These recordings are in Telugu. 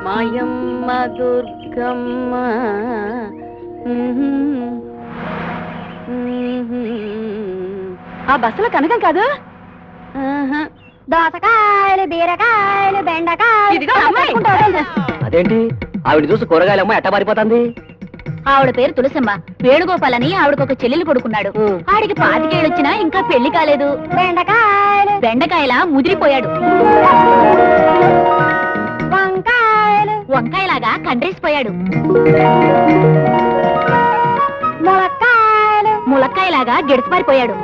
మాయమ్మ దుర్గమ్మ ఆ బస్సులో కనకం కాదు. దోసకాయలు, బీరకాయలు, బెండకాయలు. అదేంటి ఆవిడ చూసి కూరగాయలమ్మ ఎట్ట మారిపోతుంది? ఆవిడ పేరు తులసమ్మ. వేణుగోపాల్ అని ఆవిడకొక చెల్లెలు కొడుకున్నాడు. ఆడికి 25 ఏళ్ళు వచ్చినా ఇంకా పెళ్లి కాలేదు. బెండకాయలా ముదిరిపోయాడు. వంకాయలాగా కండ్రేసిపోయాడు. ములక్కాయలాగా గెడిసిపారిపోయాడు.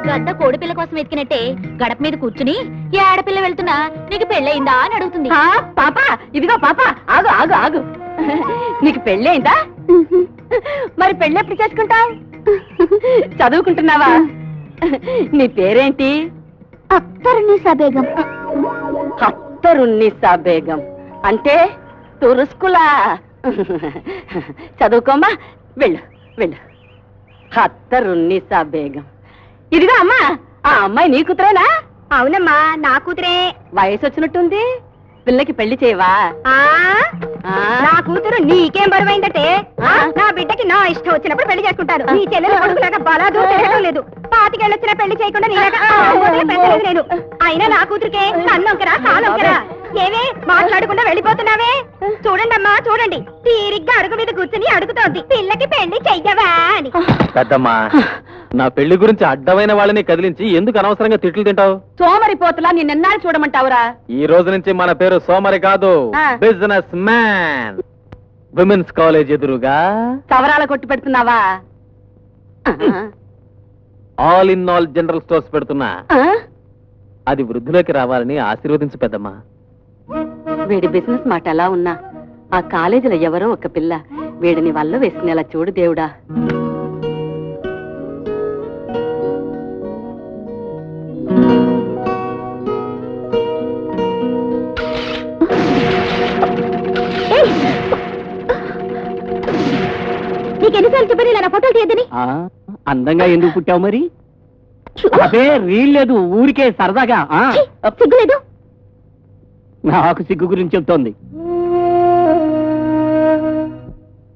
గద్ద కోడిపిల్ల కోసం ఎత్తికినట్టే గడప మీద కూర్చుని ఈ ఆడపిల్ల వెళ్తున్నా నీకు పెళ్ళయిందా అని అడుగుతుంది. పాప ఇదిగో పాప, ఆగు ఆగు ఆగు, నీకు పెళ్ళయిందా? మరి పెళ్ళి ఎప్పుడు చేసుకుంటావు? చదువుకుంటున్నావా? నీ పేరేంటి? అత్తరున్నీసా బేగం. అత్తరున్నీసా బేగం అంటే తురుస్కులా? చదువుకోమ్మా, వెళ్ళు వెళ్ళు. అత్తరున్నీసా బేగం. ఇదిగో అమ్మా, ఆ అమ్మాయి నీ కూతురేనా? అవునమ్మా, నా కూతురే. వయసు వచ్చినట్టుంది, పిల్లకి పెళ్లి చేయవా? నా కూతురు నీకేం బరువైందంటే నా బిడ్డకి నా ఇష్టం వచ్చినప్పుడు పెళ్లి చేసుకుంటాను. నీ చెల్లెలు కొడుకులాగా బలాదు తిరగడం లేదు. 25 ఏళ్ళు వచ్చినా పెళ్లి చేయకుండా నీలాగా పెద్దలేదు నేను. అయినా నా కూతురికే కన్నొంకరా కాలొంకరా. ఏమే మాట్లాడకుండా వెళ్ళిపోతున్నావే? చూడండి అమ్మా చూడండి, తీరిగ్గా అడుగు మీద కూర్చుని అడుగుతోంది పిల్లకి పెళ్లి చెయ్యవా అని. పెద్దమ్మా, నా పెళ్లి గురించి అడ్డమైన వాళ్ళని కదిలించి ఎందుకు అనవసరంగా తిట్లు తింటావు? సోమరిపోతులా నిన్నెన్నాళ్ళు చూడమంటావురా? ఈ రోజు నుంచి మన పేరు సోమరి కాదు, బిజినెస్ మ్యాన్. విమెన్స్ కాలేజ్ ఎదురుగా సవరాల కొట్టి పెడుతున్నావా? All in all general stores పెడుతున్నా. అది వృద్ధిలోకి రావాలని ఆశీర్వదించు పెద్దమ్మా. వీడి బిజినెస్ మాట ఎలా ఉన్నా ఆ కాలేజీలో ఎవరో ఒక పిల్ల వీడిని వల్ల వేసుకునేలా చూడు దేవుడా. నీకెన్నిసార్లు చెప్పారు ఇలా నా ఫోటోలు తీయద్దని? అందంగా ఎందుకు పుట్టావు మరి? అదే రీల్ లేదు, ఊరికే సరదాగా. సిగ్గులేదు? నాకు సిగ్గు గురించి చెప్తోంది.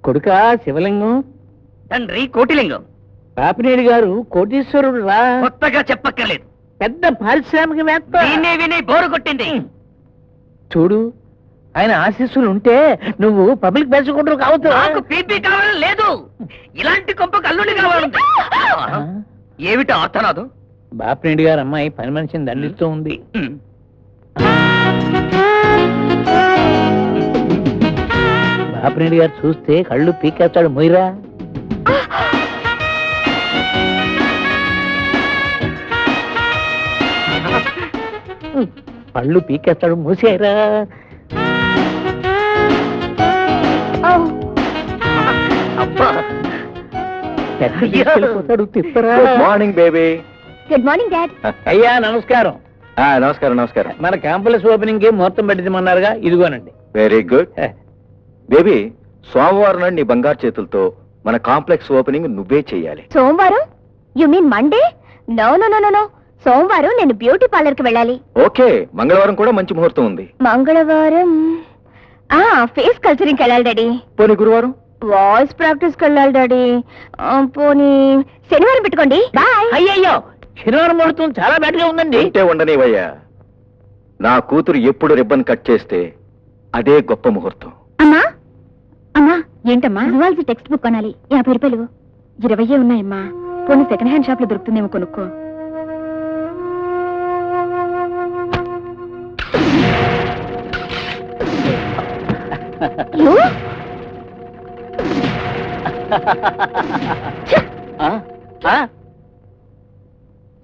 కొడుక శివలింగం, తండ్రి కోటిలింగం. పాపినేడు గారు కోటీశ్వరుడు రా. కొత్తగా చెప్పక్కర్లేదు, పెద్ద పారిశ్రామికవేత్త. విని విని బోరు కొట్టింది. చూడు, ఆయన ఆశీస్సులు ఉంటే నువ్వు పబ్లిక్ పెంచుకుంటూ కావచ్చు. నాకు పీపీ కావాలని లేదు, ఇలాంటి కొంపకు అల్లుడి కావాలంది. ఏమిటి ఆర్తనాదు? బాపినేడు గారు అమ్మాయి పని మనిషిని దండిస్తూ ఉంది. షాపిరెడ్డి గారు చూస్తే కళ్ళు పీకేస్తాడు మొయ్యరా. పళ్ళు పీకేస్తాడు మూసేయరా. అబ్బా పెద్ద తీసుకెళ్ళిపోతాడు తిప్పరా. Morning baby. Good morning dad. అయ్యా నమస్కారం. నమస్కారం నమస్కారం. మన క్యాంపస్ ఓపెనింగ్ కి ముహూర్తం పెట్టిమన్నారుగా, ఇదిగోనండి. Very good baby. సోమవారం నాడు నీ బంగారు చేతులతో మన కాంప్లెక్స్ ఓపెనింగ్ నువ్వే చెయ్యాలి. సోమవారం? You mean Monday? No no no no, సోమవారం నేను బ్యూటీ పార్లర్ కి వెళ్ళాలి. ఓకే, మంగళవారం కూడా మంచి ముహూర్తం ఉంది. మంగళవారం ఫేస్ కల్చరింగ్ వెళ్ళాలి డాడీ. పోనీ గురువారం? వాయిస్ ప్రాక్టీస్ కి వెళ్ళాలి డాడీ. పోనీ శనివారం పెట్టుకోండి. బాయ్. అయ్యయ్యో, శనివారం ముహూర్తం చాలా బెటర్గా ఉందండి. ఉంటే ఉండనివయ్యా. నా కూతురు ఎప్పుడు రిబ్బన్ కట్ చేస్తే అదే గొప్ప ముహూర్తం. అమ్మా అమ్మా, ఏంటమ్మా? రివాల్జీ టెక్స్ట్ బుక్ కొనాలి. 50 రూపాయలు. 20 ఉన్నాయమ్మా. పోనీ సెకండ్ హ్యాండ్ షాప్ లో దొరుకుతుందేమో కొనుక్కో.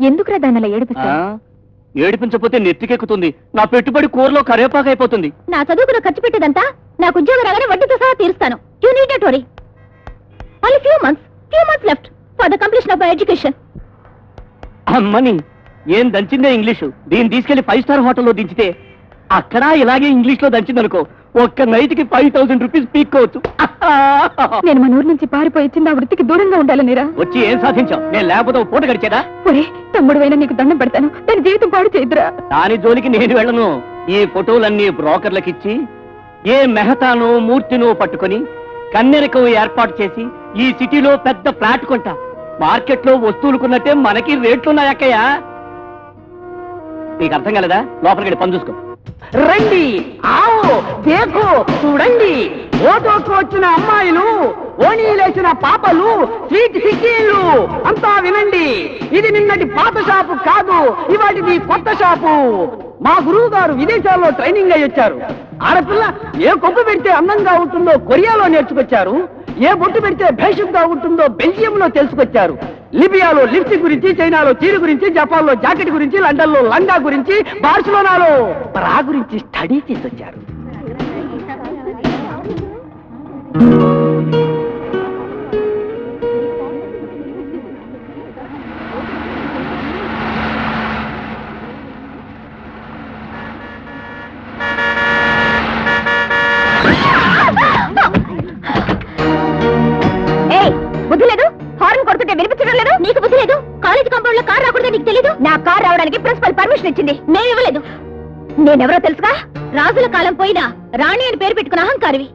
ఎందుకురా దాని అలా ఏడిపిస్తా? ఏడిపించకపోతే నెత్తికెక్కుతుంది. నా పెట్టుబడి కూరలో కరివేపాకు అయిపోతుంది. నా చదువుకున్న ఖర్చు పెట్టేదంతా నాకు ఉద్యోగం రాగానే వడ్డీతో సహా తీరుస్తాను. You need not worry. Only few months left for the completion of my education. అమ్మని ఏం దంచిందే ఇంగ్లీషు. దీన్ని తీసుకెళ్లి 5 స్టార్ హోటల్లో దించితే అక్కడ ఇలాగే ఇంగ్లీష్ లో దంచిందనుకో, ఒక్క నైట్ కి 5000 రూపీస్ పీక్కోవచ్చు. నేను మన ఊరు నుంచి పారిపోయి చిన్న వృత్తికి దూరంగా ఉండాలనిరా. వచ్చి ఏం సాధించావు? నేను లేకపోతే ఓ పూట గడిచేదా? ఒరే తమ్ముడు అయినా నీకు దండం పెడతాను, దాని జీవితం పాడు చేయదురా. దాని జోలికి నేను వెళ్ళను. ఈ ఫోటోలన్నీ బ్రోకర్లకిచ్చి ఏ మెహతానో మూర్తినో పట్టుకొని కన్నెరకం ఏర్పాటు చేసి ఈ సిటీలో పెద్ద ఫ్లాట్ కొంటా. మార్కెట్ లో వస్తువులు కొన్నట్టే మనకి రేట్లున్నాయక్కయ్యా. నీకు అర్థం కాలేదా? లోపలికి పని చూసుకో. రండి, ఆవు దేకు చూడండి. ఓటోకు వచ్చిన అమ్మాయిలు, ఓణీలేసిన పాపలు, స్వీట్ సిక్కీలు అంతా వినండి. ఇది నిన్నటి పాత షాపు కాదు, ఇవాటిది కొత్త షాపు. మా గురువు గారు విదేశాల్లో ట్రైనింగ్ అయ్యి వచ్చారు. ఆడపిల్ల ఏ కొప్పు పెడితే అందంగా ఉంటుందో కొరియాలో నేర్చుకొచ్చారు. ఏ బొట్టు పెడితే భేషంగా ఉంటుందో బెల్జియంలో తెలుసుకొచ్చారు. లిబియాలో లిప్స్టిక్ గురించి, చైనాలో చీర గురించి, జపాన్ లో జాకెట్ గురించి, లండన్ లో లంగా గురించి, బార్సిలోనాలో బ్రా గురించి స్టడీ చేసి వచ్చారు. బుద్ధి లేదు? హార్న్ కొడుతుంటే వినిపించడం లేదు? నీకు బుద్ధి లేదు? కాలేజ్ కాంపౌండ్ లో కార్ రాకూడదు నీకు తెలీదు? నా కార్ రావడానికి ప్రిన్సిపల్ పర్మిషన్ ఇచ్చింది, నేను ఇవ్వలేదు. నేనెవరో తెలుసుగా? రాజుల కాలం పోయినా రాణి అని పేరు పెట్టుకున్న అహంకారివి.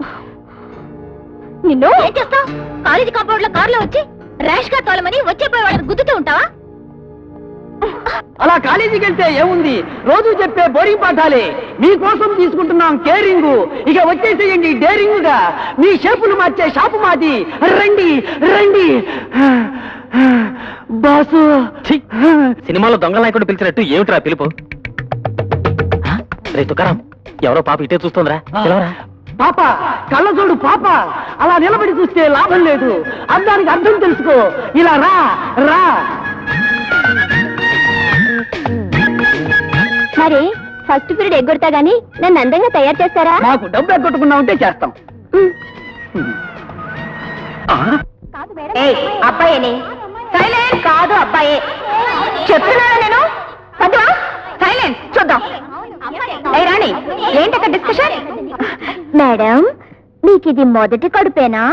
నిన్ను ఏం చేస్తావు? కాలేజ్ కాంపౌండ్ లో కార్లో వచ్చి ర్యాష్ గా తోలమని వచ్చేపోయే వాళ్ళని గుద్దుతూ ఉంటావా? అలా కాలేజీకి వెళ్తే ఏముంది, రోజు చెప్పే బోరింగ్ పాఠాలే. మీకోసం తీసుకుంటున్నాం కేరింగ్. ఇక వచ్చేసేయండి డేరింగ్ గా. మీ షేపులు మార్చే షాపు మాది. రండి రండి బాసు. సినిమాలో దొంగ నాయకుడు పిలిచినట్టు ఏమిట్రా పిలుపు? రే తుకారాం, ఎవరో పాప ఇటే చూస్తుందిరా. పిలవరా. పాప కళ్ళజోడు పాప. అలా నిలబడి చూస్తే లాభం లేదు, అర్థానికి అర్థం తెలుసుకో. ఇలా రా రా. మరి ఫస్ట్ పీరియడ్ ఎగ్గొడతా గానీ నన్ను అందంగా తయారు చేస్తారా? మాకు డబ్బు ఎగ్గొట్టుకున్నా ఉంటే చేస్తాం. అబ్బాయేనే. సైలెంట్. కాదు అబ్బాయే చెప్తున్నానా నేను? చదువా? సైలెంట్. చూద్దాం. రాణి, ఏంటక్క డిస్కషన్? మేడం, మీకు ఇది మొదటి కడుపేనా?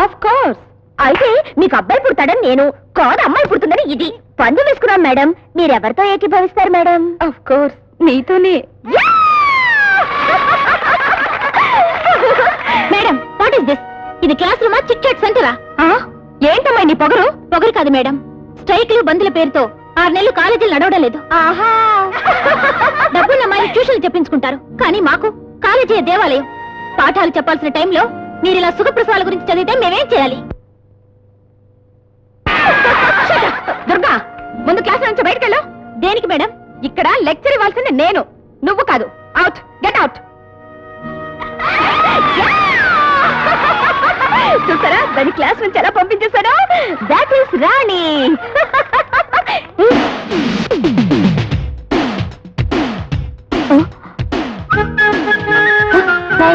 Of course. అయితే మీకు అబ్బాయి పుడతాడని నేను, కాదు అమ్మాయి పుడుతుందని ఇది. పందెం వేసుకున్నాం మేడం. మీరెవరితో ఏకీభవిస్తారు మేడం? ఆఫ్ కోర్స్ నీతోనే. Madam, what is this? ఇది క్లాస్ రూమా, చిట్ చాట్ సెంటరా? ఏంటమ్మా నీ పొగరు? పొగరు కాదు మేడం, స్ట్రైక్లు బంధుల పేరుతో 6 నెలలు కాలేజీలు నడవడం లేదు. ఆహా, డబ్బున్న అమ్మాయిలు ట్యూషన్లు చెప్పించుకుంటారు, కానీ మాకు కాలేజీ దేవాలయం. పాఠాలు చెప్పాల్సిన టైంలో మీరు ఇలా సుఖప్రసవాల గురించి చదివితే మేమేం చేయాలి? దుర్గా, ముందు క్లాస్ నుంచి బయటకెళ్ళు. దేనికి మేడం? ఇక్కడ లెక్చర్ ఇవ్వాల్సింది నేను, నువ్వు కాదు. Out, get out. అబ్బాయి క్లాస్ నుంచి ఎలా పంపించేశాడు? That is Rani.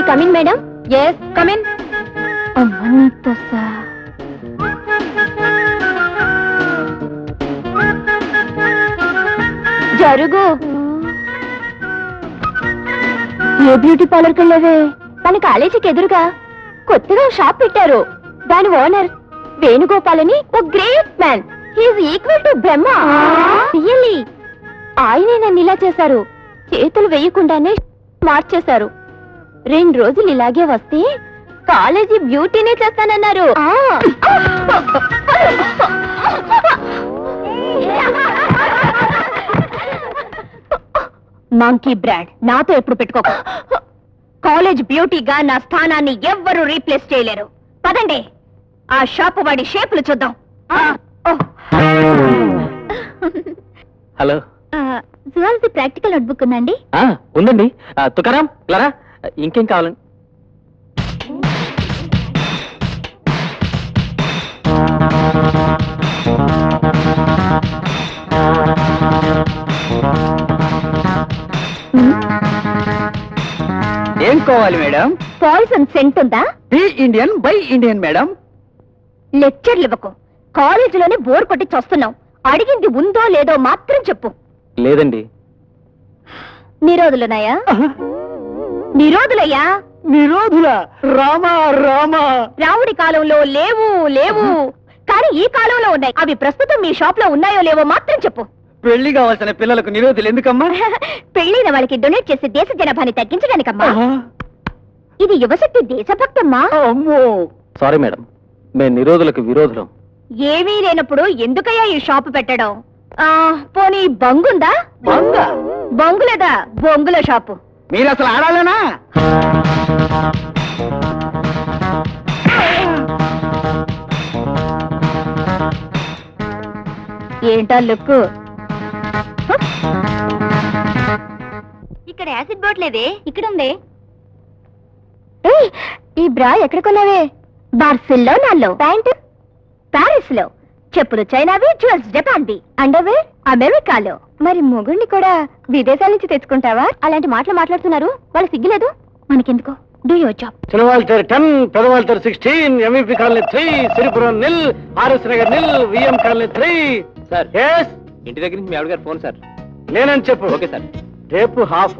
Come in madam. Yes come in. జరుగు. ఏ బ్యూటీ పార్లర్కి వెళ్ళవే? మన కాలేజీకి ఎదురుగా కొత్తగా షాప్ పెట్టారు. దాని ఓనర్ వేణుగోపాల్ అని ఓ great man. He is equal to Brahma. Really ఆయనే నన్ను ఇలా చేశారు. చేతులు వేయకుండానే మార్చేశారు. 2 రోజులు ఇలాగే వస్తే కాలేజీ బ్యూటీనే చేస్తానన్నారు. మంకీ బ్రాండ్ నాతో ఎప్పుడు పెట్టుకోక. కాలేజ్ బ్యూటీగా నా స్థానాన్ని ఎవ్వరూ రీప్లేస్ చేయలేరు. పదండి ఆ షాపు వాడి షేపులు చూద్దాం. హలో. జువాలజీ ప్రాక్టికల్ నోట్బుక్ ఉందండి? ఉందండి. తుకారాం, క్లారా, ఇంకేం కావాలండి? ఏం కావాలి మేడం? పాయిజన్ సెంట్ ఉందా? Tea Indian by Indian madam. లెక్చర్లు ఇవ్వకు. కాలేజీలోనే బోర్ కొట్టి చస్తున్నావు. అడిగింది ఉందో లేదో మాత్రం చెప్పు. లేదండి. నిరోధులున్నాయా? నిరోధులయ్యా. నిరోధుల రామా రామా. రాముడి కాలంలో లేవు లేవు, కానీ ఈ కాలంలో ఉన్నాయి. అవి ప్రస్తుతం మీ షాప్ లో ఉన్నాయో లేవో మాత్రం చెప్పు. పెళ్లి కావాల్సిన పిల్లలకు నిరోధులు ఎందుకమ్మా? పెళ్లిన వాళ్ళకి డొనేట్ చేసే దేశ జనాభాని తగ్గించడానికమ్మా. ఇది యువశక్తి దేశభక్తమ్మా. అమ్మో. సారీ మేడం, మేము నిరోధులకు విరోధులం. ఏమీ లేనప్పుడు ఎందుకయ్యా ఈ షాపు పెట్టడం? పోనీ బంగుందా? బంగ బంగులేదా? బొంగుల షాపు. మీరు అసలు ఆడాలేనా? ఏంటా లుక్? ఇక్కడ యాసిడ్ బాట్లేదే. ఇక్కడ ఉంది. ఈ బ్రా ఎక్కడ కొన్నావే? బార్సిలోనాలో. ప్యాంట్ ప్యారిస్ లో. చెప్పులు చైనావి, జ్యువెల్స్ జపాన్వి, అండర్వేర్ అమెరికాలో. మరి మొగుడిని కూడా విదేశాల నుంచి తెచ్చుకుంటావా? అలాంటి మాటలు మాట్లాడుతున్నారు. వాళ్ళు సిగ్గులేదు. మనకెందుకో. Do your job. చిన్నవాళ్ళ 10, పెద్దవాళ్ళ 16, MEP colony 3, Siripuram nil, RS Nagar nil, VM colony 3. Sir, yes, ఇంటి దగ్గర నుంచి మీ ఆవిడ గారు ఫోన్ సార్. నేనని చెప్పు. Okay sir. రేపు హాఫ్.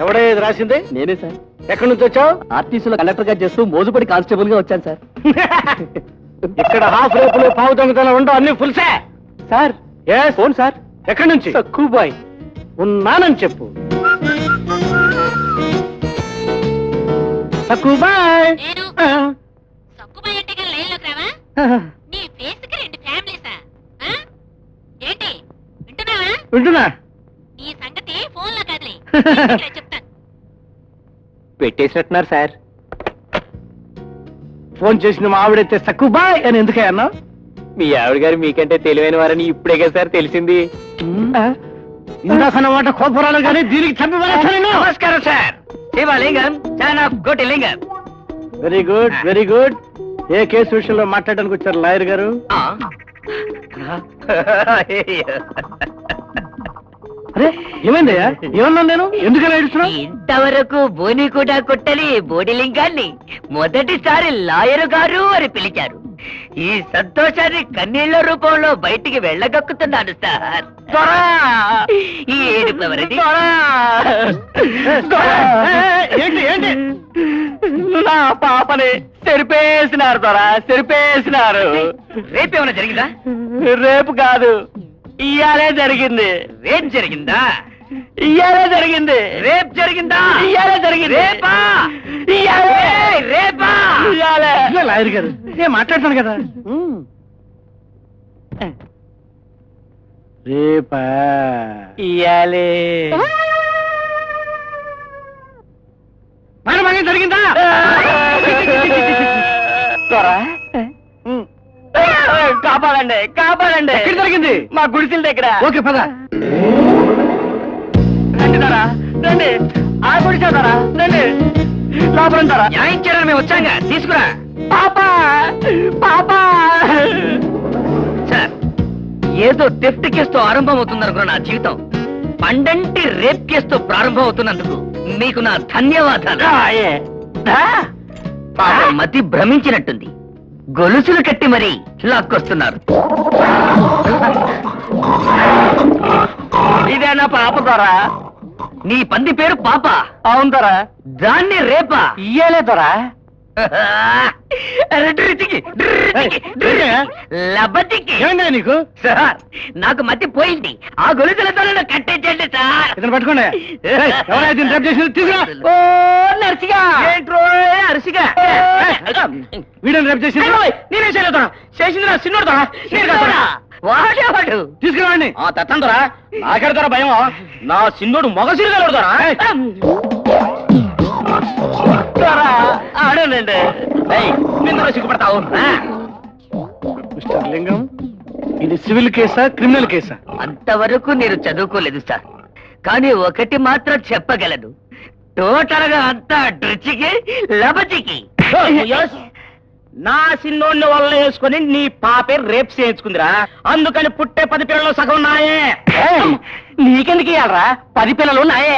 ఎవడే ఇది రాసింది? నేనే సార్. ఎక్కడి నుంచి వచ్చావు? ఆర్టీసీలో కండక్టర్ గా చేస్తూ మోజుపడి కానిస్టేబుల్ గా వచ్చాను సార్. ఇక్కడ హాఫ్ రేపులు పావు దొంగతనం ఉండవు, అన్ని ఫుల్సే. Sir, yes. Phone sir. ఎక్కడి నుంచి? సక్కుబాయ్. ఉన్నానని చెప్పు. సక్కుబాయ్. వింటున్నా. పెట్టేసినట్టున్నారు సార్. ఫోన్ చేసిన మా ఆవిడైతే సక్కుబాయ్ అని ఎందుకన్నా? మీ ఆవిడ గారు మీకంటే తెలివైన వారని ఇప్పుడే కదా సార్ తెలిసింది. ఇందాకన్నమాట కోపరాలు కానీ దీనికి చంపి నమస్కారం సార్. శివలింగం, చాలా గొడ్డి లింగం. Very good, very good. ఏ కేసు విషయంలో మాట్లాడడానికి వచ్చారు లాయర్ గారు? అరే ఏమైందయ్యా? ఏమన్నా నేను? ఎందుకలా ఏడుస్తున్నావు? ఇంతవరకు బోని కూడా కొట్టలి బోడిలింగాన్ని మొదటిసారి లాయరు గారు అని పిలిచారు. ఈ సంతోషాన్ని కన్నీళ్ల రూపంలో బయటికి వెళ్ళగక్కుతున్నాను సార్. ఈ ఏడుపు ఎవరిది? ఏంటి ఏంటి? నా పాపని చెరిపేసినారు దొరా, చెరిపేసినారు. రేపేమైనా జరిగిందా? రేపు కాదు, ఇయ్యాలే జరిగింది. రేప్ జరిగిందా? ఇయ్యాలే జరిగింది. రేప్ జరిగిందా? ఇయ్యాలే జరిగింది. రేపా? ఇయ్యాలే రేపా? ఇయ్యాలే. లాయర్ గారు నేను మాట్లాడతాను కదా. రేపా? ఇయ్యాలే. మరి జరిగిందా? కాపాడండి, కాపాడండి. ఎక్కడ జరిగింది? మా గుడిసెల దగ్గర. ఓకే పద. రండి ధరా, రండి. ఆ గుడిసె ధరా, రండి. లోపల ధరా. న్యాయం చేయడానికి మేము వచ్చాంగా, తీసుకురా. పాపా పాపా సార్, ఏదో థెఫ్ట్ కేసుతో ఆరంభం అవుతుందనుకున్న నా జీవితం పండంటి రేప్ కేసుతో ప్రారంభం అవుతున్నందుకు మీకు నా ధన్యవాదాలు. పాపం మతి భ్రమించినట్టుంది, గొలుసులు కట్టి మరీ లాక్కొస్తున్నారు. ఇదేనా పాప దొరా? నీ పంది పేరు పాప? అవును దొరా. దాన్ని రేపా? ఇయ్యలే దొరా. నీకు సార్, నాకు మతి పోయింది, ఆ గొలుసులతో కట్టేయండి సార్. ఇతను పట్టుకోండి. ఓ నర్సిగా అరిసిగా వీడియోని రేపు చేసి నేనే చేయలేదా? చేసింది నా చిన్నోడుదా? వాడేవాడు తీసుకురావండి. తెత్తందరా, నాకెడతారా భయం? నా చిన్నోడు మగసిరిగా ఆడోనండి. నిన్ను సిగ్గుపడతావు. మిస్టర్ లింగం, ఇది సివిల్ కేసా క్రిమినల్ కేసా? అంతవరకు నేను చదువుకోలేదు సార్, కానీ ఒకటి మాత్రం చెప్పగలను, టోటల్ గా అంతా డ్రిచికి లబచికి. నా సిన్నోడిని వల్ల వేసుకుని నీ పాపే రేప్ చేయించుకుందిరా, అందుకని పుట్టే 10 పిల్లలు సగం నాయే. నీకెందుకు ఇవ్వాలరా? 10 పిల్లలు నాయే.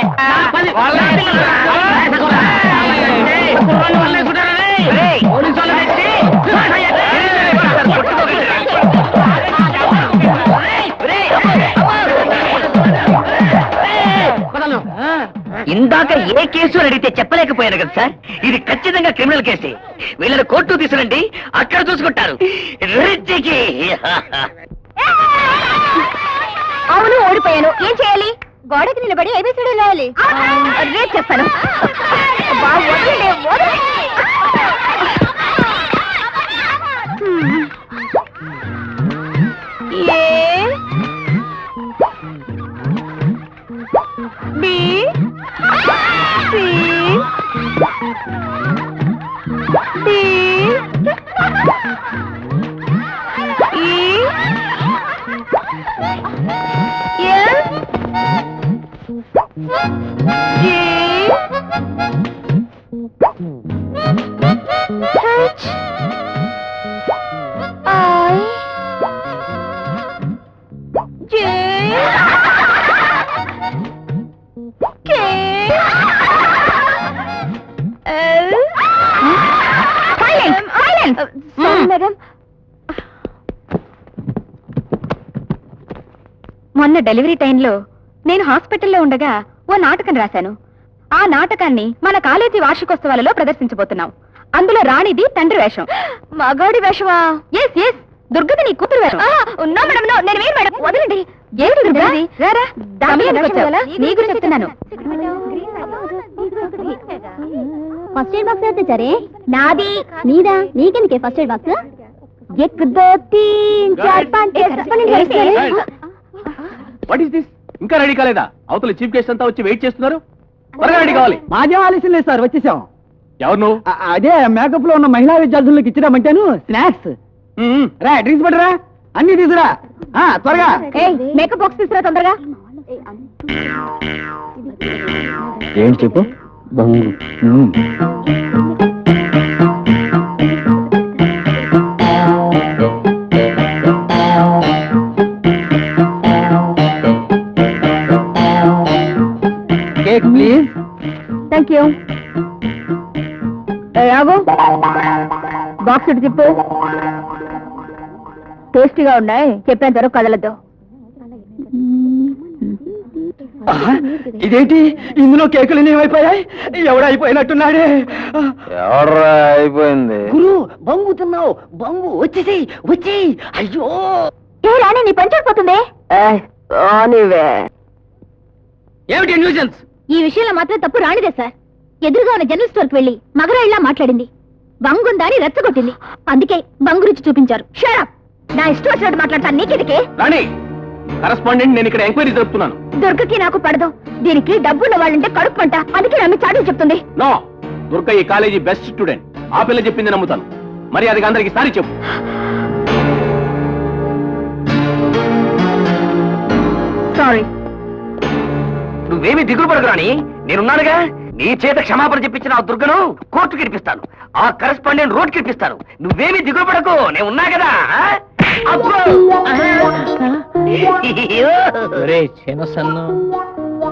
ఇందాక ఏ కేసు అని అడిగితే చెప్పలేకపోయాను కదా సార్, ఇది ఖచ్చితంగా క్రిమినల్ కేసే. వీళ్ళని కోర్టు తీసుకురండి, అక్కడ చూసుకుంటారు. అవును, ఓడిపోయాను. ఏం చేయాలి? గోడకి నిలబడి ఏబిసిడి రాయాలి. రేపు చెప్తాను. మొన్న డెలివరీ టైంలో నేను హాస్పిటల్లో ఉండగా ఓ నాటకం రాశాను. ఆ నాటకాన్ని మన కాలేజీ వార్షికోత్సవాలలో ప్రదర్శించబోతున్నాం. అందులో రాణిది తండ్రి వేషం. మగాడి వేషమా? ఎస్ ఎస్, దుర్గది నీ కూతురు వేషం. ఉన్నా మేడం, నేను వేరు మేడం. వదలండి. ఏమిటి దుర్గది? రారా, నీ గురించి చెప్తున్నాను. ఫస్ట్ ఎయిడ్ బాక్స్ అయితే సరే, నాది నీదా? నీకెందుకే first aid box? What is this? ఇంకా రెడీ కాలేదా? అవతల చీఫ్ గెస్ట్ అంతా వచ్చి వెయిట్ చేస్తున్నారు. త్వరగా రెడీ కావాలి. మాదేం ఆలస్యం లేదు సార్, వచ్చేసాం. ఎవరు నువ్వు? అదే మేకప్ లో ఉన్న మహిళా విద్యార్థులకు ఇచ్చినామంటాను స్నాక్స్. రా, డ్రింక్స్ పడరా, అన్ని తీసురా త్వరగా. మేకప్ బాక్స్ తీసుకురా తొందరగా. ఏంటి చెప్పు. Cake please. Thank you. ఆగు, బాక్స్ ఇటు తిప్పు. టేస్టీగా ఉన్నాయి, చెప్పేంత వరకు కదలద్దు. ఇదేంటి, ఇందులో కేకులు ఏమైపోయాయి? ఎవడైపోయినట్టున్నాడే. ఎవరా అయిపోయింది? గురు, బంగుతున్నావు, బంగు. వచ్చేసేయ్, వచ్చేయ్. అయ్యో, ఏ రాణి, నీ పని చెప్పిపోతుంది. ఏమిటి న్యూజెన్స్? ఈ విషయంలో మాత్రం తప్పు రానిదే సార్. ఎదురుగా ఉన్న జనరల్ స్టోర్ కి వెళ్లి మగరాయిలా మాట్లాడింది, బంగుందాని రెచ్చగొట్టింది. అందుకే బంగు రుచి చూపించారు. షడప్. నా ఇష్టం వచ్చినట్టు మాట్లాడతాను. నీకెదికే రాణి, కరెస్పాండెంట్, నేను ఇక్కడ ఎంక్వైరీ జరుపుతున్నాను. దుర్గకి నాకు పడదు. దీనికి డబ్బున్న వాళ్ళంటే కడుపుమంట. అందుకే నన్ను చాటులు చెప్తుంది. నో, దుర్గ ఈ కాలేజీ బెస్ట్ స్టూడెంట్. ఆ పిల్ల చెప్పింది నమ్ముతాను. మరి అది అందరికి సారీ చెప్పు. సారీ. నువ్వేమి దిగులు పడకు రాణి, నేనున్నానుగా. నీ చేత క్షమాపణ చెప్పించిన ఆ దుర్గను కోర్టుకి ఇడిపిస్తాను, ఆ కరెస్పాండెంట్ రోడ్కి ఇడిపిస్తాను. నువ్వేమీ దిగులు పడకు, నేను ఉన్నా కదా. అబ్బో! ఒరే చిన్నసన్ను,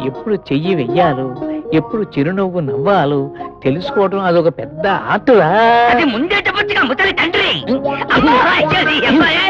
ఎప్పుడు చెయ్యి వెయ్యాలో ఎప్పుడు చిరునవ్వు నవ్వాలో తెలుసుకోవడం అదొక పెద్ద ఆటలా. అది ముందే చెప్పొచ్చుగా ముసలి తండ్రి. అమ్మో, అయ్యో, ఈ అమ్మాయే.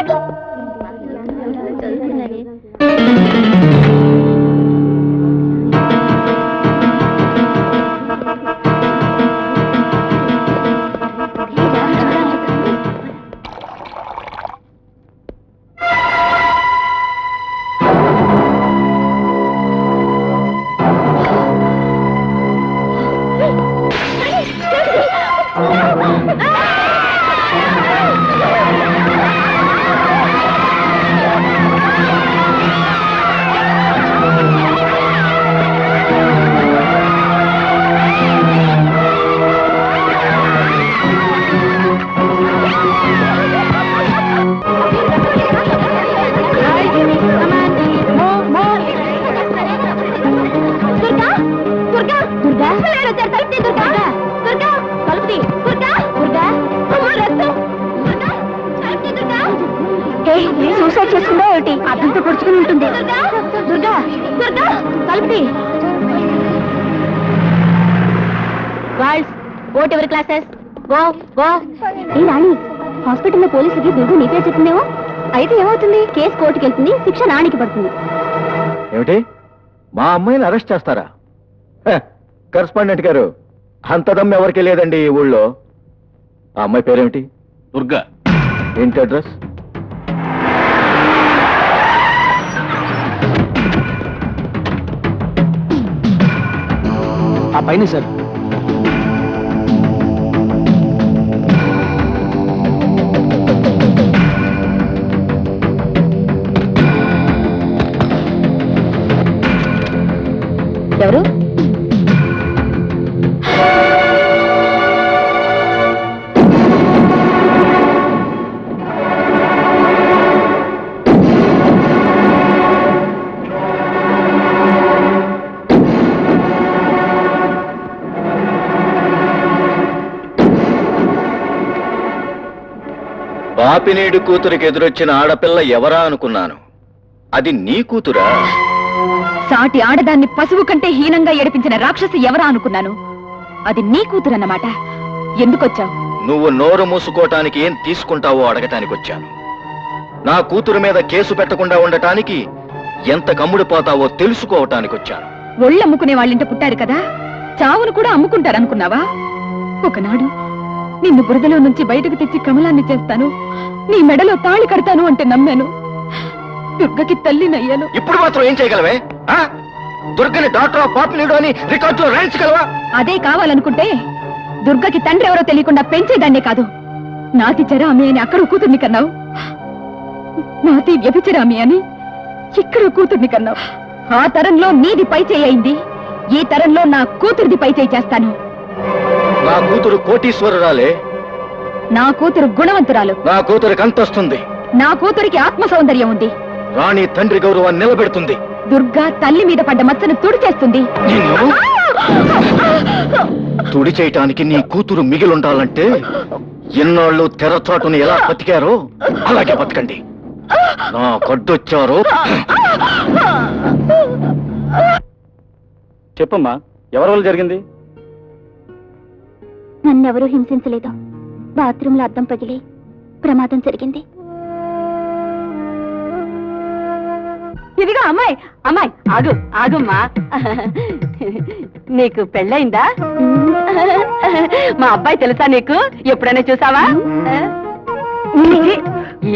సూసైడ్ చేసుకుందా ఏమిటి? అర్థంతో పొడుచుకుని ఉంటుంది. దుర్గా దుర్గా కలుపుతి. Girls go to your classes. Go go. ఏ రాణి, హాస్పిటల్లో పోలీసులకి దుర్గు నీ పేరు చెప్పిందేమో. అయితే ఏమవుతుంది? కేసు కోర్టుకి వెళ్తుంది, శిక్ష నానికి పడుతుంది. ఏమిటి, మా అమ్మాయిని అరెస్ట్ చేస్తారా? కరెస్పాండెంట్ గారు, అంత దమ్ము ఎవరికి లేదండి ఈ ఊళ్ళో. ఆ అమ్మాయి పేరేమిటి? దుర్గా. ఏంటి అడ్రస్? ఆ పైన సార్. ఎవరు? పాపినేడు కూతురికి ఎదురొచ్చిన ఆడపిల్ల ఎవరా అనుకున్నాను. అది నీ కూతురా? సాటి ఆడదాన్ని పశువు కంటే హీనంగా ఏడిపించిన రాక్షసి ఎవరా అనుకున్నాను. అది నీ కూతురన్నమాట. ఎందుకొచ్చావు? నువ్వు నోరు మూసుకోవటానికి ఏం తీసుకుంటావో అడగటానికి వచ్చాను. నా కూతురు మీద కేసు పెట్టకుండా ఉండటానికి ఎంత కమ్ముడిపోతావో తెలుసుకోవటానికి వచ్చాను. ఒళ్ళమ్ముకునే వాళ్ళింట పుట్టారు కదా, చావును కూడా అమ్ముకుంటారనుకున్నావా? ఒకనాడు నిన్ను బురదలో నుంచి బయటకు తెచ్చి కమలాన్ని చేస్తాను, నీ మెడలో తాళి కడతాను అంటే నమ్మాను. దుర్గకి తల్లినయ్యాను. ఇప్పుడు మాత్రం ఏం చేయగలవే? దుర్గని డాక్టర్ ఆఫ్ పాపినేడు అని రికార్డులో రాయించగలవా? అదే కావాలనుకుంటే దుర్గకి తండ్రి ఎవరో తెలియకుండా పెంచేదాన్నే కాదు. నాతి చరామి అని అక్కడ కూతుర్ని కన్నావు, నాతి వ్యభిచరామి అని ఇక్కడ కూతుర్ని కన్నావు. ఆ తరంలో నీది పై చేయి అయింది, ఈ తరంలో నా కూతురిది పై చేయి చేస్తాను. నా కూతురు కోటీశ్వరురాలే. నా కూతురు గుణవంతురాలు. నా కూతురికి అంతొస్తుంది. నా కూతురికి ఆత్మ సౌందర్యం ఉంది. రాణి తండ్రి గౌరవాన్ని నిలబెడుతుంది. దుర్గా తల్లి మీద పడ్డ మచ్చను తుడి చేస్తుంది. నిన్ను తుడి చేయటానికి నీ కూతురు మిగిలుండాలంటే ఎన్నాళ్ళు తెరచాటును ఎలా బతికారో అలాగే బతకండి. నా కొడ్డొచ్చారో. చెప్పమ్మా, ఎవరి వల్ల జరిగింది? నన్నెవరూ హింసించలేదు. బాత్రూంలో అద్దం పగిలి ప్రమాదం జరిగింది. ఇదిగో అమ్మాయి, అమ్మాయి ఆగు ఆగుమ్మా. నీకు పెళ్ళయిందా? మా అబ్బాయి తెలుసా నీకు? ఎప్పుడైనా చూసావా?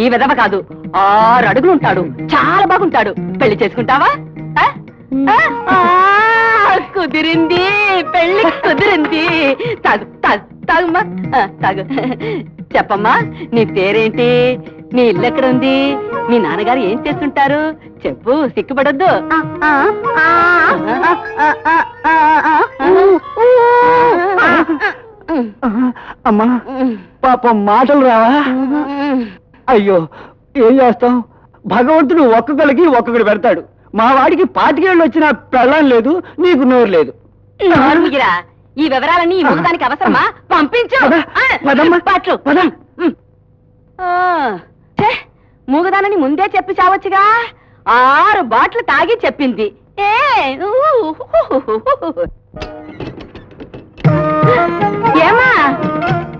ఈ విధవ కాదు, 6 అడుగులు ఉంటాడు, చాలా బాగుంటాడు. పెళ్లి చేసుకుంటావా? కుదిరింది, పెళ్లి కుదిరింది. తాగు తాగు తాగుమ్మా, తాగు. చెప్పమ్మా, నీ పేరేంటి? నీ ఇల్లు ఎక్కడ ఉంది? మీ నాన్నగారు ఏం చేస్తుంటారు? చెప్పు, సిగ్గుపడొద్దు. అమ్మా, పాపం మాటలు రావా? అయ్యో, ఏం చేస్తాం? భగవంతుడు ఒక్కొక్కరికి ఒక్కొక్కడు పెడతాడు. మా వాడికి 25 ఏళ్ళు వచ్చినా పెళ్ళం లేదు, నీకు నోరు లేదు. నోరుముగిరా, ఈ వివరాలన్నీ ఈ మూగదానికి అవసరమా? పంపించు. పట్లు. మూగదానని ముందే చెప్పి చావచ్చుగా. 6 బాట్లు తాగి చెప్పింది. ఏమా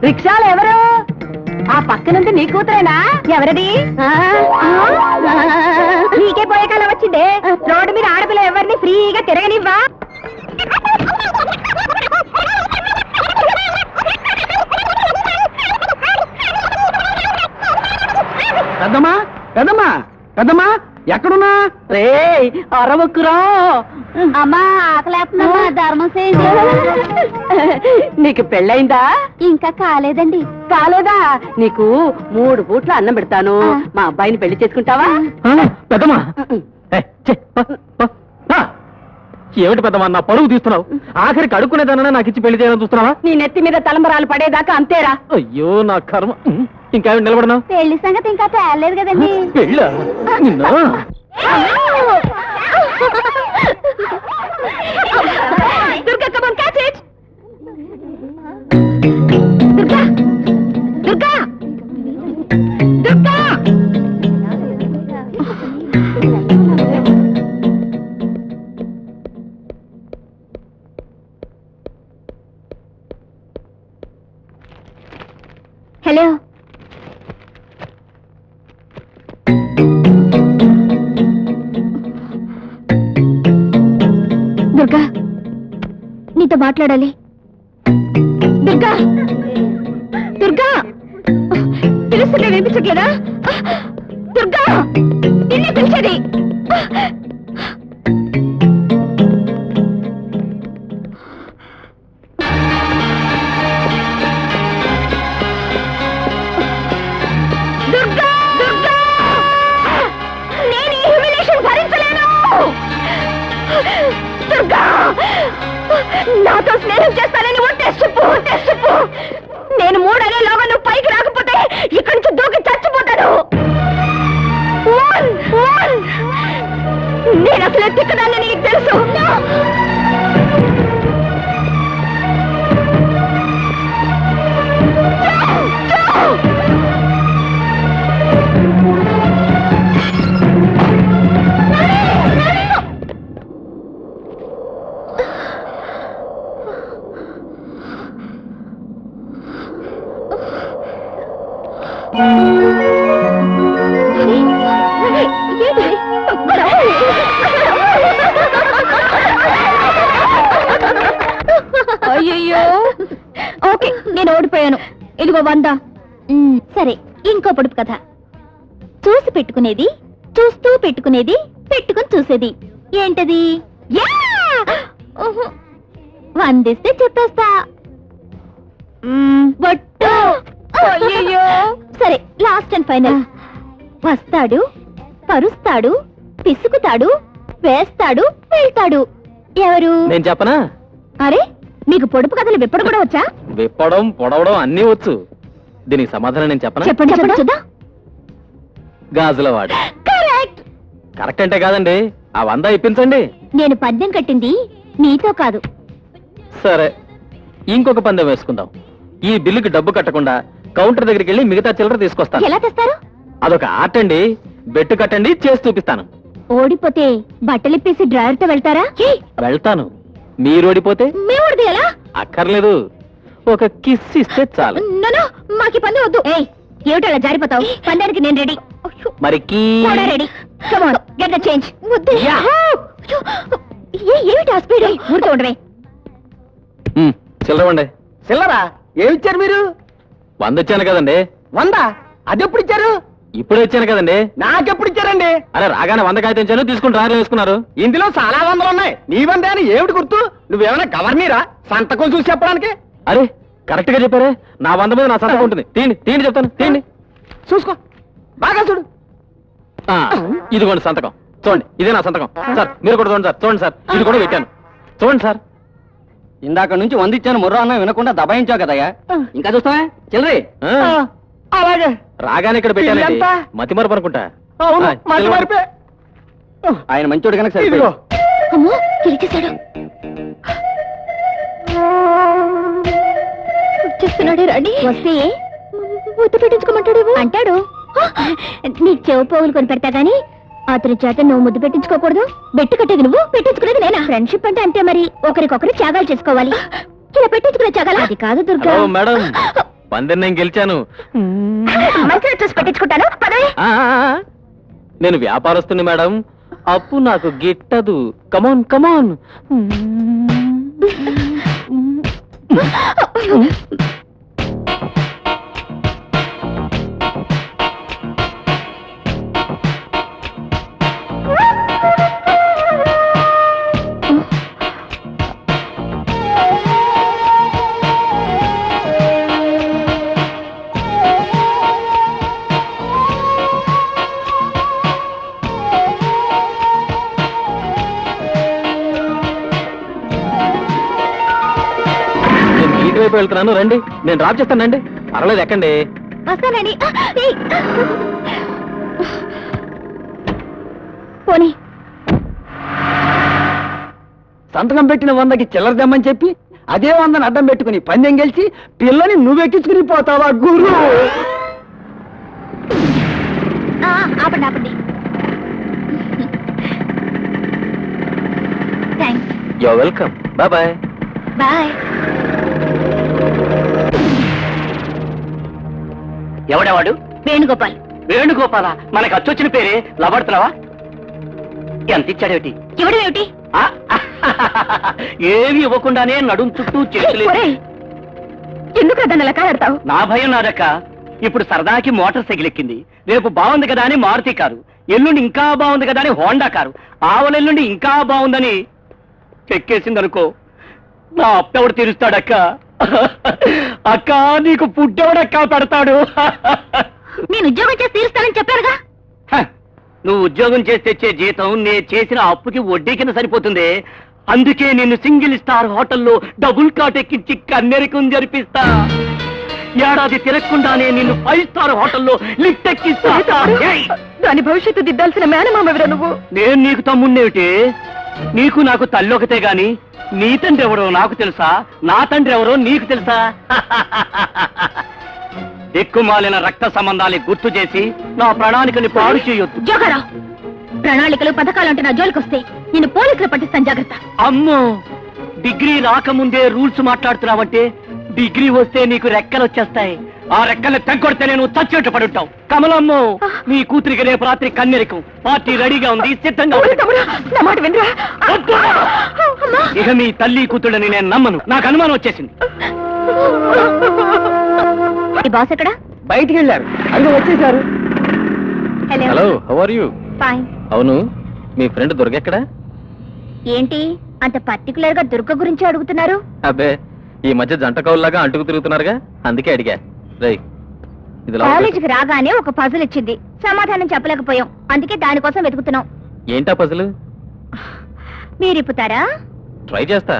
రిక్షాలో ఎవరు? ఆ పక్కనుంది నీ కూతురేనా? ఎవరది? నీకే పోయే కాలం వచ్చిందే. రోడ్డు మీద ఆడపిల్ల ఎవరిని ఫ్రీగా తిరగనివ్వా? పెద్దమ్మా పెద్దమ్మా పెద్దమ్మా ఎక్కడున్నా? రే అరవకురా. అమ్మా ఆకలేస్తుందమ్మా, ధర్మం చేయండి. నీకు పెళ్ళైందా? ఇంకా కాలేదండి. కాలేదా? నీకు 3 పూట్ల అన్నం పెడతాను. మా అబ్బాయిని పెళ్లి చేసుకుంటావా? పెద్దమ్మా ఏమిటి పెద్దమ్మా నా పరువు తీస్తున్నావు? ఆఖరికి అడుక్కునేదానన్నా నాకు ఇచ్చి పెళ్లి చేయాలని చూస్తున్నావా? నీ నెత్తి మీద తలంబరాలు పడేదాకా అంతేరా. అయ్యో నా కర్మ. ఇంకా నిలబడినావు? పెళ్లి సంగతి ఇంకా తేలేదు కదండి. పెళ్ళ Durga, come on, catch it. Durga, Durga, Durga. Hello, Durga, నీతో మాట్లాడాలి. దుర్గా, దుర్గా, పిలుస్తుంటే వినిపించట్లేదా? దుర్గా, నిన్నే పిలిచేది. దుర్గా, దుర్గా, నేను ఈ హ్యూమిలేషన్ భరించలేను. దుర్గా, నాతో స్నేహం చేస్తానని ఒట్టేసి చెప్పు, ఒట్టేసి చెప్పు. నేను 3 అనేలోగా నువ్వు పైకి రాకపోతే ఇక్కడి నుంచి దూకి చచ్చిపోతాను. నేను అసలు తిక్కదాన్ని నీకు తెలుసు. అయ్యయ్యో, ఓకే, నేను ఓడిపోయాను. ఇదిగో 100. సరే, ఇంకో పొడుపు కథ. చూసి పెట్టుకునేది, చూస్తూ పెట్టుకునేది, పెట్టుకుని చూసేది ఏంటది? 100 ఇస్తే చెప్పేస్తా. బొట్టు. అయ్యయ్యో. సరే, లాస్ట్ అండ్ ఫైనల్. వస్తాడు, పరుస్తాడు, పిసుకుతాడు, వేస్తాడు, వెళ్తాడు. ఎవరు? నేను చెప్పనా? అరే, నీకు పొడుపు కథలు విప్పడం కూడా వచ్చా? విప్పడం పొడవడం అన్నీ వచ్చు. దీనికి సమాధానం నేను చెప్పనా? చెప్పండి, చెప్పండి చూద్దాం. గాజులవాడు. కరెక్ట్. కరెక్ట్ అంటే కాదండి, ఆ 100 ఇప్పించండి. నేను పందెం కట్టింది నీతో కాదు. సరే, ఇంకొక పందెం వేసుకుందాం. ఈ బిల్లుకి డబ్బు కట్టకుండా కౌంటర్ దగ్గరికి వెళ్ళి మిగతా చిల్లర తీసుకొస్తాను. ఎలా తెస్తారు? అదొక ఆర్ట్ అండి. బెట్టు కట్టండి, చేసి చూపిస్తాను. ఓడిపోతే బట్టలిప్పేసి డ్రైవర్ తో వెళ్తారా? వెళ్తాను. మీరు ఓడిపోతే? మేముడిది ఎలా? అక్కర్లేదు, ఒక కిస్ ఇస్తే చాలు. మాకి పందెం వద్దు. ఏమిటి అలా జారిపోతావు? పందానికి నేను రెడీ. మరి ready. Come on, get the change. ఏమిటి ఆ స్పీడ్? ఊరికే ఉండవే. చిల్లరవండి. చిల్లరా ఏమిచ్చారు మీరు? 100 ఇచ్చాను కదండి. 100? అదెప్పుడు ఇచ్చారు? ఇప్పుడే ఇచ్చాను కదండి. నాకెప్పుడు ఇచ్చారండి? అరే రాగానే 100 కాగితం ఇచ్చాను, తీసుకుని రారు వేసుకున్నారు. ఇందులో చాలా 100లు ఉన్నాయి. నీ 100 అని ఏమిటి గుర్తు? నువ్వేమైనా గవర్నీరా సంతకం చూసి చెప్పడానికి? అరే కరెక్ట్ గా చెప్పారే, నా 100 మీద నా సంతకం ఉంటుంది. తీయండి చెప్తాను, తీయండి. చూసుకో, బాగా చూడు. ఇదిగోండి సంతకం, చూడండి. ఇదే నా సంతకం. సార్ మీరు కూడా చూడండి సార్. చూడండి సార్, ఇది కూడా పెట్టాను. చూడండి సార్. ఇందాక నుంచి 100 ఇచ్చాను, ముర్రా అన్న వినకుండా దబాయించావు కదయ్యా. ఇంకా చూస్తావా చిల్లరి? అలాగే రాగానే ఇక్కడ పెట్టాను. ఇల్లంతా? మతిమరపు అనుకుంటా. అవును, మంచి మరిపే. ఆయన మంచోడు కనుక ఇదిగో అమ్మో, గెలిచేశాడు. వచ్చేస్తున్నాడే రాణి. వస్తే ముద్దు పెట్టించుకోమంటాడు. అంటాడు. నీకు చెవు పోగులు కొని పెడతా గానీ అతని చేత నువ్వు ముద్దు పెట్టించుకోకూడదు. బెట్టు కట్టేది నువ్వు, పెట్టించుకునేది నేనా? ఫ్రెండ్షిప్ అంటే అంతే మరి. ఒకరికొకరు త్యాగాలు చేసుకోవాలి. ఇలా పెట్టించుకునే త్యాగాలు అది కాదు దుర్గా. మేడం, పందెం నేను గెలిచాను. మంచిగా చూసి పెట్టించుకుంటాను. పదవి. నేను వ్యాపారస్తుని మేడం, అప్పు నాకు గిట్టదు. కమాన్ కమాన్. వైపు వెళ్తున్నాను, రండి. నేను డ్రాప్ చేస్తానండి. పర్వాలేదు, ఎక్కండి. వస్తానండి. పోనీ సంతకం పెట్టిన 100కి చిల్లర దమ్మని చెప్పి అదే 100ని అడ్డం పెట్టుకుని పందెం గెలిచి పిల్లని నువ్వెక్కించుకుని పోతావా గురు? ఆపండి ఆపండి. Thanks. Yo welcome. Bye bye. Bye. ఎవడెవాడు? వేణుగోపాల్. వేణుగోపాల? మనకు అచ్చొచ్చిన పేరే లబడుతున్నావా? ఎంత ఇచ్చాడేమిటి? ఎవడేమిటి? ఏమి ఇవ్వకుండానే నడుం చుట్టూ చేతులే. ఎందుకు అదన్న అలా కాడతావు? నా భయం నాదక్క. ఇప్పుడు సరదాకి మోటార్ సైకిల్ ఎక్కింది, రేపు బాగుంది కదా అని మారుతి కారు, ఎల్లుండి ఇంకా బాగుంది కదా అని హోండా కారు, ఆవలెల్లుండి ఇంకా బాగుందని చెక్కేసిందనుకో, నా అప్పెవడు తీరుస్తాడక్క? అక్క, నీకు పుట్టెవడక్క పెడతాడు? నేను ఉద్యోగం చేసి తీరుస్తానని చెప్పారుగా. నువ్వు ఉద్యోగం చేసి తెచ్చే జీతం నే చేసిన అప్పుకి వడ్డీ కింద సరిపోతుంది. అందుకే నిన్ను సింగిల్ స్టార్ హోటల్లో డబుల్ కాట్ ఎక్కించి కన్నెరికం జరిపిస్తా. ఏడాది తిరగకుండానే నిన్ను 5 స్టార్ హోటల్లో లిఫ్ట్ ఎక్కిస్తా. దాని భవిష్యత్తు దిద్దాల్సిన మేనమామవిరా నువ్వు. నేను నీకు తమ్ముణ్ణేమిటి? నీకు నాకు తల్లి ఒకతే గాని నీ తండ్రి ఎవరో నాకు తెలుసా? నా తండ్రి ఎవరో నీకు తెలుసా? దిక్కుమాలిన రక్త సంబంధాన్ని గుర్తు చేసి నా ప్రణాళికని పాడు చేయొద్దు. జోగారావు, ప్రణాళికలు పథకాలు అంటే నా జోలికొస్తే నేను పోలీసులు పట్టిస్తాను. జాగ్రత్త. అమ్మో, డిగ్రీ రాకముందే రూల్స్ మాట్లాడుతున్నావంటే డిగ్రీ వస్తే నీకు రెక్కలు వచ్చేస్తాయి. ఆ రెక్కల్ని తెగ్గొడితే నేను చచ్చేట్టు పడుంటావు. కమలమ్మో, నీ కూతురికి రేపు రాత్రి కన్నెరికం. పార్టీ రెడీగా ఉంది, సిద్ధంగా ఉంది. వద్దు. ఇక మీ తల్లి కూతుళ్ళని నేను నమ్మను. నాకు అనుమానం వచ్చేసింది. ఈ బాస్ ఎక్కడ? బయటికి వెళ్ళారు. అదిగో వచ్చేసారు. Hello, how are you? Fine. అవును, మీ ఫ్రెండ్ దుర్గెక్కడా? ఏంటి అంత పర్టికులర్ గా దుర్గ గురించి అడుగుతున్నారు? అబ్బే, ఈ మధ్య జంట కౌల్లాగా అంటుకు తిరుగుతున్నారుగా, అందుకే అడిగా. రేయ్, ఇది కాలేజీకి రాగానే ఒక పజిల్ ఇచ్చింది, సమాధానం చెప్పలేకపోయాం. అందుకే దానికోసం వెతుకుతున్నాం. ఏంటా పజలు? మీరిప్పుతారా? ట్రై చేస్తా.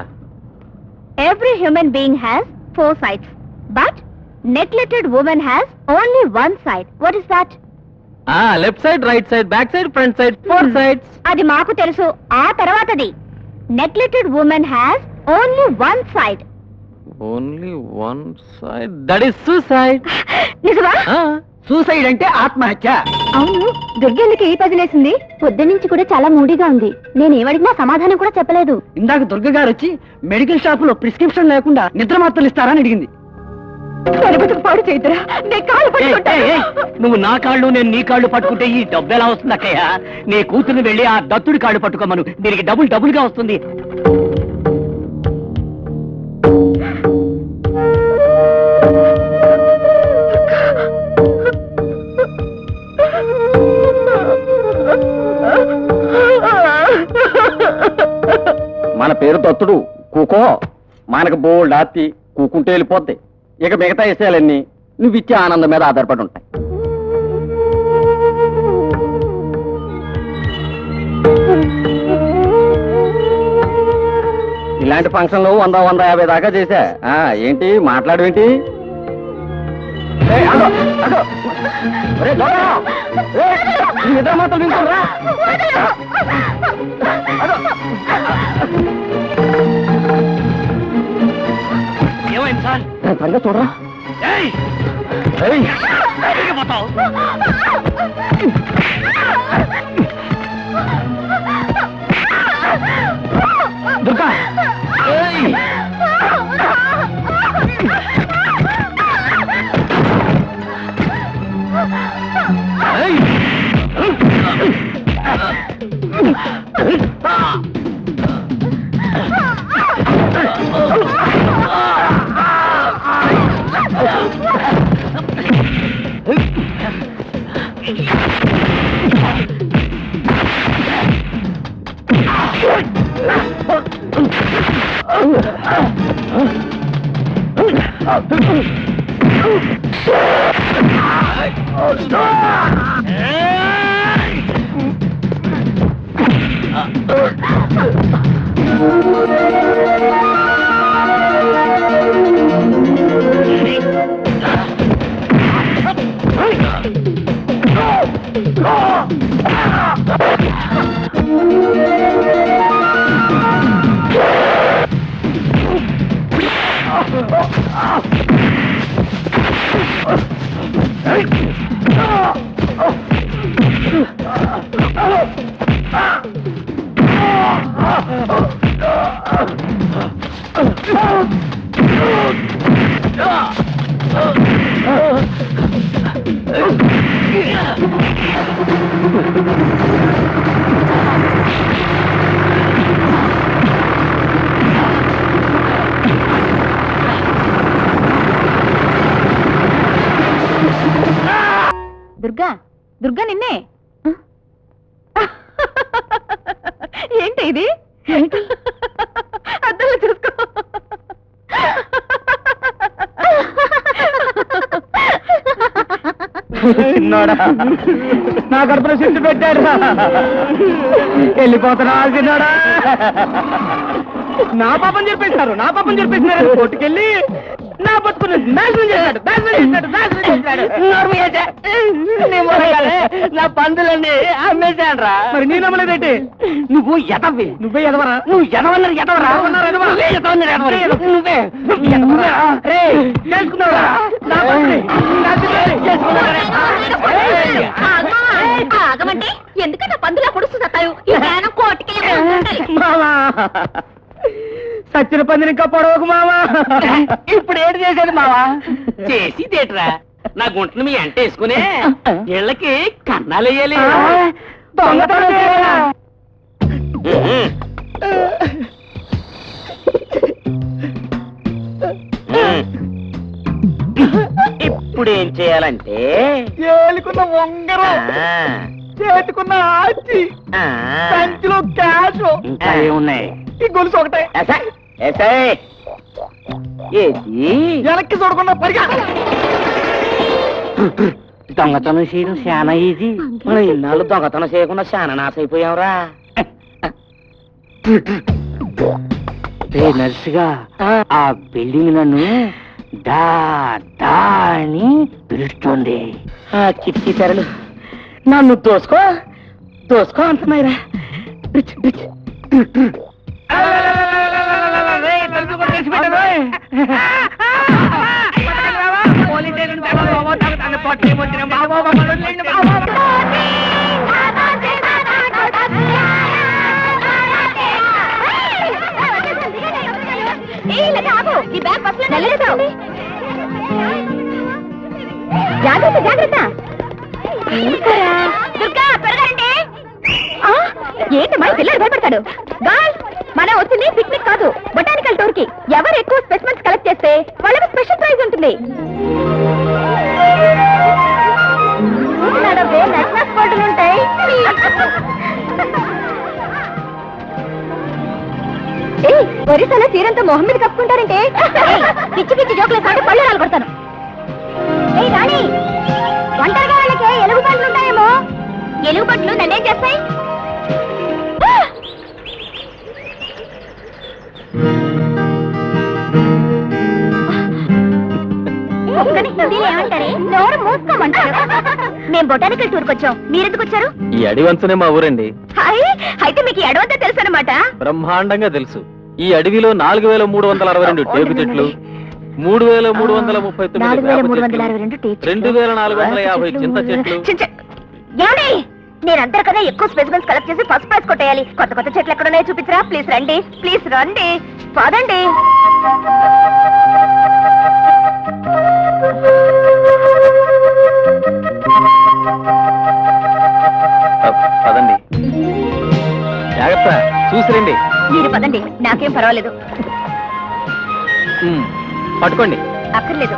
Every human being has 4 sides, but neglected women has only 1 side. What is that? Left side, right side, back side, front side, 4 sides. అది మాకు తెలుసు. ఆ తర్వాతది neglected women has only 1 side. Only 1 side. That is suicide. నిజమా? సూసైడ్ అంటే ఆత్మహత్య. అవును, దుర్గెందుకు ఈ పదిలేసింది? పొద్దున్నుంచి కూడా చాలా మూడీగా ఉంది. నేను ఏమడిగినా సమాధానం కూడా చెప్పలేదు. ఇందాక దుర్గ గారు వచ్చి మెడికల్ షాప్ లో ప్రిస్క్రిప్షన్ లేకుండా నిద్ర మాత్రలు ఇస్తారని అడిగింది. పాడు చేద్దరా, నువ్వు నా కాళ్ళు నేను నీ కాళ్ళు పట్టుకుంటే ఈ డబ్బు ఎలా వస్తుంది అక్కయ్య? నీ కూతుర్ని వెళ్ళి ఆ దత్తుడి కాళ్ళు పట్టుకోమను. దీనికి డబుల్ గా వస్తుంది. మన పేరు దత్తుడు, కూకో. మనకు బోల్డ్ ఆస్తి, కూకుంటే వెళ్ళిపోద్ది. ఇక మిగతా విషయాలన్నీ నువ్విచ్చే ఆనందం మీద ఆధారపడి ఉంటాయి. ఇలాంటి ఫంక్షన్లు 100-150 దాకా చేశా. ఏంటి మాట్లాడేంటి? నిద్ర మాత్రం వింటురా. సంగతి చూడరా. ఏయ్! ఏయ్! ఎక్కడికి పోతావ్? దుర్గా! ఏయ్! ఏయ్! దుర్గా దుర్గా నిన్నే ఏంటి ఇది అద్దంలో చూసుకో నా కడుపులో సిట్టు పెట్టాడు. వెళ్ళిపోతున్నా తిన్నాడా. నా పాపం చెప్పేసినారు కొట్టుకెళ్ళి నా బతుకుని నాశనం చేశాడు. నా పందులన్నీ అమ్మేశాను రా. మరి నీ నమ్మలేదేంటి? నువ్వు ఎదవి. నువ్వే ఎదవరా? నువ్వు ఎదవన్నారు ఎదవరా. నువ్వే చేసుకున్నావా? నా బతుకుని, నా పిల్లని చేసుకున్నావా? ఆగమంటే ఎందుకన్నా పందులా పొడుస్తూ సత్తావు ఈ జ్ఞానం కోటికి మావా సచ్చిన పందిని ఇంకా పొడవకు మావా. ఇప్పుడు ఏడు చేసేది మావా? చేసి తేటరా నా గుంటను మీ అంట వేసుకునే ఇళ్ళకి కన్నాలు వేయాలి. దొంగతనం చేయాలా? ఇప్పుడు ఏం చేయాలంటే ఏలుకున్న ఉంగరం, చేతుకున్న ఆచి, సంచిలో క్యాష్, ఇంకా ఏమున్నాయి? ఈ గొలుసు ఒకటే. ఏది వెనక్కి చూడకుండా పరిగా. దొంగతనం చేయడం చాలా ఈజీ. మనం ఇన్నాళ్ళు దొంగతనం చేయకుండా చాలా నాశైపోయావురా. నర్సుగా ఆ బిల్డింగ్ నన్ను డా డా అని పిలుస్తుంది. ఆ కిటికీ తెరలు నన్ను దోసుకో అంటున్నాయిరా. జాగ్రత్త జాగ్రత్త. దుర్గా పెరగండి. ఏంటమ్మా పిల్లలు భయపడతాడు. గర్ల్స్ మనం వచ్చింది పిక్నిక్ కాదు, బొటానికల్ టూర్ కి. ఎవరు ఎక్కువ స్పెసిమెన్స్ కలెక్ట్ చేస్తే వాళ్ళకి స్పెషల్ ప్రైజ్ ఉంటుంది. ఉంటాయి. ఒరిస్సాలో చీరంతా మొహం మీద కప్పుకుంటారంటే పిచ్చి పిచ్చి జోకులు కాదు, పళ్ళు రాలగొడతాను. రాణి ఒంటరిగా వాళ్ళకి ఎలుగు పండ్లు ఉంటాయేమో. ఎలుగు పండ్లు నన్నేం చేస్తాయి? ఏమంటారే? నోరు మూసుకోమంటారు. మేము బొటానికల్ టూర్కి వచ్చాం, మీరెందుకు వచ్చారు? ఈ అడివంచనే మా ఊరండి. అయితే మీకు ఈ అడవంతా తెలుసు అనమాట. బ్రహ్మాండంగా తెలుసు. ఈ అడవిలో 4362 టేకు చెట్లు, 4339 4362 టీచర్లు. 2450 చింత చెట్లు. ఏమండి మీరందరూ కదా ఎక్కువ స్పెసిమెన్స్ కలెక్ట్ చేసి ఫస్ట్ ప్రైజ్ కొట్టేయాలి. కొత్త కొత్త చెట్లు ఎక్కడున్నాయో చూపించరా. ప్లీజ్ రండి, ప్లీజ్ రండి, పదండి. పదండి, జాగ్రత్త, చూసిరండి. మీరు పదండి, నాకేం పర్వాలేదు. పట్టుకోండి. అక్కర్లేదు.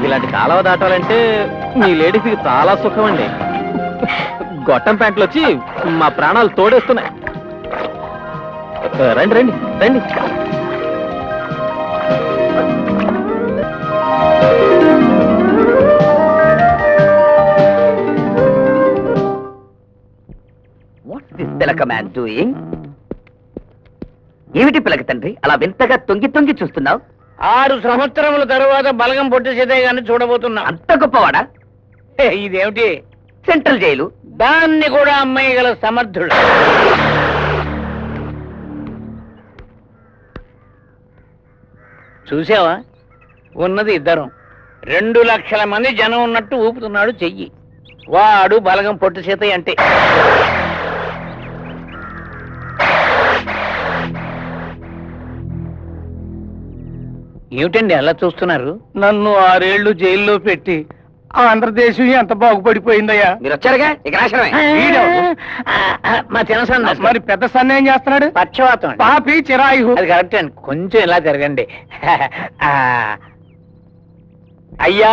ఇలాంటి కాలువ దాటాలంటే మీ లేడీస్కి చాలా సుఖం అండి. గొట్టం ప్యాంట్లు వచ్చి మా ప్రాణాలు తోడేస్తున్నాయి. రండి రండి రండి. వాట్స్ దిస్ పిలక మ్యాన్ డూయింగ్? ఏమిటి పిలక తండ్రి అలా వింతగా తొంగి తొంగి చూస్తున్నావు? 6 సంవత్సరముల తరువాత బలగం పొట్టి సీతయ్య గారిని చూడబోతున్నా. అంత గొప్పవాడా? ఇదేమిటి? Central jail. దాన్ని కూడా అమ్మేయగల సమర్థుడు. చూసావా, ఉన్నది ఇద్దరం. 2 లక్షల మంది జనం ఉన్నట్టు ఊపుతున్నాడు చెయ్యి. వాడు బలగం పొట్టి సీతయ్య అంటే. ఏమిటండి అలా చూస్తున్నారు? నన్ను 6 ఏళ్లు జైల్లో పెట్టి ఆంధ్రదేశం ఎంత బాగుపడిపోయిందయ్యా. మీరు వచ్చారుగా, ఇక రాశనమే. మా చిన్న మరి పెద్ద సన్న ఏం చేస్తున్నాడు? పక్షవాతం. పాపి చిరాయు. అది కరెక్ట్ అండి, కొంచెం ఇలా తిరగండి. అయ్యా,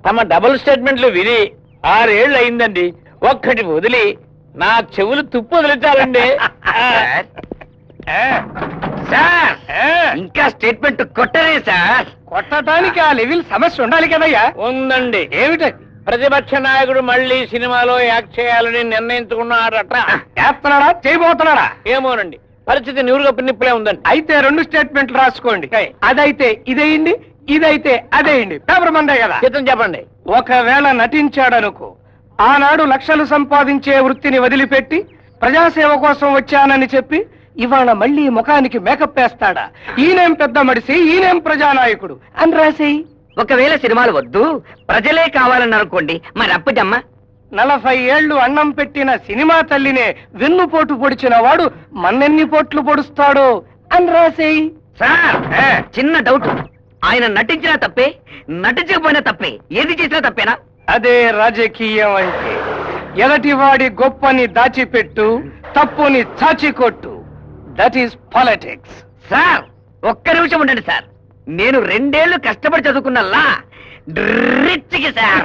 తమ డబుల్ స్టేట్మెంట్లు విని 6 ఏళ్ళు అయిందండి. ఒక్కటి వదిలి నా చెవులు తుప్పు వదిలించాలండి. సార్, ఇంకా స్టేట్మెంట్ కొట్టరే సార్. కొట్టడానికి ఆ లెవెల్ సమస్య ఉండాలి కదయ్యా. ఉందండి. ఏమిటి? ప్రతిపక్ష నాయకుడు మళ్ళీ సినిమాలో యాక్ట్ చేయాలని నిర్ణయించుకున్నాడట. చేస్తున్నాడా, చేయబోతున్నాడా? ఏమోనండి, పరిస్థితి నివురుగా పిన్నిప్పులే ఉందండి. అయితే 2 స్టేట్మెంట్లు రాసుకోండి. అదైతే ఇదేయండి, ఇదైతే అదేయండి. పేపర్ మందే కదా. చిత్తం చెప్పండి. ఒకవేళ నటించాడనుకో, ఆనాడు లక్షలు సంపాదించే వృత్తిని వదిలిపెట్టి ప్రజాసేవ కోసం వచ్చానని చెప్పి ఇవాళ మళ్ళీ ముఖానికి మేకప్ వేస్తాడా? ఈయనేం పెద్ద మడిసి, ఈయనేం ప్రజానాయకుడు అని రాసేయి. ఒకవేళ సినిమాలు వద్దు, ప్రజలే కావాలని అనుకోండి, మరి అప్పటమ్మ 40 ఏళ్లు అన్నం పెట్టిన సినిమా తల్లినే వెన్నుపోటు పొడిచిన వాడు మన్నెన్ని పోట్లు పొడుస్తాడో అని రాసేయి. సార్, చిన్న డౌట్. ఆయన నటించినా తప్పే, నటించకపోయినా తప్పే, ఏది చేసినా తప్పేనా? అదే రాజకీయం అంటే. ఎదటివాడి గొప్పని దాచిపెట్టు, తప్పుని చాచికొట్టు. That is politics. సార్, ఒక్క నిమిషం ఉండండి సార్. నేను 2 ఏళ్లు కష్టపడి చదువుకున్న లా డ్రిచ్కి సార్.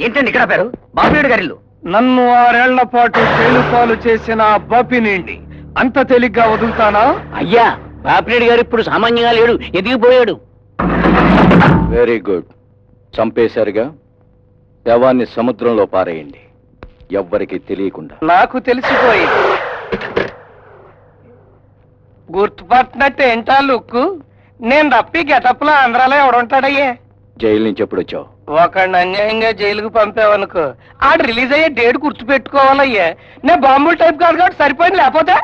ఏంటండి ఇక్కడ పేరు? బాబునాయుడు గారిల్లు. నన్ను 6 ఏళ్ల పాటు జైలు పాలు చేసిన బాపినండి అంత తేలిగ్గా వదులుతానా? అయ్యా, బాపిరెడ్డి గారు ఇప్పుడు సామాన్యంగా లేడు, ఎదిగిపోయాడు. Very good. చంపేశారుగా, శవాన్ని సముద్రంలో పారేయండి, ఎవ్వరికి తెలియకుండా. నాకు తెలిసిపోయింది. గుర్తుపట్టినట్టు ఏంటా లుక్కు? నేను తప్పి గెటప్లో ఆంధ్రాలో ఎవడుంటాడయ్యే? జైలు నుంచి ఎప్పుడు వచ్చావు? ఒకడిని అన్యాయంగా జైలుకు పంపావనుకో, ఆడు రిలీజ్ అయ్యే డేట్ గుర్తుపెట్టుకోవాలయ్యా. నేను బాంబుల్ టైప్ కాదు కాబట్టి సరిపోయింది. లేకపోతే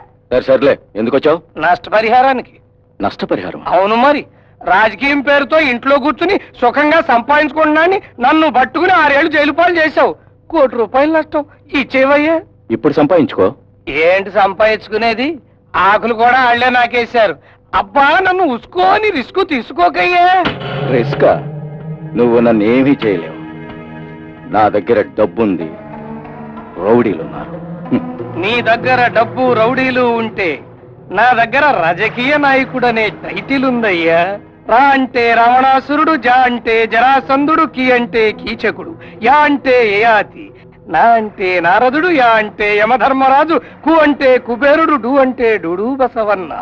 సర్లే, ఎందుకు వచ్చావు? నష్టపరిహారానికి. నష్టపరిహారం? అవును మరి. రాజకీయం పేరుతో ఇంట్లో కూర్చుని సుఖంగా సంపాదించుకుంటున్నాని నన్ను పట్టుకుని 6 ఏళ్లు జైలు పాలు చేశావు. ₹1 కోటి నష్టం ఇచ్చేవయ్యా. ఇప్పుడు సంపాదించుకో. ఏంటి సంపాదించుకునేది? ఆకులు కూడా ఆళ్లే నాకేశారు. అబ్బా, నన్ను ఉసుకోని రిస్క్ తీసుకోకయ్యా. రిస్కా? నువ్వు నన్ను ఏమీ చేయలేవు. నా దగ్గర డబ్బుంది, రౌడీలున్నారు. నీ దగ్గర డబ్బు, రౌడీలు ఉంటే నా దగ్గర రాజకీయ నాయకుడనే టైటిల్ ఉందయ్యా. రా అంటే రావణాసురుడు, జా అంటే జరాసంధుడు, కి అంటే కీచకుడు, యా అంటే యయాతి, నా అంటే నారదుడు, యా అంటే యమధర్మరాజు, కు అంటే కుబేరుడు, డు అంటే డుడు బసవన్న.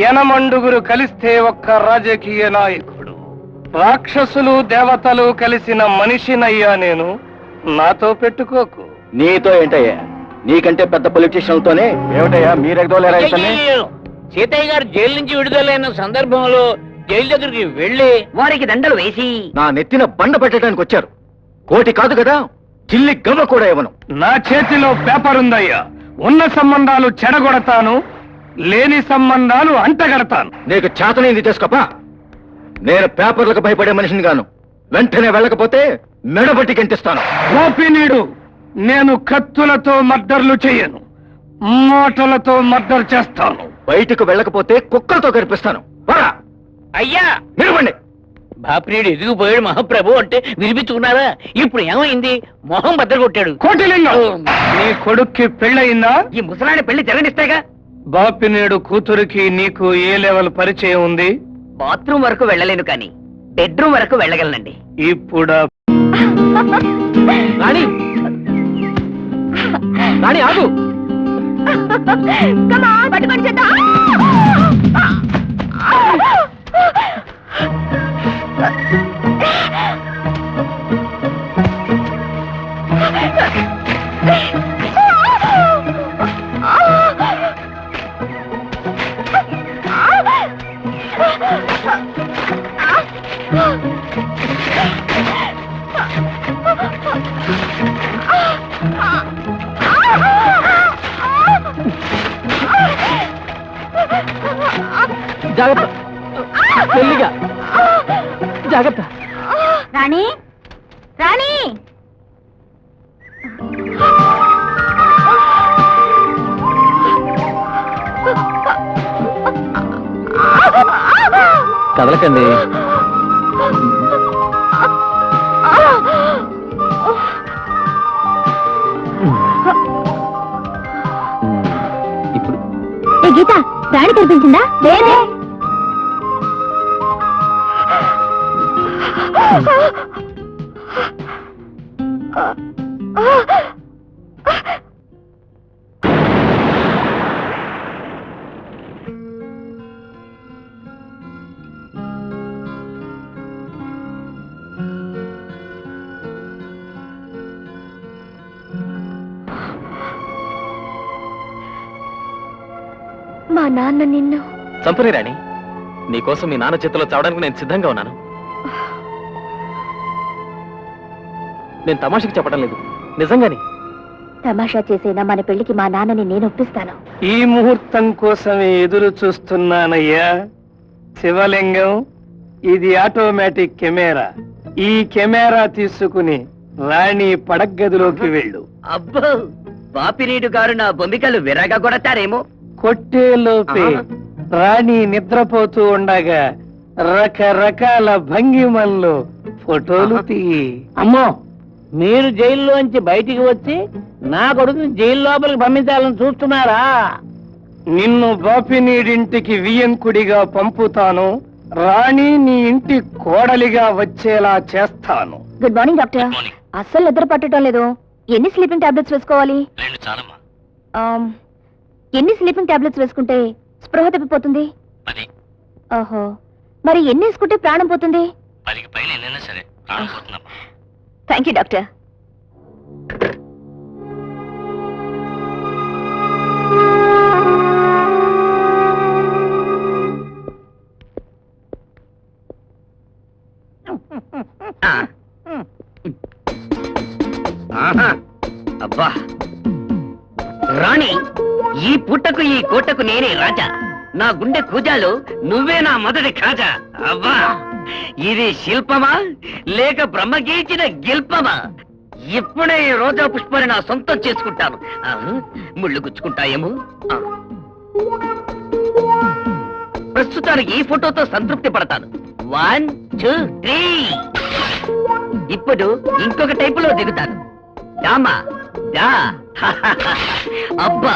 యనమండుగురు కలిస్తే ఒక్క రాజకీయ నాయకుడు. రాక్షసులు దేవతలు కలిసిన మనిషినయ్యా నేను. నాతో పెట్టుకోకు. నీతో ఏంటయ్యా? నీకంటే పెద్ద పొలిటీషియన్లతోనే ఏమిటయ్యా మీరెగదోలేరా? సీతయ్య గారు జైలు నుంచి విడుదలైన సందర్భంలో జైలు దగ్గరికి వెళ్ళి వారికి దండలు వేసి నా నెత్తిన బండ పెట్టడానికి వచ్చారు. 1 కోటి కాదు కదా, చిల్లి గవ్వ కూడా ఇవ్వను. నా చేతిలో పేపర్ ఉందయ్యా. ఉన్న సంబంధాలు చెడగొడతాను, లేని సంబంధాలు అంటగడతాను. నీకు చేతనైంది చేసుకోపా. నేను పేపర్లకు భయపడే మనిషిని గాను. వెంటనే వెళ్ళకపోతే మెడబట్టి గంటిస్తాను. గోపినీడు, నేను కత్తులతో మర్డర్లు చేయను, మాటలతో మర్డర్ చేస్తాను. బయటకు వెళ్ళకపోతే కుక్కలతో కనిపిస్తాను. అయ్యా నిలబండి. బాపినీడు ఎదిగిపోయాడు మహాప్రభు అంటే వినిపించుకున్నారా? ఇప్పుడు ఏమైంది? మొహం బద్దలు కొట్టాడు. కోటిలింగం, నీ కొడుక్కి పెళ్ళయిందా? ఈ ముసలాడి పెళ్లి జరగనిస్తాగా. బాపినేడు కూతురికి నీకు ఏ లెవెల్ పరిచయం ఉంది? బాత్రూమ్ వరకు వెళ్ళలేను కానీ బెడ్రూమ్ వరకు వెళ్ళగలనండి. ఇప్పుడు రాణి, రాణి ఆగు. పట్టుకొని చేద్దాం. జాగ్రత్త, మెల్లిగా జాగ్రత్త. రాణి, రాణి, కదలకండి. ఇప్పుడు ఏ గీత, రాణి కనిపించిందా? లేదే. మా నాన్న నిన్ను చంపని రాణి, నీకోసం మీ నాన్న చేతిలో చావడానికి నేను సిద్ధంగా ఉన్నాను. నేను తమాషకి చెప్పడం లేదు, నిజంగానే. తమాషా చేసేనా మన పెళ్లికి మా నాన్నని నేను ఒప్పిస్తాను. ఈ ముహూర్తం కోసమే ఎదురు చూస్తున్నానయ్యా. శివలింగం, ఇది ఆటోమేటిక్ కెమెరా. ఈ కెమెరా తీసుకుని రాణి పడగదిలోకి వెళ్ళు. అబ్బో, బాపినీడు గారు నా బొమ్మికలు విరగా కొడతారేమో. కొట్టేలోపే రాణి నిద్రపోతూ ఉండగా రకరకాల భంగిమల్లో ఫోటోలు తీయి. అమ్మో, మీరు జైల్లోంచి బయటికి వచ్చి నా కొడుకుని జైలు లోపలికి పంపించాలని చూస్తున్నారా? నిన్ను బాపినీడింటికి వియంకుడిగా పంపుతాను. రాణి నీ ఇంటి కోడలిగా వచ్చేలా చేస్తాను. Good morning doctor. అస్సలు నిద్ర పట్టడం లేదు. ఎన్ని స్లీపింగ్ టాబ్లెట్స్ వేసుకోవాలి? ఎన్ని స్లీపింగ్ టాబ్లెట్స్ వేసుకుంటే స్పృహ తప్పిపోతుంది? ఓహో, మరి ఎన్ని వేసుకుంటే ప్రాణం పోతుంది? Thank you doctor. అబ్బా రాణి, ఈ పుట్టకు ఈ కోటకు నేనే రాజా. నా గుండె కూజాలు నువ్వే నా మొదటి ఖాజా. అబ్బా, ఇది శిల్పమా లేక బ్రహ్మగీచిన గిల్పమా? ఇప్పుడే ఈ రోజా పుష్పాన్ని నా సొంతం చేసుకుంటాను. ముళ్ళు గుచ్చుకుంటాయేమో. ప్రస్తుతానికి ఈ ఫోటోతో సంతృప్తి పడతాను. 1 2 3. ఇప్పుడు ఇంకొక టైపులో దిగుతాను. డామా డా. అబ్బా,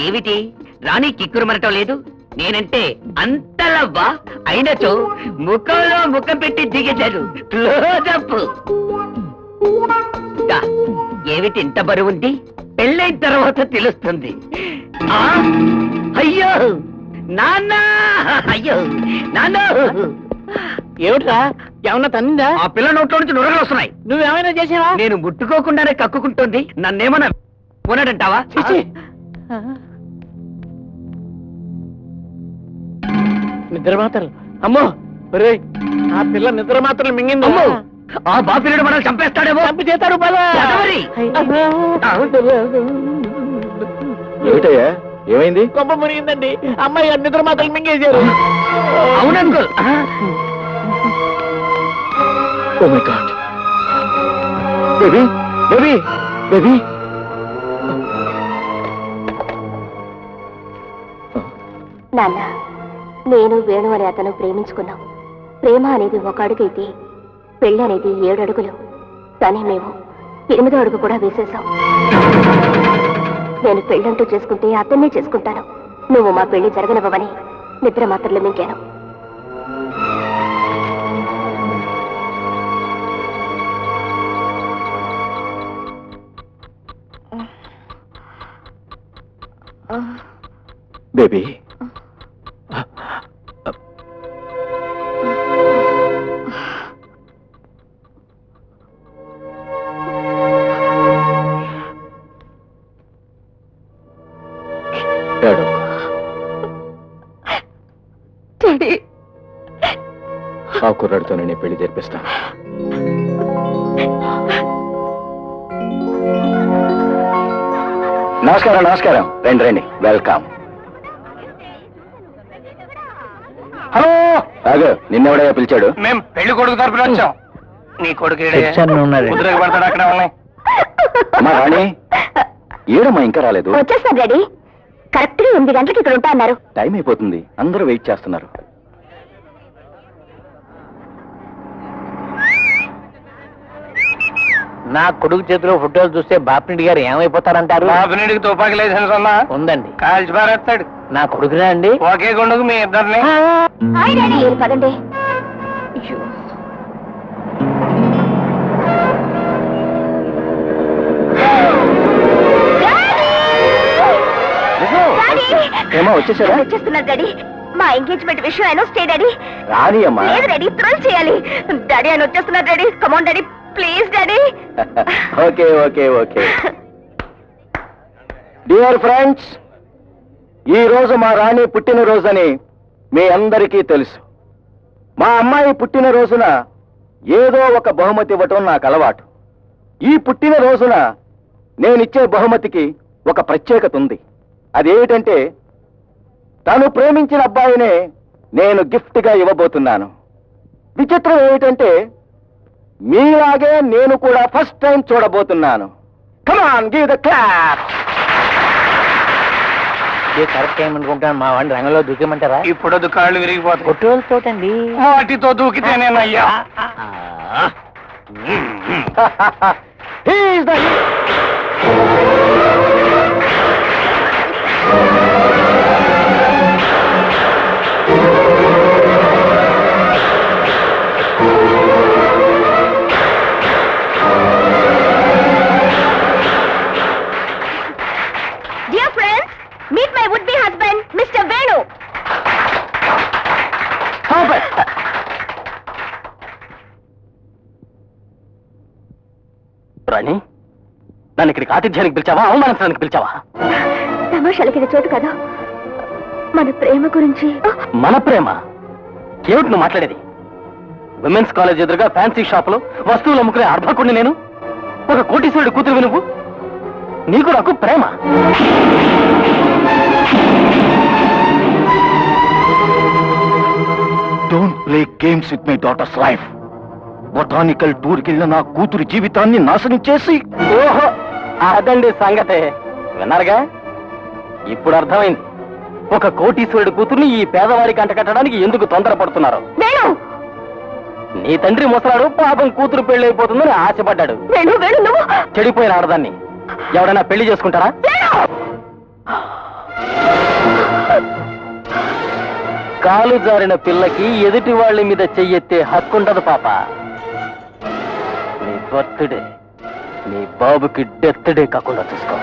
ఏమిటి రాణి కిక్కురు మరటం లేదు? నేనంటే అంతలవ్వా అయినచో ముఖంలో ముఖం పెట్టి దిగేశాను. క్లోజప్. ఏమిటి ఇంత బరువుంది? పెళ్ళైన తర్వాత తెలుస్తుంది. అయ్యో నాన్న, అయ్యో నాన్న. ఏమిట్రా, ఏమన్నా తన్నిందా? ఆ పిల్ల నోట్లో నుంచి నురగలు వస్తున్నాయి. నువ్వేమైనా చేసావా? నేను ముట్టుకోకుండానే కక్కుకుంటోంది. నన్నేమన్నా కొనడంటావా? నిద్ర మాత్రలు. అమ్మో, ఆ పిల్ల నిద్ర మాత్రలు మింగింది. అమ్మో, ఆ బాపిరెడ్డి మనల్ని చంపేస్తాడేమో. చంపి చేస్తారు ఏమిటయ్యా ఏమైంది? కొంప మునిగిందండి. అమ్మాయి నిద్ర మాత్రం మింగేశారు. అవునంకుల్. Oh my god. Baby baby baby. నాన్న, నేను వేణు అనే అతను ప్రేమించుకున్నాం. ప్రేమ అనేది 1 అడుగైతే పెళ్లి అనేది 7 అడుగులు. కానీ మేము 8వ అడుగు కూడా వేసేశాం. నేను పెళ్ళంటూ చేసుకుంటే అతన్నే చేసుకుంటాను. నువ్వు మా పెళ్లి జరగనివ్వమని నిద్ర మాత్రలు మింగాను. బేబీ ఆ కుర్రాడితో నేను పెళ్లి జరిపిస్తాను. నమస్కారం నమస్కారం. రండి రండి. వెల్కమ్. హలో ఆగు, నిన్నెవడయ్యా పిలిచాడు? మేము పెళ్లి కొడుకు తరపున వచ్చాం. నీ కొడుకు కుదురకు పడతాడు. అక్కడ ఉన్నాయి. అమ్మా రాణి, ఏడమ్మా ఇంకా రాలేదు? వచ్చేస్తాను డాడీ. కరెక్ట్ గా 8 గంటలకు ఇక్కడ ఉంటా అన్నారు. టైం అయిపోతుంది, అందరూ వెయిట్ చేస్తున్నారు. నా కొడుకు చేతిలో ఫోటోలు చూస్తే బాపిరెడ్డి గారు ఏమైపోతారంటారు? బాపిరెడ్డికి తుపాకి లైసెన్స్ ఉందా? ఉందండి. కాల్చి పారేస్తాడు. నా కొడుకునే అండి. ఒకే గుండుకు మీ ఇద్దరిని. Hi daddy. పదండి. ఏమో వచ్చేసారా? వచ్చేస్తున్నారు డాడీ. మా ఎంగేజ్మెంట్ విషయం అయినా స్టే డాడీ. రాని అమ్మా. లేదు డాడీ, థ్రిల్ చేయాలి. డాడీ ఆయన వచ్చేస్తున్నారు daddy. Come on daddy, please daddy. Okay okay okay. Dear friends, ఈ రోజు మా రాణి పుట్టినరోజని మీ అందరికీ తెలుసు. మా అమ్మాయి పుట్టినరోజున ఏదో ఒక బహుమతి ఇవ్వటం నాకు అలవాటు. ఈ పుట్టినరోజున నేనిచ్చే బహుమతికి ఒక ప్రత్యేకత ఉంది. అదేమిటంటే తను ప్రేమించిన అబ్బాయినే నేను గిఫ్ట్ గా ఇవ్వబోతున్నాను. విచిత్రం ఏమిటంటే మీలాగే నేను కూడా ఫస్ట్ టైం చూడబోతున్నాను. Come on, give the clap. Correct time అనుకుంటాను. మా వాడిని రంగంలో దూకేమంటారా? ఇప్పుడు కాళ్ళు విరిగిపోతాయి. ఫోటోలతోటండి. వాటితో దూకితేనేనయ్యా. He is the Dear friends, meet my would-be husband, Mr. Venu. రాణి, నన్ను ఇక్కడికి ఆతిథ్యానికి పిలిచావా, అవమానించడానికి పిలిచావా? తమాషాలకి ఇది చోటు కదా. మన ప్రేమ గురించి. మన ప్రేమ ఏమిటి నువ్వు మాట్లాడేది? విమెన్స్ కాలేజ్ ఎదురుగా ఫ్యాన్సీ షాప్ లో వస్తువులు అమ్ముకునే అర్భకుడిని నేను. ఒక కోటీశ్వరుడి కూతురు నువ్వు. నీకు నాకు ప్రేమ. Don't play games with my daughter's life. Botanical టూర్కి వెళ్ళిన నా కూతురు జీవితాన్ని నాశనం చేసి. ఓహో, అదండి సంగతే. విన్నారుగా, ఇప్పుడు అర్థమైంది ఒక కోటీశ్వరుడి కూతుర్ని ఈ పేదవాడికి అంటకట్టడానికి ఎందుకు తొందరపడుతున్నారు. నీ తండ్రి ముసలాడు, పాపం కూతురు పెళ్లి అయిపోతుందని ఆశపడ్డాడు. చెడిపోయిన ఆడదాన్ని ఎవడైనా పెళ్లి చేసుకుంటారా? కాలు జారిన పిల్లకి ఎదుటి వాళ్ళ మీద చెయ్యెత్తే హక్కుండదు పాప. నీ బర్త్డే నీ బాబుకి డెత్ డే కాకుండా చూసుకో.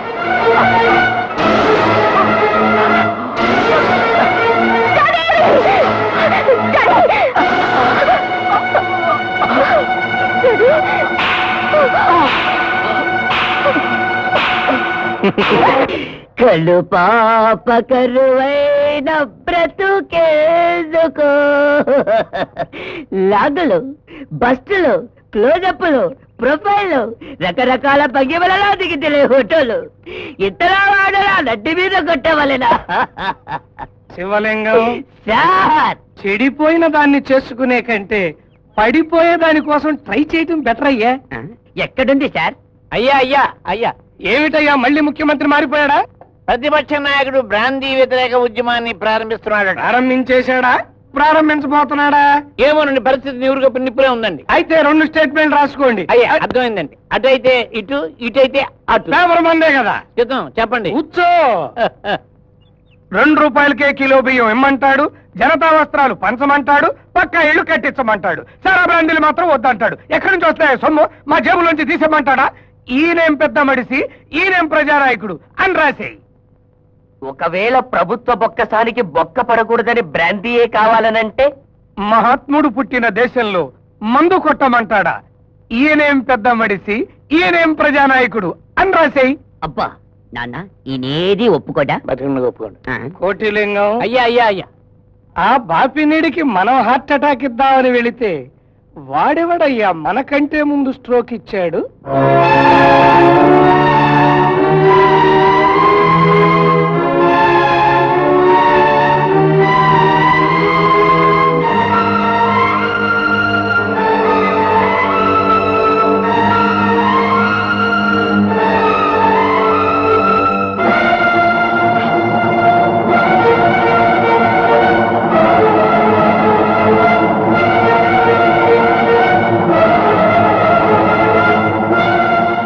కళ్ళు పాప కరువైన బ్రతుకేందుకో. లాగులు, బస్టులు, క్లోజప్లు, ప్రొఫైల్, రకరకాల భంగిమలలో దిగితే ఫోటోలు, ఇతర వాడల నడ్డి మీద కొట్టవలెనా? శివలింగం, సార్, చెడిపోయిన దాన్ని చేసుకునే కంటే పడిపోయే దాని కోసం ట్రై చేయటం బెటర్ అయ్యా. ఎక్కడుంది సార్? అయ్యా ఏమిటయ్యా మళ్ళీ ముఖ్యమంత్రి మారిపోయాడా? ప్రతిపక్ష నాయకుడు బ్రాందీ వ్యతిరేక ఉద్యమాన్ని ప్రారంభిస్తున్నాడు. ప్రారంభించేశాడా, ప్రారంభించబోతున్నాడా? ఏమోనండి, పరిస్థితి నిప్పులే ఉందండి. అయితే 2 స్టేట్మెంట్ రాసుకోండి. అయ్యా, అర్థమైందండి. అటు అయితే ఇటు, ఇటు అయితే అటు. పేపర్ మందే కదా. చెప్పండి. కూర్చో. 2 రూపాయలకే కిలో బియ్యం ఇమ్మంటాడు, జనతా వస్త్రాలు పంచమంటాడు, పక్కా ఇల్లు కట్టించమంటాడు, సారా బ్రాండీలు మాత్రం వద్దంటాడు. ఎక్కడి నుంచి వస్తాయి సొమ్ము? మా జేబులోంచి తీసేమంటాడా? ఈయనేం పెద్ద మడిసి, ఈయనేం ప్రజానాయకుడు అని రాసేయి. ఒకవేళ ప్రభుత్వ బొక్కసానికి బొక్క పడకూడదని బ్రాందీయే కావాలనంటే మహాత్ముడు పుట్టిన దేశంలో మందు కొట్టమంటాడా? ఈయనేం పెద్ద మడిసి, ఈయనేం ప్రజానాయకుడు అని రాసేయి. అబ్బా నాన్న, ఈయనేది ఒప్పుకోడా? ఒప్పుకోండి. కోటిలింగం, అయ్యా ఆ బాపినీడికి మనం హార్ట్ అటాక్ ఇద్దామని వెళితే వాడెవడయ్యా మనకంటే ముందు స్ట్రోక్ ఇచ్చాడు?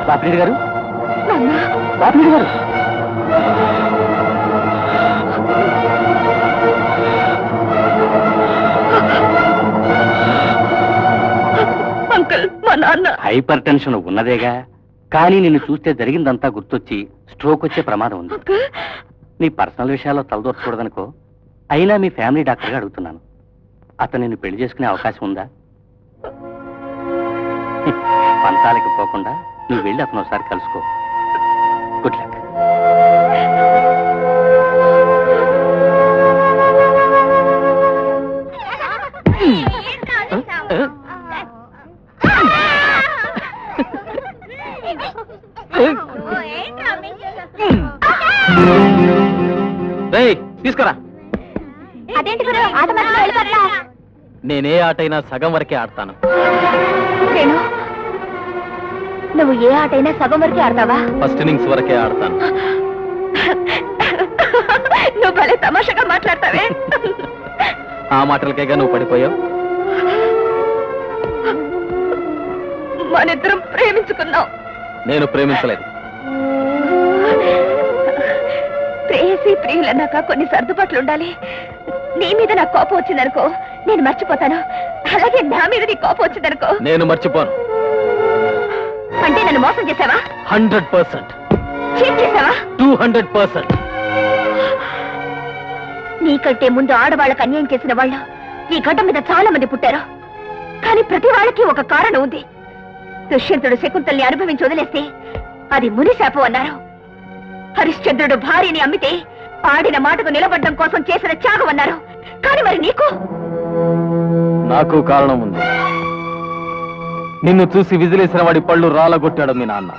బాపిరెడ్డి గారు, బాపిరెడ్డి గారు, అంకుల్, మా నాన్న. హైపర్ టెన్షన్ ఉన్నదేగా, కానీ నిన్ను చూస్తే జరిగిందంతా గుర్తొచ్చి స్ట్రోక్ వచ్చే ప్రమాదం ఉంది. నీ పర్సనల్ విషయాల్లో తలదూర్చకూడదనుకో, అయినా మీ ఫ్యామిలీ డాక్టర్గా అడుగుతున్నాను. అతను నిన్ను పెళ్లి చేసుకునే అవకాశం ఉందా? పంతాలకి పోకుండా నువ్వు వెళ్ళి అతను ఒకసారి కలుసుకో. Good luck. తీసుకురా. అదేంటి గురు, ఆట మధ్యలో వెళ్ళిపోతున్నా? నేనే ఆటైనా సగం వరకే ఆడతాను. రేణు, నువ్వు ఏ ఆటైనా సగం వరకే ఆడతావా? ఫస్ట్ ఇన్నింగ్స్ వరకే ఆడతాను. నువ్వు భలే తమాషాగా మాట్లాడతావే. ఆ మాటలకేగా నువ్వు పడిపోయావు. మనిద్దరం ప్రేమించుకున్నాం. నేను ప్రేమించలేదు. ప్రేయసి ప్రియులన్నాక కొన్ని సర్దుబాట్లు ఉండాలి. నీ మీద నాకు కోపం వచ్చిందనుకో, నేను మర్చిపోతాను. అలాగే నా మీద నీ కోపం వచ్చిందనుకో, నేను మర్చిపోను. అంటే నన్ను మోసం చేసావా? 100%. చీట్ చేసావా? 200%. నీకంటే ముందు ఆడవాళ్ళకు అన్యాయం చేసిన వాళ్ళు ఈ గడ్డ మీద చాలా మంది పుట్టారు. కానీ ప్రతి వాళ్ళకి ఒక కారణం ఉంది. దుష్యంతుడు శకుంతల్ని అనుభవించి వదిలేస్తే అది ముని శాపం అన్నారు. హరిశ్చంద్రుడు భార్యని అమ్మితే ఆడిన మాటకు నిలబడ్డం కోసం చేసిన త్యాగం అన్నారు. కానీ మరి నీకు? నాకు కారణం ఉంది. నిన్ను చూసి విజిలేసిన వాడి పళ్ళు రాలగొట్టాడు మీ నాన్న.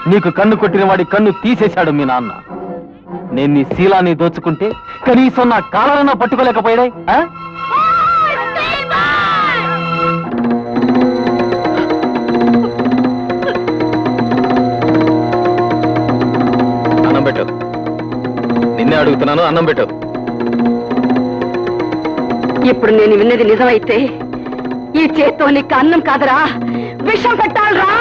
నీకు కన్ను కొట్టిన వాడి కన్ను తీసేశాడు మీ నాన్న. నేను నీ శీలాన్ని దోచుకుంటే కనీసం నా కాలనన్నా పట్టుకోలేకపోయాడే. అన్నం పెట్టు. నిన్నే అడుగుతున్నాను, అన్నం పెట్టు. ఇప్పుడు నేను విన్నది నిజమైతే ఈ చేత్తో నీకు అన్నం కాదురా, విషం పెట్టాలరా.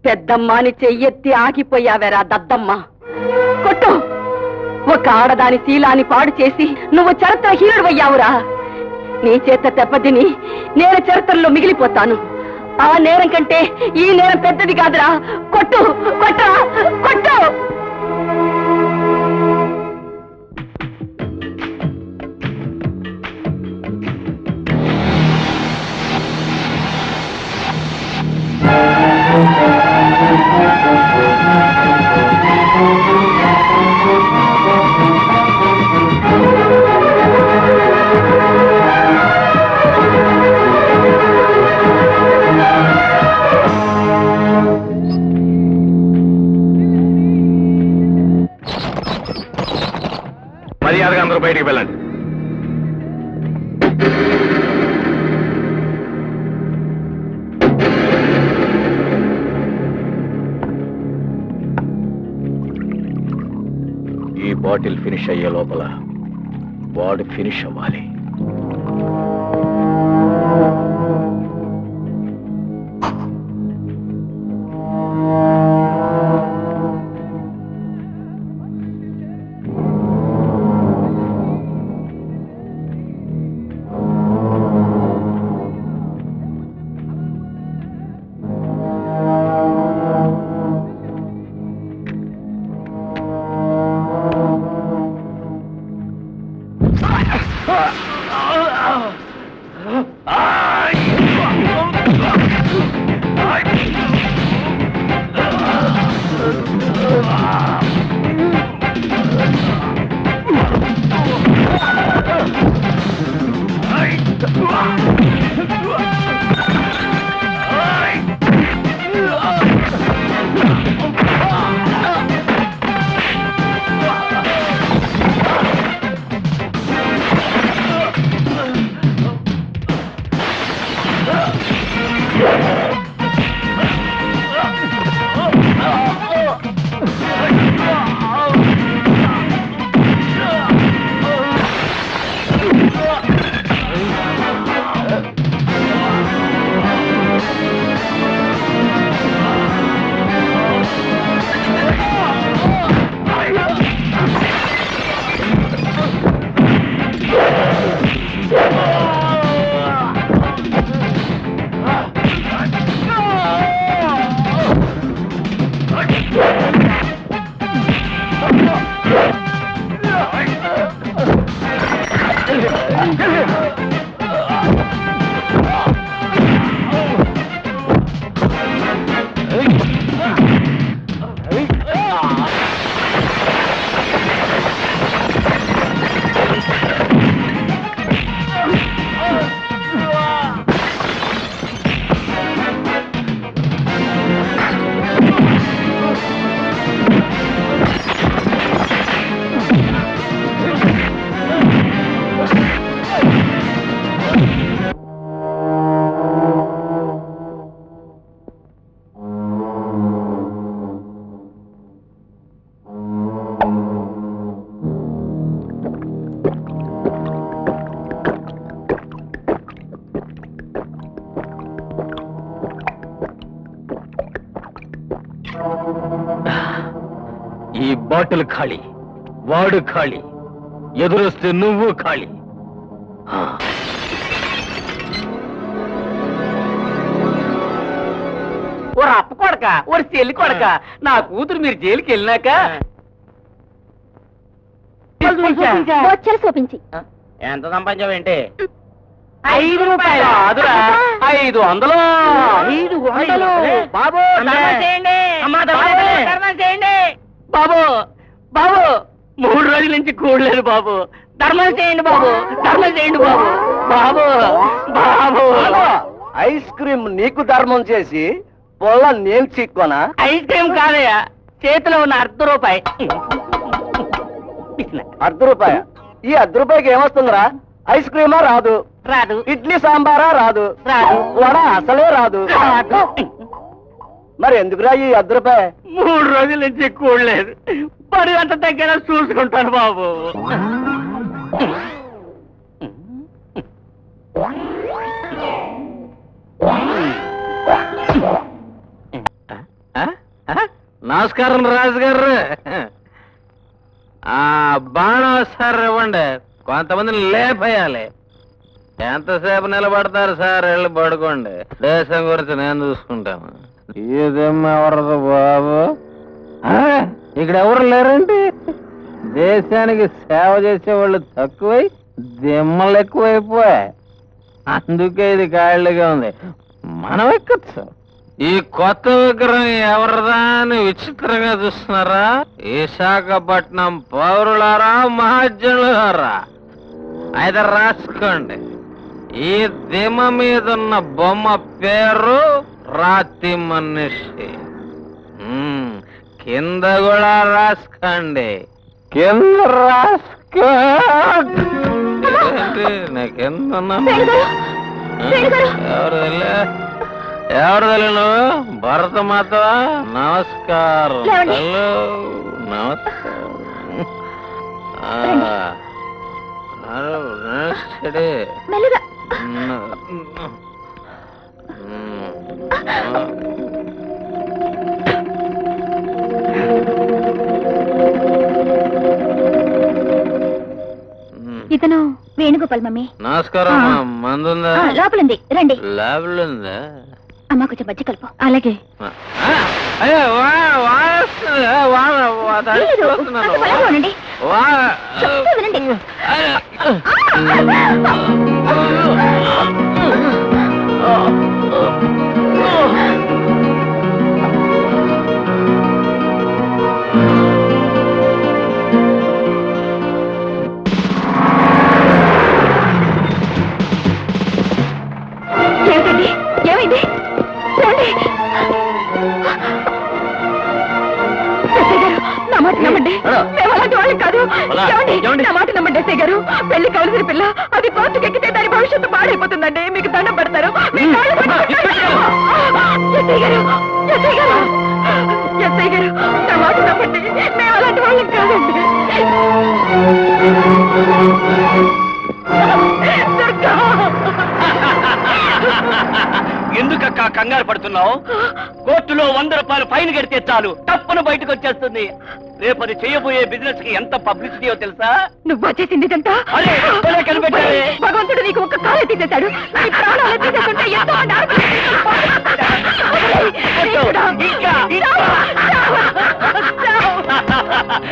పెద్దమ్మాని చెయ్యెత్తి ఆగిపోయావేరా దద్దమ్మ. కొట్టు. ఒక ఆడదాని శీలాన్ని పాడు చేసి నువ్వు చరిత్రహీనుడయ్యావురా. నీ చేత దెబ్బతిని నేను చరిత్రలో మిగిలిపోతాను. ఆ నేరం కంటే ఈ నేరం పెద్దది కాదురా. కొట్టు, కొట్టరా, కొట్టు. అందరూ బయటికి వెళ్ళండి. ఈ బాటిల్ ఫినిష్ అయ్యే లోపల వాడు ఫినిష్ అవ్వాలి. ఈ బాటిల్ ఖాళీ, వాడు ఖాళీ, ఎదురొస్తే నువ్వు ఖాళీ. ఓ అప్ప కొడక, ఓ చెల్లి కొడక, నా కూతురు మీరు జైలుకి వెళ్ళినాక బొచ్చలు చూపించి ఎంత సంపాదించావేంటి? 5 రూపాయలు కాదురా, 500. 500 బాబు, ధర్మం చేయండి. ధర్మం చేయండి బాబు. బాబు 3 రోజుల నుంచి కూడలేదు బాబు, ధర్మం చేయండి బాబు, ధర్మం చేయండి బాబు. బాబు బాబు ఐస్ క్రీమ్ నీకు ధర్మం చేసి పొల్ల నేను చిక్కోనా? ఐస్ క్రీమ్ కాదయ్యా, చేతిలో ఉన్న ₹1 ₹1. ఈ ₹1 ఏమొస్తుందిరా? ఐస్ క్రీమా రాదు, రాదు. ఇడ్లీ సాంబారా రాదు, రాదు. వడ అసలే రాదు. మరి ఎందుకురా ఈ ₹1? 3 రోజుల నుంచి కూడలేదు, పని అంత దగ్గర చూసుకుంటాను బాబు. నమస్కారం రాజుగారు. బాణం సార్ ఇవ్వండి, కొంతమందిని లేపేయాలి. ఎంతసేపు నిలబడతారు సార్? వెళ్ళి పడుకోండి, దేశం గురించి నేను చూసుకుంటాను. ఇదేమెవరదు బాబు? ఇక్కడ ఎవరు లేరండి? దేశానికి సేవ చేసేవాళ్ళు తక్కువై దిమ్మలు ఎక్కువైపోయాయి, అందుకే ఇది ఖాళీగా ఉంది. మనం ఎక్కచ్చు. ఈ కొత్త విగ్రహం ఎవరిదా అని విచిత్రంగా చూస్తున్నారా? విశాఖపట్నం పౌరులారా, మహాజనులారా, అయితే రాసుకోండి. ఈ దిమ్మ మీద ఉన్న బొమ్మ పేరు రాతి మనిషి. కింద కూడా రాసుకోండి, కింద నాకెందన్నా వేణుగారు, వేణుగారు. ఎవరు తెలియను భరత మాత నమస్కారం లేవండి. హలో నమస్కారం నమస్తే మెల్లగా. ఇతను వేణుగోపాల్ మమ్మీ. నమస్కారం మందుందా లోపలుంది, రండి. ల్యాబ్లు ఉందా అమ్మ కొంచెం మజ్జి కలుపు. అలాగే. అయ్యో తడిసిపోతున్నాను వినండి. చెప్తా వినండి. ఏమిటండి? ఏమైంది? రండి. ఎస్ఐ గారు, నా మాట నమ్మండి. మేము అలాంటి వాళ్ళం కాదు. ఏమండి? నా మాట నమ్మండి ఎస్ఐ గారు. పెళ్లి కావలసిన పిల్ల అది కోర్టుకు ఎక్కితే దాని భవిష్యత్తు పాడైపోతుందండి. మీకు దండం పడతారు. మీ కాళ్ళు పట్టుకుంటారు. ఎస్ఐ గారు, ఎస్ఐ గారు, ఎస్ఐ గారు, నా మాట నమ్మండి. మేము అలాంటి వాళ్ళం కాదండి. దుర్గా. ఎందుకక్క కంగారు పడుతున్నావు? కోర్టులో 100 రూపాయలు ఫైన్ కడితే చాలు, తప్పున బయటకు వచ్చేస్తుంది. రేపు అది చేయబోయే బిజినెస్ కి ఎంత పబ్లిసిటీయో తెలుసా? నువ్వు వచ్చేసింది ఇదంతా? అరే, భలే కనిపెట్టావే. భగవంతుడు నీకు ఒక్క కాలే తీసేశాడు. నీ ప్రాణాలు తీసేస్తుంటే ఎంతో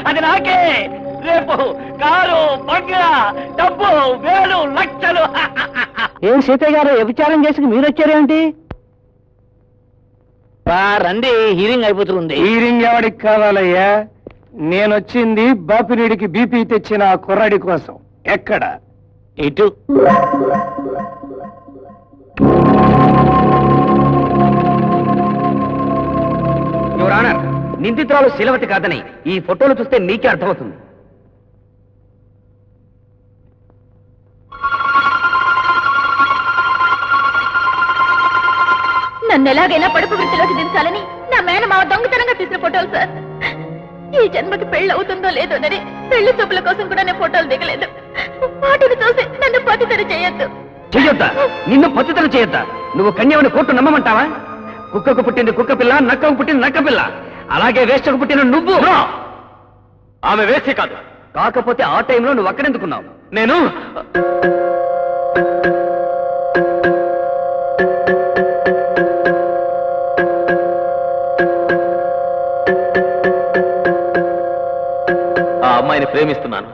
అది నాకే. రేపు కారు, బంగ్లా, డబ్బు, వేలు, లక్షలు. ఏం సీతయ్య గారు వ్యభిచారం చేసి మీరు వచ్చారేమిటి? రండి, హీరింగ్ అయిపోతుంది. హీరింగ్ ఎవడికి కావాలయ్యా? నేనొచ్చింది బాపినీడికి బీపీ తెచ్చిన ఆ కుర్రాడి కోసం. ఎక్కడ? ఇటు. యువర్ ఆనర్, నిందితురాలు శీలవతి కాదని ఈ ఫోటోలు చూస్తే మీకే అర్థమవుతుంది. నన్ను ఎలాగైనా పడుపు వృత్తిలోకి దించాలని నా మేనమావ దొంగతనంగా తీసిన ఫోటోలు సార్. ఈ జన్మకి పెళ్లి అవుతుందో లేదోనని పెళ్లి చూపుల కోసం కూడా నేను ఫోటోలు దిగలేదు. వాటిని చూసి నన్ను పతితను చేయొద్దు. చెయ్యొద్దా? నిన్ను పతితలు చేయొద్దా? నువ్వు కన్యవని కోర్టు నమ్మమంటావా? కుక్కకు పుట్టింది కుక్క పిల్ల, నక్కకు పుట్టింది నక్క పిల్ల. అలాగే వేశ్యకు పుట్టిన నువ్వు. ఆమె వేసే కాదు. కాకపోతే ఆ టైంలో నువ్వు అక్కడెందుకున్నావు? నేను ఆ అమ్మాయిని ప్రేమిస్తున్నాను.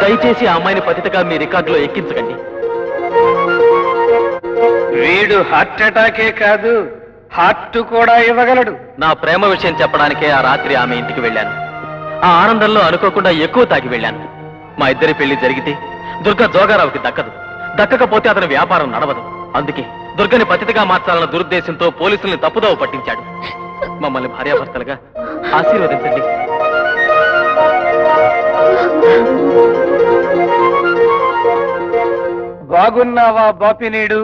దయచేసి ఆ అమ్మాయిని పతితగా మీ రికార్డులో ఎక్కించకండి. వీడు హార్ట్ అటాకే కాదు, హార్ట్ కూడా ఇవ్వగలడు. నా ప్రేమ విషయం చెప్పడానికే ఆ రాత్రి ఆమె ఇంటికి వెళ్ళాను. ఆ ఆనందంలో అనుకోకుండా ఎక్కువ తాగి వెళ్ళాను. మా ఇద్దరి పెళ్లి జరిగితే దుర్గ జోగారావుకి దక్కదు. దక్కకపోతే అతని వ్యాపారం నడవదు. అందుకే దుర్గని పతితగా మార్చాలన్న దురుద్దేశంతో పోలీసుల్ని తప్పుదోవ పట్టించాడు. మమ్మల్ని భార్యాభర్తలుగా ఆశీర్వదించండి. బాగున్నావా బాపినీడు?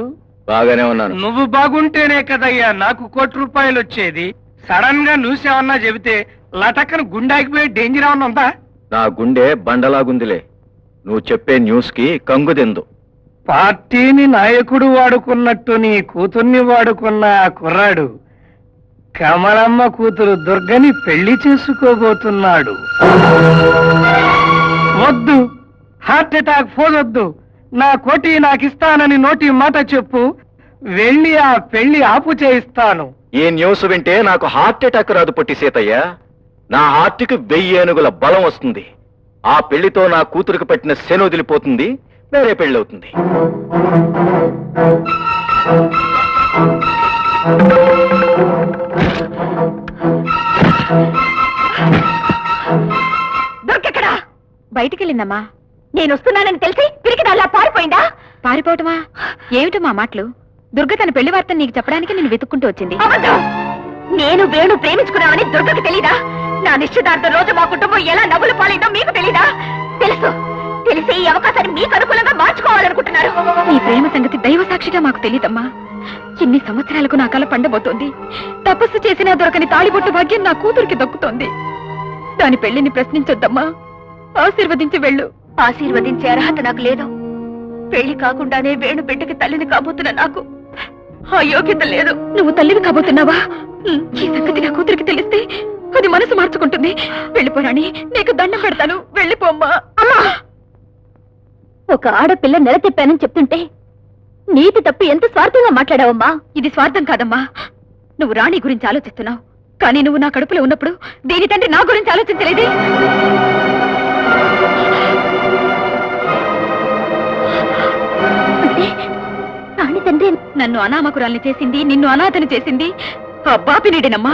బాగానే ఉన్నాను. నువ్వు బాగుంటేనే కదయ్యా నాకు ₹1,00,00,000 వచ్చేది. సడన్ గా న్యూస్ ఏమన్నా చెబితే లటక్కను గుండాకిపోయే డేంజర్ ఏమన్నా ఉందా? నా గుండె బండలాగుందిలే. నువ్వు చెప్పే న్యూస్ కి కంగుదెందు. పార్టీని నాయకుడు వాడుకున్నట్టు నీ కూతుర్ని వాడుకున్న ఆ కుర్రాడు కమలమ్మ కూతురు దుర్గని పెళ్లి చేసుకోబోతున్నాడు. వద్దు, హార్ట్ అటాక్ పోదొద్దు. నా కోటి నాకిస్తానని నోటి మాట చెప్పు. వెళ్ళి ఆ పెళ్లి ఆపు చేయిస్తాను. ఈ న్యూస్ వింటే నాకు హార్ట్ అటాక్ రాదు పొట్టి సీతయ్య. నా హార్ట్కి 1000 ఏనుగుల బలం వస్తుంది. ఆ పెళ్లితో నా కూతురికి పట్టిన శని వదిలిపోతుంది. వేరే పెళ్లి అవుతుంది. దొరికెక్కడా? బయటికి వెళ్ళిందమ్మా. నేను వస్తున్నానని తెలిసి తిరిగి అలా పారిపోయిందా? పారిపోవటమా? ఏమిటో మా మాటలు? దుర్గ తన పెళ్లి వార్త నీకు చెప్పడానికి నేను వెతుక్కుంటూ వచ్చింది. నేను వేణు ప్రేమించుకున్నామని దుర్గకి తెలీదా? నా నిశ్చితార్థ రోజు మా కుటుంబం ఎలా నవ్వులు పాలైందో మీకు తెలీదా? తెలుసు. తెలిసి ఈ అవకాశాన్ని మీకు అనుకూలంగా మార్చుకోవాలనుకుంటున్నారు. ఈ ప్రేమ సంగతి దైవ సాక్షిగా మాకు తెలియదమ్మా. ఇన్ని సంవత్సరాలకు నా కల పండబోతోంది. తపస్సు చేసినా దొరకని తాళిబొట్టు భాగ్యం నా కూతురికి దక్కుతోంది. దాని పెళ్లిని ప్రశ్నించొద్దమ్మా. ఆశీర్వదించి వెళ్ళు. ఆశీర్వదించే అర్హత నాకు లేదు. పెళ్లి కాకుండానే వేణు బిడ్డకి తల్లిని కాబోతున్న నాకు ఆ యోగ్యత లేదు. నువ్వు తల్లిని కాబోతున్నావా? ఈ సంగతి నా కూతురికి తెలిస్తే అది మనసు మార్చుకుంటుంది. వెళ్ళిపోరాని, నీకు దండం పెడతాను. వెళ్ళిపోమ్మా. అమ్మా, ఒక ఆడపిల్ల నెల తెప్పానని చెప్తుంటే నీతి తప్పి ఎంత స్వార్థంగా మాట్లాడావమ్మా. ఇది స్వార్థం కాదమ్మా. నువ్వు రాణి గురించి ఆలోచిస్తున్నావు, కానీ నువ్వు నా కడుపులో ఉన్నప్పుడు దీని తండ్రి నా గురించి ఆలోచించలేదే. రాణి తండ్రి నన్ను అనామకురాల్ని చేసింది, నిన్ను అనాథని చేసింది ఆ బాపినీడేనమ్మా.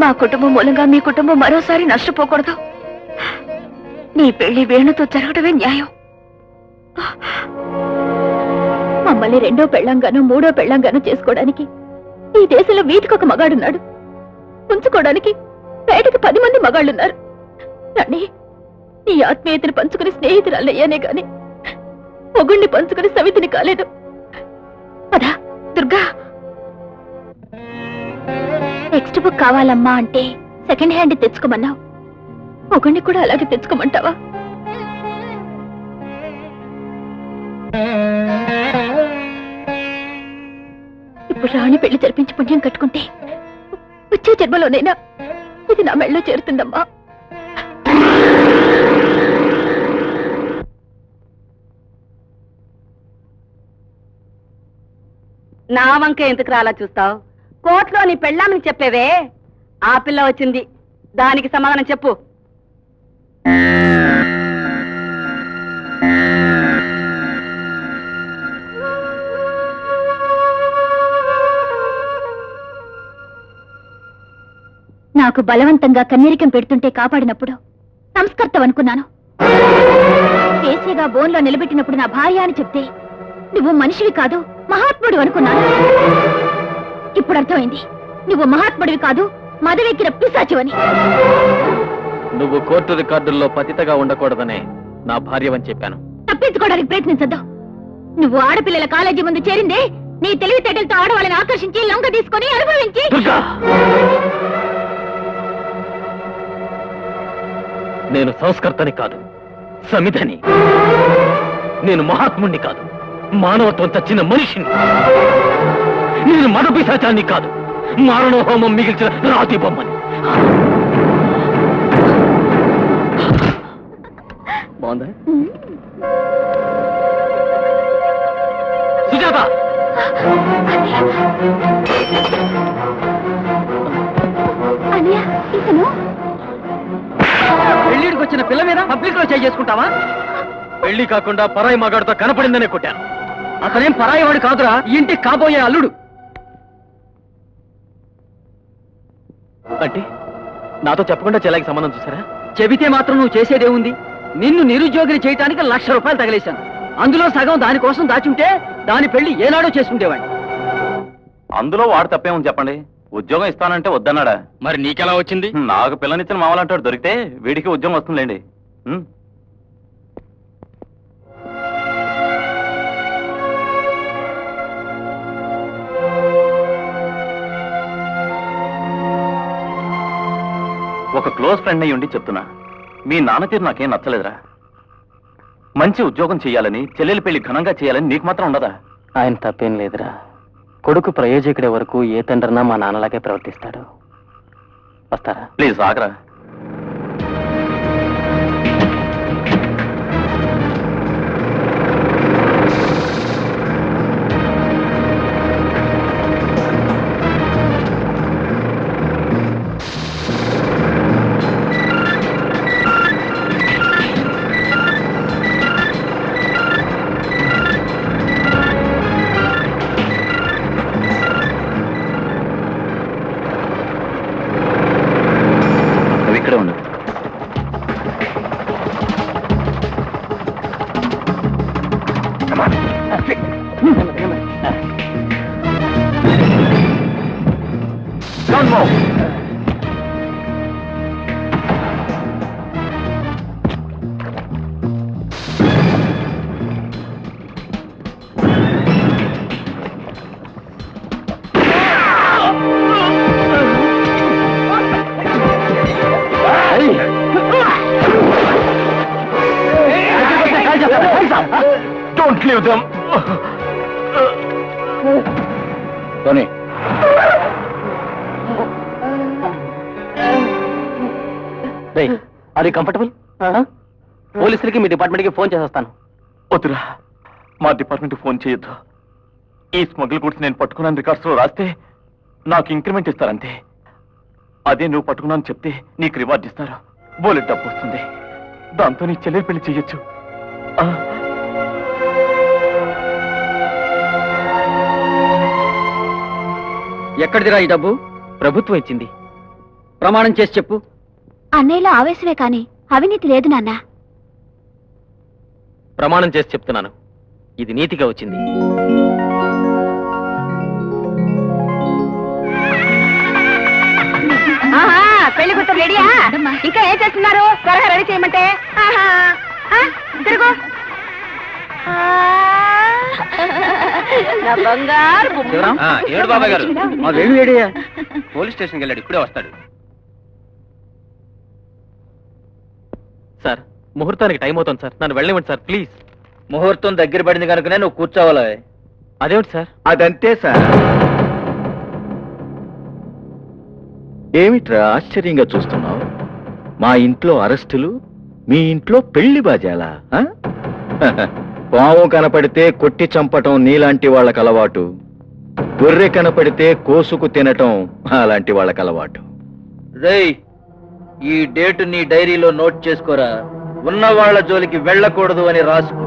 మా కుటుంబం మూలంగా మీ కుటుంబం మరోసారి నష్టపోకూడదు. నీ పెళ్లి వేణుతో జరగడమే న్యాయం. మమ్మల్ని రెండో పెళ్ళంగాను మూడో పెళ్ళంగాను చేసుకోవడానికి ఈ దేశంలో వీధికొక మగాడున్నాడు. ఉంచుకోవడానికి బయటకు 10 మంది మగాళ్ళున్నారు. కానీ నీ ఆత్మీయతను పంచుకుని స్నేహితురాలయ్యానే గాని మొగుణ్ణి పంచుకుని సవితిని కాలేదు. అదా దుర్గా, టెక్స్ట్ బుక్ కావాలమ్మా అంటే సెకండ్ హ్యాండ్ తెచ్చుకోమన్నావు. మొగుణ్ణి కూడా అలాగే తెచ్చుకోమంటావా? ఇప్పుడు రాణి పెళ్లి జరిపించి పుణ్యం కట్టుకుంటే వచ్చే జన్మలోనైనా ఇది నా మెళ్ళలో చేరుతుందమ్మా. నా వంక ఎందుకు రాలా చూస్తావు? కోర్టులో నీ పెళ్ళామని చెప్పేవే, ఆ పిల్ల వచ్చింది. దానికి సమాధానం చెప్పు. నాకు బలవంతంగా కన్నీరికం పెడుతుంటే కాపాడినప్పుడు సంస్కర్తవనుకున్నాను. కేసీగా బోన్లో నిలబెట్టినప్పుడు నా భార్య అని చెప్తే నువ్వు మనిషివి కాదు మహాత్ముడు అనుకున్నాను. ఇప్పుడు అర్థమైంది, నువ్వు మహాత్ముడివి కాదు మదవెక్కిన పిశాచివని. నువ్వు కోర్టు రికార్డుల్లో పతితగా ఉండకూడదనే నా భార్యవని చెప్పాను. తప్పించుకోవడానికి ప్రయత్నించద్దు. నువ్వు ఆడపిల్లల కాలేజీ ముందు చేరిందే నీ తెలివితేటలతో ఆడవాళ్ళని ఆకర్షించి లొంగ తీసుకుని అనుభవించి. నేను సంస్కర్తని కాదు, సమిధని. నేను మహాత్ముణ్ణి కాదు, మానవత్వం చచ్చిన మనిషిని. నేను మదపిశాచాన్ని కాదు, మారణోహోమం మిగిల్చిన రాతి బొమ్మని. బాగుందా సుజాత? పెళ్లిడికి వచ్చిన పిల్ల మీద పబ్లిక్ లో చేసుకుంటావా? పెళ్లి కాకుండా పరాయి మగాడితో కనపడిందనే కొట్టాను. అతనేం పరాయివాడు కాదురా, ఈ ఇంటికి కాబోయే అల్లుడు. అంటే నాతో చెప్పకుండా చెల్లాకి సంబంధం చూసారా? చెబితే మాత్రం నువ్వు చేసేదేముంది? నిన్ను నిరుద్యోగిని చేయడానికి ₹1,00,000 తగిలేశాను. అందులో సగం దానికోసం దాచుంటే దాని పెళ్లి ఏనాడో చేసుకుంటేవాడిని. అందులో వాడు తప్పేమని చెప్పండి. ఉద్యోగం ఇస్తానంటే వద్దన్నాడా? మరి నీకెలా వచ్చింది? నాకు పిల్లనిచ్చిన మామలంటాడు దొరికితే వీడికి ఉద్యోగం వస్తుందిలేండి. ఒక క్లోజ్ ఫ్రెండ్ అయ్యి ఉండి చెప్తున్నా, మీ నాన్న తీరు నాకేం నచ్చలేదురా. మంచి ఉద్యోగం చేయాలని, చెల్లెలి పెళ్లి ఘనంగా చేయాలని నీకు మాత్రం ఉండదా? ఆయన తప్పేం లేదురా. కొడుకు ప్రయోజకుడే వరకు ఏ తండ్రినా మా నాన్నలాగే ప్రవర్తిస్తాడు. వస్తారా? ప్లీజ్ ఆగరా. Don't leave them. Tony, are you comfortable? పోలీసులకి మీ డిపార్ట్మెంట్కి ఫోన్ చేసేస్తాను. వద్దురా, మా డిపార్ట్మెంట్ ఫోన్ చేయొద్దు. ఈ స్మగుల్ గుడ్స్ నేను పట్టుకున్నాను రికార్డ్స్ లో రాస్తే నాకు ఇంక్రిమెంట్ ఇస్తారంతే. అదే నువ్వు పట్టుకున్నాను చెప్తే నీకు రివార్డ్ ఇస్తారు, బోలెట్ డబ్బు వస్తుంది. దాంతో నీ చెల్లెలు పెళ్లి చెయ్యొచ్చు. ఎక్కడిదిరా ఈ డబ్బు? ప్రభుత్వం ఇచ్చింది. ప్రమాణం చేసి చెప్పు. అన్నయ్యలో ఆవేశమే కాని అవినీతి లేదు నాన్న. ప్రమాణం చేసి చెప్తున్నాను, ఇది నీతిగా వచ్చింది. పెళ్లి కూతురు రెడీయా? ఇంకా ఏం చేస్తున్నారు? త్వరగా రెడీ చేయమంటే. తిరుగు. ఏడు బాబాయ్ గారు, మా వేణు వేడియా పోలీస్ స్టేషన్కి వెళ్ళాడు, ఇప్పుడే వస్తాడు. సార్, ముహూర్తానికి టైం అవుతుంది సార్, నన్ను వెళ్ళనివ్వండి సార్ ప్లీజ్. ముహూర్తం దగ్గర పడింది కనుకనే నువ్వు కూర్చోవాలా? అదేమిటి సార్? అదంతే సార్. ఏమిట్రా ఆశ్చర్యంగా చూస్తున్నావు? మా ఇంట్లో అరెస్టులు, మీ ఇంట్లో పెళ్లి బాజాలా? పాము కనపడితే కొట్టి చంపటం నీలాంటి వాళ్ళకి అలవాటు, గొర్రె కనపడితే కోసుకు తినటం అలాంటి వాళ్ళకి అలవాటు. రేయ్, ఈ డేట్ నీ డైరీలో నోట్ చేసుకోరా. ఉన్న వాళ్ళ జోలికి వెళ్ళకూడదు అని రాసుకో.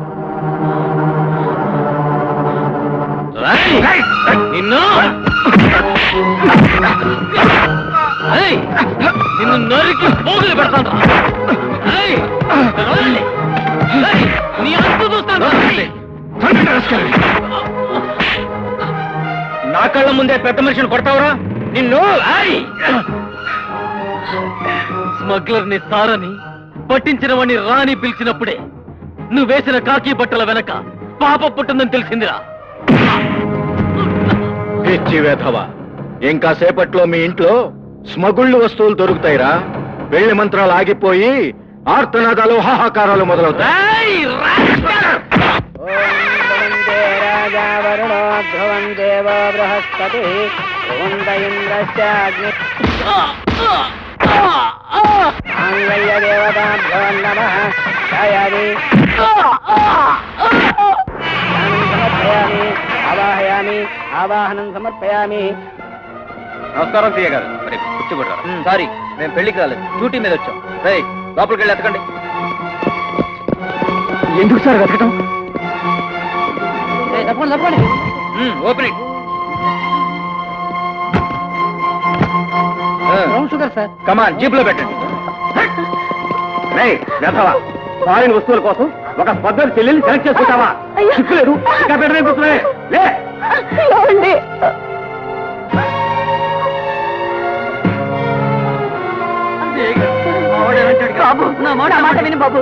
నిన్ను నిన్ను నరికి పోగులు పెడతాను. నీ అంతు చూస్తాను. నా కళ్ళ ముందే పెద్ద మనిషిని కొడతావురా నిన్ను. స్మగ్లర్ ని సారని పట్టించిన వాణ్ణి రాని పిలిచినప్పుడే నువ్వు వేసిన కాకి బట్టల వెనక పాప పుట్టిందని తెలిసిందిరా. పిచ్చి వేధవా, ఇంకా సేపట్లో మీ ఇంట్లో స్మగుళ్ళు వస్తువులు దొరుకుతాయిరా. పెళ్లి మంత్రాలు ఆగిపోయి ఆర్తనాదాలు హాహాకారాలు మొదలవుతాయి. ఆవాహనం సమర్పయామి. నమస్కారం సీఏ గారు. కూర్చోబడ్డా. సారీ, మేము పెళ్లికి రాలేదు, డ్యూటీ మీద వచ్చాం. రేయ్, లోపలికి వెళ్ళి ఎత్తకండి. ఎందుకు సార్ వెతకటం? Open sugar sir. కమాన్, జీపులో పెట్టండి. ఫారిన్ వస్తువుల కోసం ఒక స్పర్ధలు చెల్లెల్ని సెలెక్ట్ చేసుకుంటావా? చిక్కులేదు, ఇంకా పెట్టనే కూర్చున్నాయి. లే బాబు, నా మాట విను బాబు.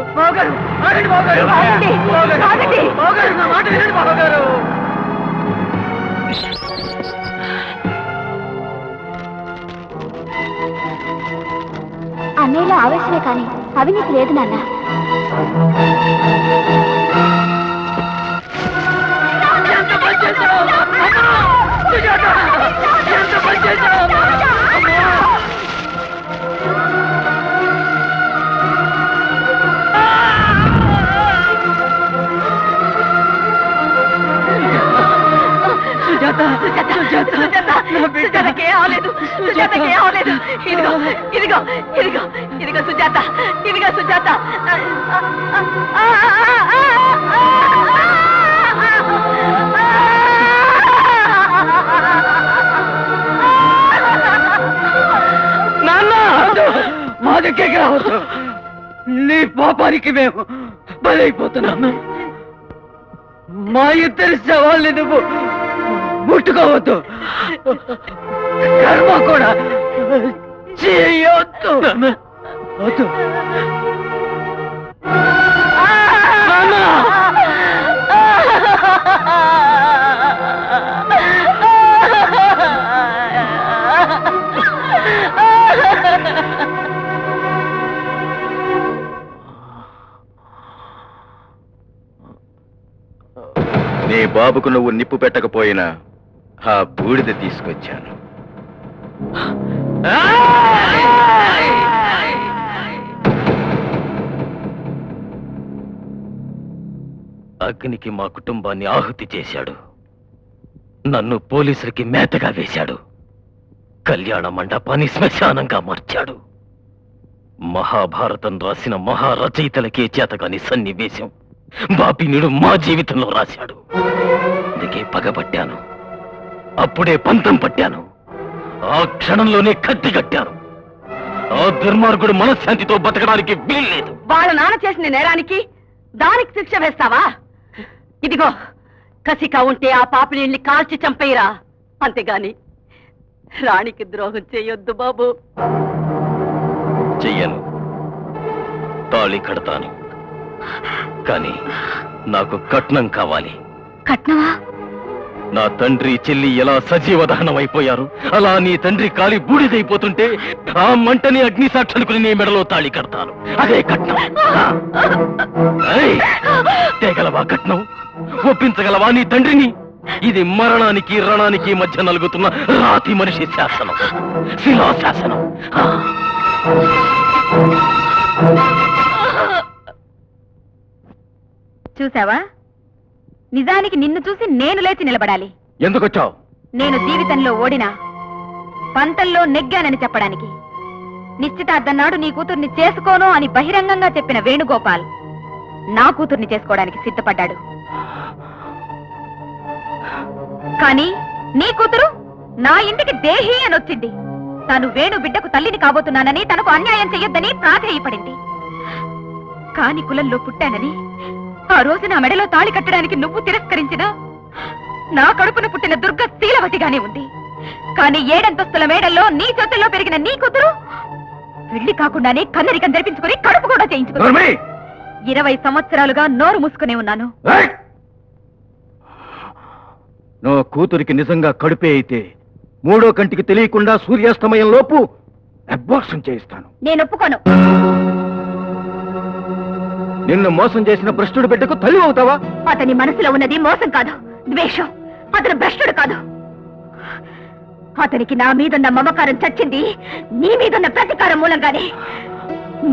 అన్నయ్యలో ఆవేశమే కాని అవినీతి లేదు నాన్న. సుజాతకే అవలేదు, సుజాతకే అవలేదు. ఇదిగో ఇదిగో ఇదిగో ఇదిగో సుజాత, ఇదిగో సుజాత. నాన్న, మా దగ్గరికి రావద్దు. నీ పాపానికి మేము బలైపోతున్నాము. మా ఇద్దరి శవాల్ని నువ్వు ముట్టుకోవద్దు, కర్మ కూడా చేయొద్దు. వద్దు నీ బాబుకు నువ్వు నిప్పు పెట్టకపోయినా ఆ బూడిద తీసుకొచ్చాను. అగ్నికి మా కుటుంబాన్ని ఆహుతి చేశాడు. నన్ను పోలీసులకి మేతగా వేశాడు. కళ్యాణ మండపాన్ని శ్మశానంగా మార్చాడు. మహాభారతం రాసిన మహారచయితలకే చేతగాని సన్నివేశం బాపినీడు మా జీవితంలో రాశాడు. అందుకే పగబట్టాను. అప్పుడే పంతం పట్టాను. ఆ క్షణంలోనే కత్తి కట్టాను. ఆ దుర్మార్గుడు మనశ్శాంతితో బతకడానికి వీల్లేదు. వాళ్ళ నాన్న చేసిన నేరానికి దానికి శిక్ష వేస్తావా? ఇదిగో కసిగా ఉంటే ఆ పాపిని కాల్చి చంపేయరా, అంతేగాని రాణికి ద్రోహం చేయొద్దు బాబు. చెయ్యను. తాళి కడతాను. కానీ నాకు కట్నం కావాలి. కట్నవా? నా తండ్రి చెల్లి ఎలా సజీవ దహనం అయిపోయారు, అలా నీ తండ్రి కాలి బూడిదైపోతుంటే ఆ మంటని అగ్ని సాక్షులుకుని నీ మెడలో తాళి కడతాను. అదే కట్నం. ఏయ్, తేగలవా కట్నం? ఒప్పించగలవా నీ తండ్రిని? ఇది మరణానికి రణానికి మధ్య నలుగుతున్న రాతి మనిషి శాసనం, శిలాశాసనం. చూసావా, నిజానికి నిన్ను చూసి నేను లేచి నిలబడాలి. ఎందుకొచ్చావు? నేను జీవితంలో ఓడినా పంతంలో నెగ్గానని చెప్పడానికి. నిశ్చితార్థం నాడు నీ కూతుర్ని చేసుకోను అని బహిరంగంగా చెప్పిన వేణుగోపాల్ నా కూతుర్ని చేసుకోవడానికి సిద్ధపడ్డాడు. కానీ నీ కూతురు నా ఇంటికి దేహి అని వచ్చింది. తను వేణు బిడ్డకు తల్లిని కాబోతున్నానని, తనకు అన్యాయం చెయ్యొద్దని ప్రాధేయపడింది. కాని కులంలో పుట్టానని ఆ రోజు నా మెడలో తాళి కట్టడానికి నువ్వు తిరస్కరించినా నా కడుపున పుట్టిన దుర్గ శీలవతిగానే ఉంది. కానీ 7 అంతస్తుల మేడల్లో నీ చేతుల్లో పెరిగిన నీ కూతురు పెళ్లి కాకుండానే కన్నరికం జరిపించుకుని కడుపు కూడా చేయించుకుని 20 సంవత్సరాలుగా నోరు మూసుకునే ఉన్నాను. నా కూతురికి నిజంగా కడుపే అయితే 3వ కంటికి తెలియకుండా సూర్యాస్తమయం లోపు అబార్షన్ చేయిస్తాను. నేను ఒప్పుకోను. నిన్ను మోసం చేసిన భ్రష్టుడి బిడ్డకు తల్లి అవుతావా? అతని మనసులో ఉన్నది మోసం కాదు, ద్వేషం. అతను భ్రష్టుడు కాదు. అతనికి నా మీదున్న మమకారం చచ్చింది నీ మీదున్న ప్రతీకారం మూలంగానే.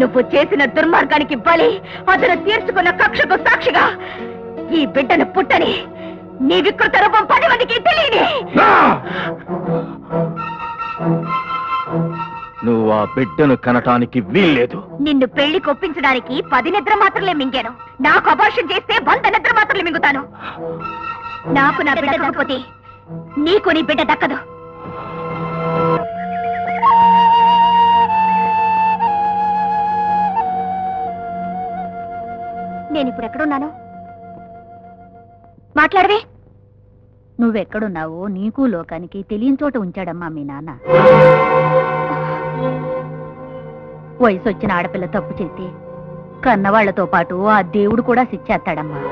నువ్వు చేసిన దుర్మార్గానికి బలి అతను తీర్చుకున్న కక్షకు సాక్షిగా ఈ బిడ్డను పుట్టని నీ వికృత రూపం 10 మందికి తెలియని. నువ్వు ఆ బిడ్డను కనటానికి వీల్లేదు. నిన్ను పెళ్లి కొప్పించడానికి 10 నిద్ర మాత్రలే మింగాను. నాకు అబార్షన్ చేస్తే 100 నిద్ర మాత్రలే మింగుతాను. నాకు నా బిడ్డ దక్కకపోతే నీకు నీ బిడ్డ దక్కదు. నేనిప్పుడు ఎక్కడున్నాను? మాట్లాడవే. నువ్వెక్కడున్నావో నీకు లోకానికి తెలియని చోట ఉంచాడమ్మా మీ నాన్న. వయసు వచ్చిన ఆడపిల్ల తప్పు చేస్తే కన్నవాళ్లతో పాటు ఆ దేవుడు కూడా శిక్షేస్తాడమ్మా.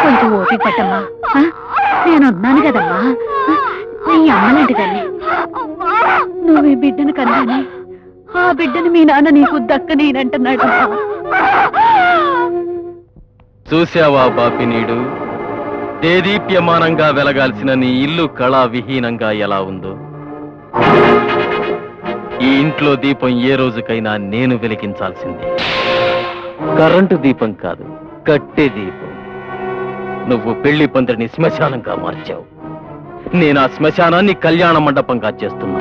కొంచెం ఓపిక పట్టమ్మా. నేనున్నాను కదమ్మా. నీ అమ్మలాంటి తల్లి. నువ్వు ఈ బిడ్డను కన్నాని ఆ బిడ్డను మీ నాన్న నీకు దక్కనేనంటున్నాడు. చూశావా బాపినీడు, దేదీప్యమానంగా వెలగాల్సిన నీ ఇల్లు కళా విహీనంగా ఎలా ఉందో. ఈ ఇంట్లో దీపం ఏ రోజుకైనా నేను వెలిగించాల్సిందే. కరెంటు దీపం కాదు, కట్టె దీపం. నువ్వు పెళ్లి పందిరిని శ్మశానంగా మార్చావు. నేను ఆ శ్మశానాన్ని కళ్యాణ మండపంగా చేస్తున్నా.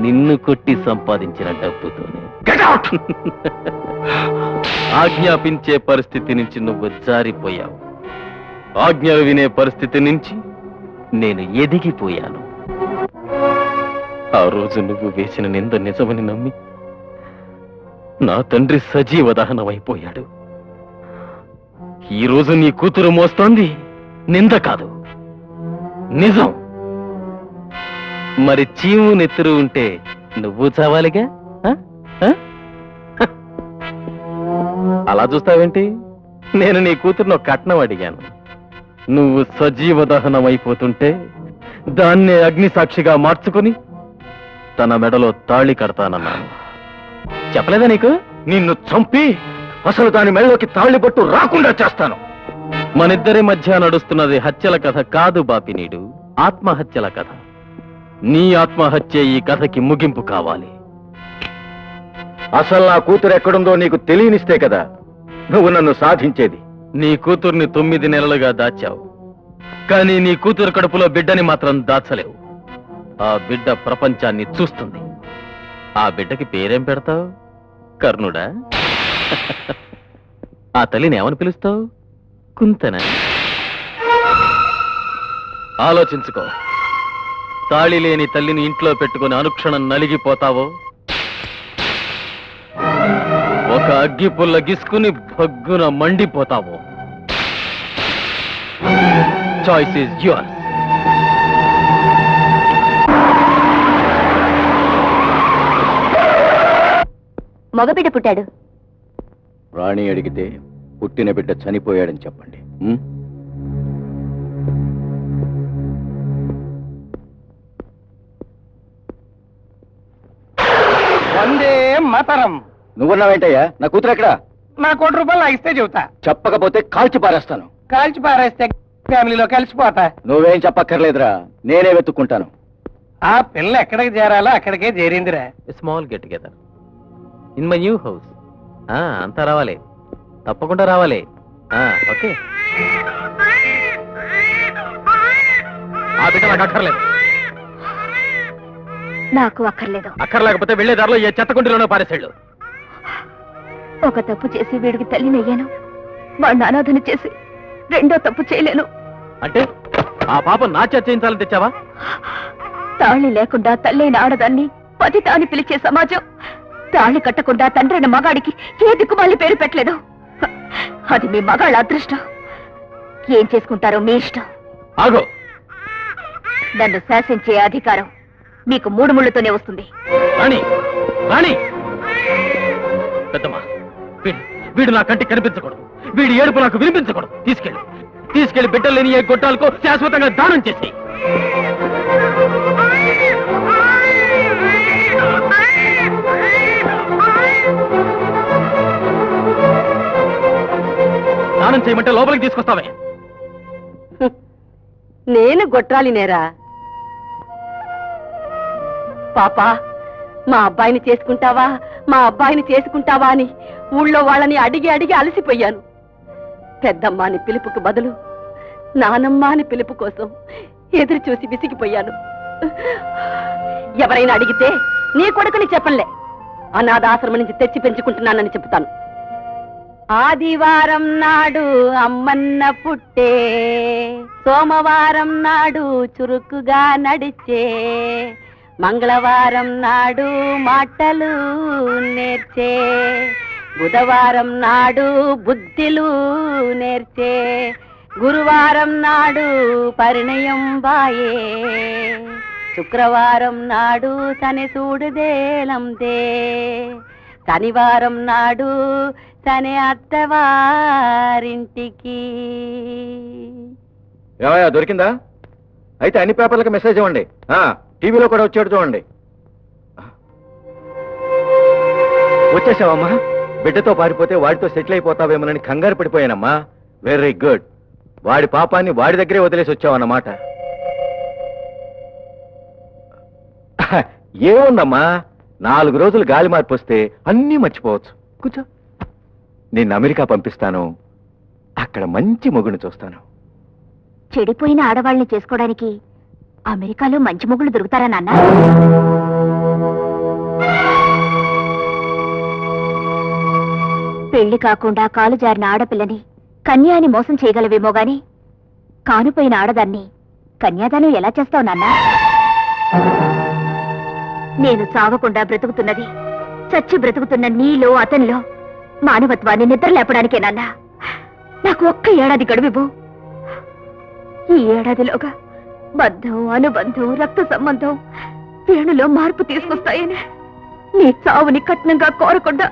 నిన్ను కొట్టి సంపాదించిన డబ్బుతోనే. Get out! ఆజ్ఞాపించే పరిస్థితి నుంచి నువ్వు జారిపోయావు. ఆజ్ఞలు వినే పరిస్థితి నుంచి నేను ఎదిగిపోయాను. ఆ రోజు నువ్వు వేసిన నింద నిజమని నమ్మి నా తండ్రి సజీవ దహనమైపోయాడు. ఈ రోజు నీ కూతురు మోస్తోంది నింద కాదు, నిజం. మరి చీము నెత్తురు ఉంటే నువ్వు చావాలిగా? ఆ? ఆ? అలా చూస్తావేంటి? నేను నీ కూతురును కట్నం అడిగాను. నువ్వు సజీవ దహనం అయిపోతుంటే దాన్నే అగ్ని సాక్షిగా మార్చుకుని తన మెడలో తాళి కడతానన్నాను. చెప్పలేదా నీకు? నిన్ను చంపి అసలు దాని మెడలోకి తాళిబొట్టు రాకుండా చేస్తాను. మనిద్దరి మధ్య నడుస్తున్నది హత్యల కథ కాదు బాపినీడు, ఆత్మహత్యల కథ. నీ ఆత్మహత్య ఈ కథకి ముగింపు కావాలి. అసలు నా కూతురు ఎక్కడుందో నీకు తెలియనిస్తే కదా నువ్వు నన్ను సాధించేది. నీ కూతుర్ని 9 నెలలుగా దాచావు, కానీ నీ కూతురు కడుపులో బిడ్డని మాత్రం దాచలేవు. ఆ బిడ్డ ప్రపంచాన్ని చూస్తుంది. ఆ బిడ్డకి పేరేం పెడతావు? కర్ణుడా? ఆ తల్లిని ఏమని పిలుస్తావు? కుంతన? ఆలోచించుకో. తాళి లేని తల్లిని ఇంట్లో పెట్టుకుని అనుక్షణం నలిగిపోతావో, ఒక అగ్గి పుల్ల గిసుకుని భగ్గున మండిపోతావో. Choice is yours. మగబిడ్డ పుట్టాడు. రాణి అడిగితే పుట్టిన బిడ్డ చనిపోయాడని చెప్పండి. ఉం? వందే మతరం. నువ్వున్నావేంటయ్యా? నా కూతురు ఎక్కడా? నా ₹1 నాకు ఇస్తే చెబుతా. చెప్పకపోతే కాల్చి పారేస్తాను. కాల్చి పారేస్తే ఫ్యామిలీలో కలిసిపోతా. నువ్వేం చెప్పక్కర్లేదురా, నేనే వెతుక్కుంటాను. ఆ పిల్ల ఎక్కడికి చేరాలో అక్కడికే చేరిందిరా. Small get together in my new house. అంతా రావాలి, తప్పకుండా రావాలి. ఓకే. ఆ బిడ్డ నాకు అక్కర్లేదు. నాకు అక్కర్లేదు. అక్కర్లేకపోతే వెళ్లే దారిలో ఏ చెత్తకుంటిలోనో పారేసాళ్ళు. ఒక తప్పు చేసి వీడికి తల్లినయ్యాను. వాడిని అనాథని చేసి రెండో తప్పు చేయలేను. అంటే ఆ పాప నా చేయించాలని తెచ్చావా? తాళి లేకుండా తల్లైన ఆడదాన్ని పతిత అని పిలిచే సమాజం తాళి కట్టకుండా తండ్రైన మగాడికి ఏ దిక్కుమాలి పేరు పెట్టలేదు. అది మీ మగాళ్ళ అదృష్టం. ఏం చేసుకుంటారో మీ ఇష్టం. ఆగో. నన్ను శాసించే అధికారం మీకు 3 ముళ్ళతోనే వస్తుంది. రాణి, రాణి, పెద్దమ్మా, వీడు నా కంటికి కనిపించకూడదు. వీడి ఏడుపు నాకు వినిపించకూడదు. తీసుకెళ్లి బిడ్డలు లేని ఏ గొట్టాలకు శాశ్వతంగా దానం చేసి దానం చేయమంటే లోపలికి తీసుకొస్తావే? నేను గొట్రాలి నేరా? పాపా, మా అబ్బాయిని చేసుకుంటావా, మా అబ్బాయిని చేసుకుంటావా అని ఊళ్ళో వాళ్ళని అడిగి అడిగి అలసిపోయాను. పెద్దమ్మ అని పిలుపుకు బదులు నానమ్మ అని పిలుపు కోసం ఎదురు చూసి విసిగిపోయాను. ఎవరైనా అడిగితే నీ కొడుకుని చెప్పలే, అనాథాశ్రమం నుంచి తెచ్చి పెంచుకుంటున్నానని చెప్తాను. ఆదివారం నాడు అమ్మన్న పుట్టే, సోమవారం నాడు చురుకుగా నడిచే, మంగళవారం నాడు మాటలు నేర్చే, బుధవారం నాడు బుద్ధిలు నేర్చే, గురువారం నాడు పరిణయం బాయే, శుక్రవారం నాడు తని సూడుదేలందే, శనివారం నాడు తనే అత్తవారింటికి. ఏమయ్యా, దొరికిందా? అయితే అన్ని పేపర్లకు మెసేజ్ ఇవ్వండి. టీవీలో కూడా వచ్చాడు చూడండి. వచ్చేసావమ్మా? బిడ్డతో పారిపోతే వాడితో సెటిల్ అయిపోతావేమోనని కంగారు పడిపోయానమ్మా. Very good. వాడి పాపాన్ని వాడి దగ్గరే వదిలేసి వచ్చావన్నమాట. ఏముందమ్మా, 4 రోజులు గాలి మార్పు వస్తే అన్నీ మర్చిపోవచ్చు. కూర్చో. నిన్ను అమెరికా పంపిస్తాను. అక్కడ మంచి మొగుడిని చూస్తాను. చెడిపోయిన ఆడవాళ్ళని చేసుకోవడానికి అమెరికాలో మంచి మొగుళ్ళు దొరుకుతారా నాన్న? పెళ్లి కాకుండా కాలు జారిన ఆడపిల్లని కన్యాని మోసం చేయగలవేమో గాని కానుపోయిన ఆడదాన్ని కన్యాదానం ఎలా చేస్తావు నాన్న? నేను చావకుండా బ్రతుకుతున్నది చచ్చి బ్రతుకుతున్న నీలో అతనిలో మానవత్వాన్ని నిద్ర లేపడానికే నాన్న. నాకు ఒక్క ఏడాది గడువివ్వు. ఈ ఏడాదిలోగా బంధం, అనుబంధం, రక్త సంబంధం వేణులో మార్పు తీసుకొస్తాయని, నీ చావుని కట్నంగా కోరకుండా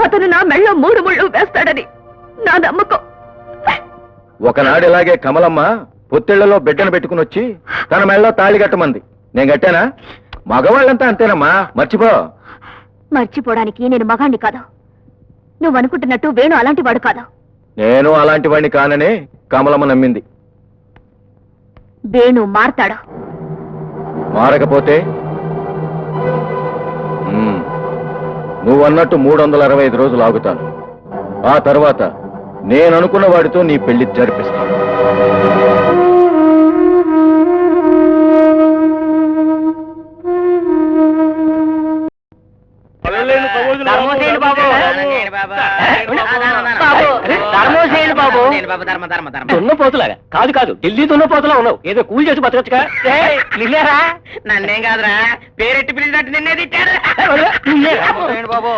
అతను నా మెళ్ళో 3 ముళ్ళు వేస్తాడని నా నమ్మకం. ఒకనాడు ఇలాగే కమలమ్మ పొత్తిళ్లలో బిడ్డను పెట్టుకుని వచ్చి తన మెళ్ళలో తాళి కట్టమంది. నేను కట్టానా? మగవాళ్ళంతా అంతేనమ్మా, మర్చిపో. మర్చిపోవడానికి నేను మగాణ్ణి కాదు. నువ్వు అనుకుంటున్నట్టు వేణు అలాంటి వాడు కాదు. నేను అలాంటి వాడిని కాననే కమలమ్మ నమ్మింది. వేణు మారతాడు. మారకపోతే నువ్వన్నట్టు 365 రోజులు ఆగుతాను. ఆ తర్వాత నేననుకున్న వాడితో నీ పెళ్లి జరిపిస్తాను. దున్నపోతులాగా కాదు కాదు, ఢిల్లీ దున్నపోతులా ఉన్నావు. ఏదో కూల్ చేసి బతకచ్చుగా. నిన్నేరా? నన్నేం కాదురా, పేరెట్టి పిలిచినట్టు నిన్నే తిట్టారు. బాబు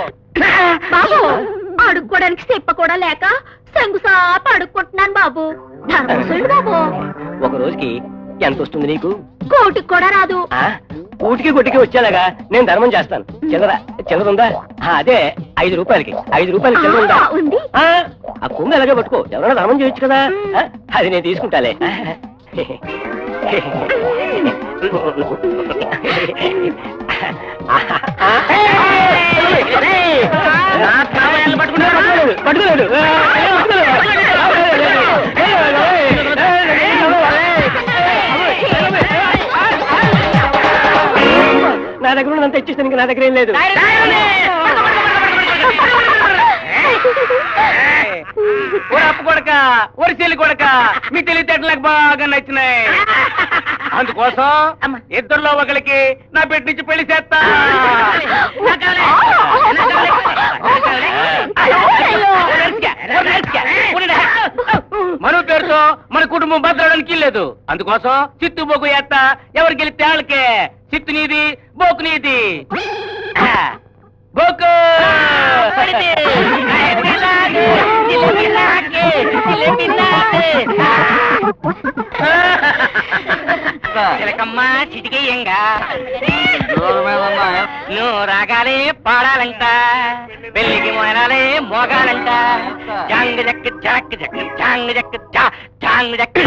అడుక్కోడానికి చెప్ప కూడా లేక సంగుసాప అడుక్కుంటున్నాను బాబు. ధర్మోసేండి బాబు. ఒక రోజుకి ఎంత వస్తుంది నీకు? కోటికి కూడా రాదు. కూటికి గుట్టికి వచ్చేలాగా నేను ధర్మం చేస్తాను. చిల్లరుందా? అదే 5 రూపాయలకి 5 రూపాయలకి చిల్లర ఉందా? ఉంది. ఆ కొంగు ఎలాగే పట్టుకో, ఎవరైనా ధర్మం చేయొచ్చు కదా. అది నేను తీసుకుంటాలే. పట్టుకోలేదు. నా దగ్గర ఉన్నంత ఇచ్చేస్తాను, ఇంకా నా దగ్గర ఏం లేదు. అప్పు కొడక, ఒరి చెల్లి కొడక, మీ తెలివితేటలు నాకు బాగా నచ్చినాయి. అందుకోసం ఇద్దరిలో ఒకరికి నా బిడ్డ నుంచి పెళ్లి చేస్తా. మరో పేరుతో మన కుటుంబం బతకడానికి లేదు. అందుకోసం చిత్తు బోకు చేస్తా. ఎవరికి గెలిస్తే వాళ్ళకే. చిత్తు నీది, బోకు నీది. బోకు చిలకమ్మ చిటికేయంగా నువ్వు రాగాలే పాడాలంట, పెళ్లికి మోనాలే మోగాలంట. జాంగ్ జక్ జాక్ జక్ జాంగ్ జక్ జా జాంగ్ జక్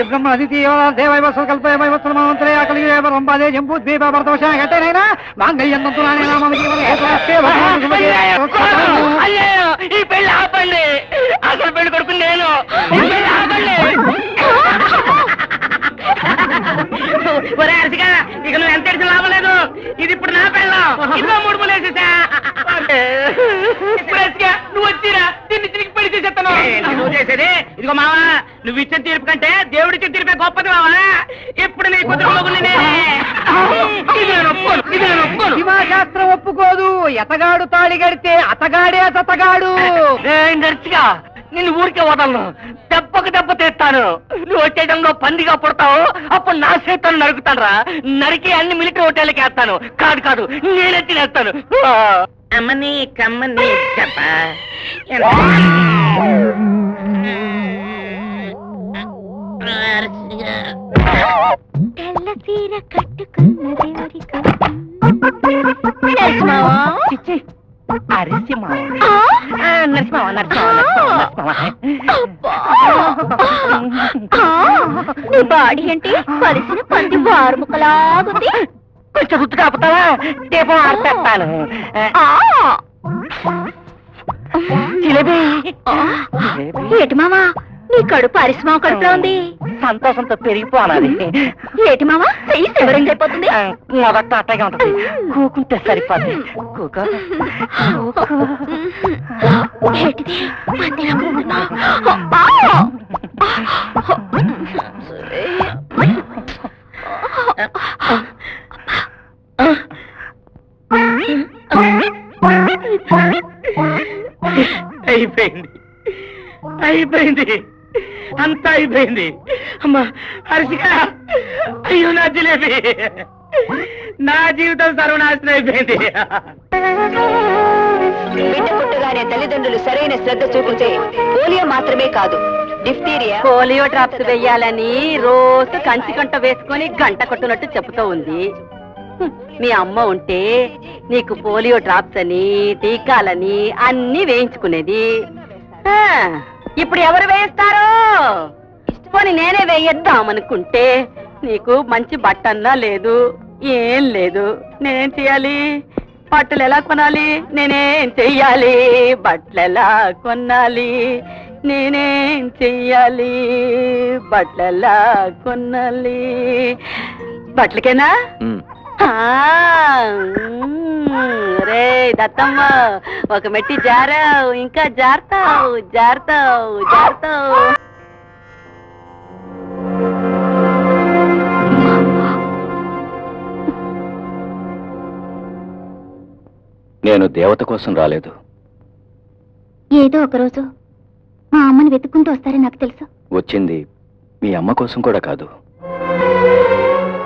బ్రహ్మ అతిథి దేవైవ కల్పయమై వస్త్రమంత్రే అకలిగే రంబాదే జంబూ ద్వీప భరతోష గట్టేనైనా మాంగళ్యంతంతునానే అయ్యో ఈ పెళ్లి ఆపండి. అసలు పెళ్లి కొడుకు నేను. ఒరే అరసిగా, ఇక నువ్వు ఎంత ఎడిసిన లాభం లేదు. ఇది ఇప్పుడు నా పెళ్ళం. ఇంకో 3 ముళ్ళు వేసేసా. ఇప్పుడు అరసిగా నువ్వు వచ్చిరా, తిరిగి పెళ్లి చేసేస్తాను. నువ్వు చేసేది ఇదిగో మావా, నువ్వు ఇచ్చిన తీర్పు కంటే దేవుడి ఇచ్చిన తీర్పే గొప్పది మావా. ఇప్పుడు నీ శాస్త్రం ఒప్పుకోదు. ఎతగాడు తాళి కడితే అతగాడే సతగాడు. నర్సిగా నిన్ను ఊరికే వదలను. దెబ్బకు దెబ్బ తెస్తాను. నువ్వు వచ్చేటంలో పందిగా పుడతావు, అప్పుడు నా చేతులను నరుకుతాను. నరికి అన్ని మిలిటరీ హోటల్కి వేస్తాను. కాదు కాదు, నేనే తినేస్తాను. అమ్మని కమ్మని చెప్ప తెల్ల చీర కట్టుకున్నది నీ బాడీ అంటే కలిసిన పంది వారుముకలాగుంది. కొంచెం గుర్తు కాపుతావా? దీపం ఆర్పేస్తాను. ఏటి మావా, నీ కడుపు అరిసిమావ కడుపులో ఉంది. సంతోషంతో పెరిగిపోనాలి. ఏటి మావా, చెయ్యి శివరంగా అయిపోతుంది. మొదట అట్టగా ఉంటుంది, కూకుంటే సరిపోతుంది. కూకో ఏంటిది? పందిలా కూకున్నావ్? అయిపోయింది అయిపోయింది అంతా అయిపోయింది. అమ్మా హర్షిక, అయ్యో నా జిలేబీ, నా జీవితం సర్వనాశనం అయిపోయింది. బిడ్డ పుట్టగానే తల్లిదండ్రులు సరైన శ్రద్ధ చూపితే పోలియో మాత్రమే కాదు, డిఫ్టీరియా, పోలియో డ్రాప్స్ వెయ్యాలని రోజు కంట వేసుకొని గంట కొట్టునట్టు చెబుతూ ఉంది. మీ అమ్మ ఉంటే నీకు పోలియో డ్రాప్స్ అని టీకాలని అన్ని వేయించుకునేది. ఇప్పుడు ఎవరు వేయిస్తారో? పోనీ నేనే వేయిద్దామనుకుంటే నీకు మంచి బట్టన్నా లేదు, ఏం లేదు. నేనేం చెయ్యాలి? బట్టలు ఎలా కొనాలి? నేనేం చెయ్యాలి? బట్టలు ఎలా కొనాలి? నేనేం చెయ్యాలి? బట్టలు ఎలా కొనాలి? బట్టలకేనా? రే దత్తమ్మ, ఒక మెట్టి జారావు, ఇంకా జారుతావు జారుతావు జారుతావు. నేను దేవత కోసం రాలేదు. ఏదో ఒకరోజు మా అమ్మని వెతుక్కుంటూ వస్తారని నాకు తెలుసు. వచ్చింది మీ అమ్మ కోసం కూడా కాదు,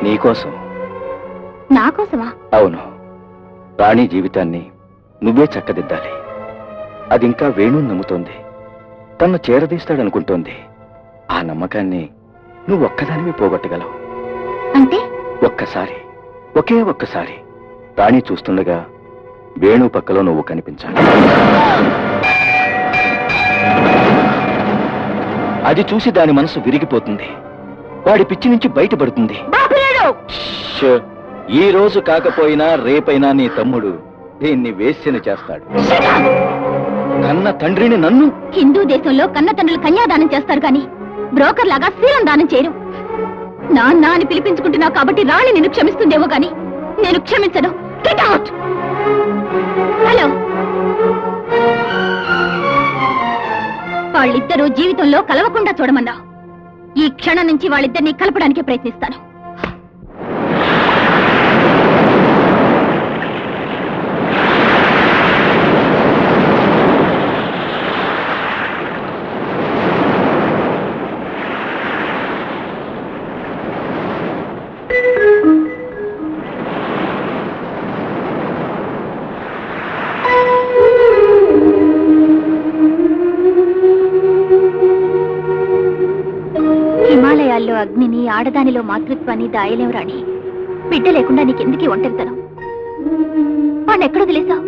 నీకోసం. నా కోసమా? అవును. రాణి జీవితాన్ని నువ్వే చక్కదిద్దాలి. అది ఇంకా వేణు నమ్ముతోంది, తన్ను చేరదీస్తాడనుకుంటోంది. ఆ నమ్మకాన్ని నువ్వు ఒక్కదానివి పోగొట్టగలవు. అంటే ఒక్కసారి, ఒకే ఒక్కసారి రాణి చూస్తుండగా వేణు పక్కలో నువ్వు కనిపించాలి. అది చూసి దాని మనసు విరిగిపోతుంది, వాడి పిచ్చి నుంచి బయటపడుతుంది. ఈ రోజు కాకపోయినా రేపైనా నీ తమ్ముడు దీన్ని వేశ్యన చేస్తాడు. కన్న తండ్రిని నన్ను. హిందూ దేశంలో కన్న తండ్రులు కన్యాదానం చేస్తారు కానీ బ్రోకర్ లాగా శీలం దానం చేయరు. నాన్న అని పిలిపించుకుంటున్నావు కాబట్టి రాణి నేను క్షమిస్తుందేమో గాని నేను క్షమించను. Get out. హలో, వాళ్ళిద్దరూ జీవితంలో కలవకుండా చూడమన్నా. ఈ క్షణం నుంచి వాళ్ళిద్దరినీ కలపడానికి ప్రయత్నిస్తాను. హిమాలయాల్లో అగ్నిని, ఆడదానిలో మాతృత్వాన్ని దాయలేవు రాణి. బిడ్డ లేకుండా నీకెందుకీ ఒంటరితనం? వాణ్ణి ఎక్కడ వదిలేశావు?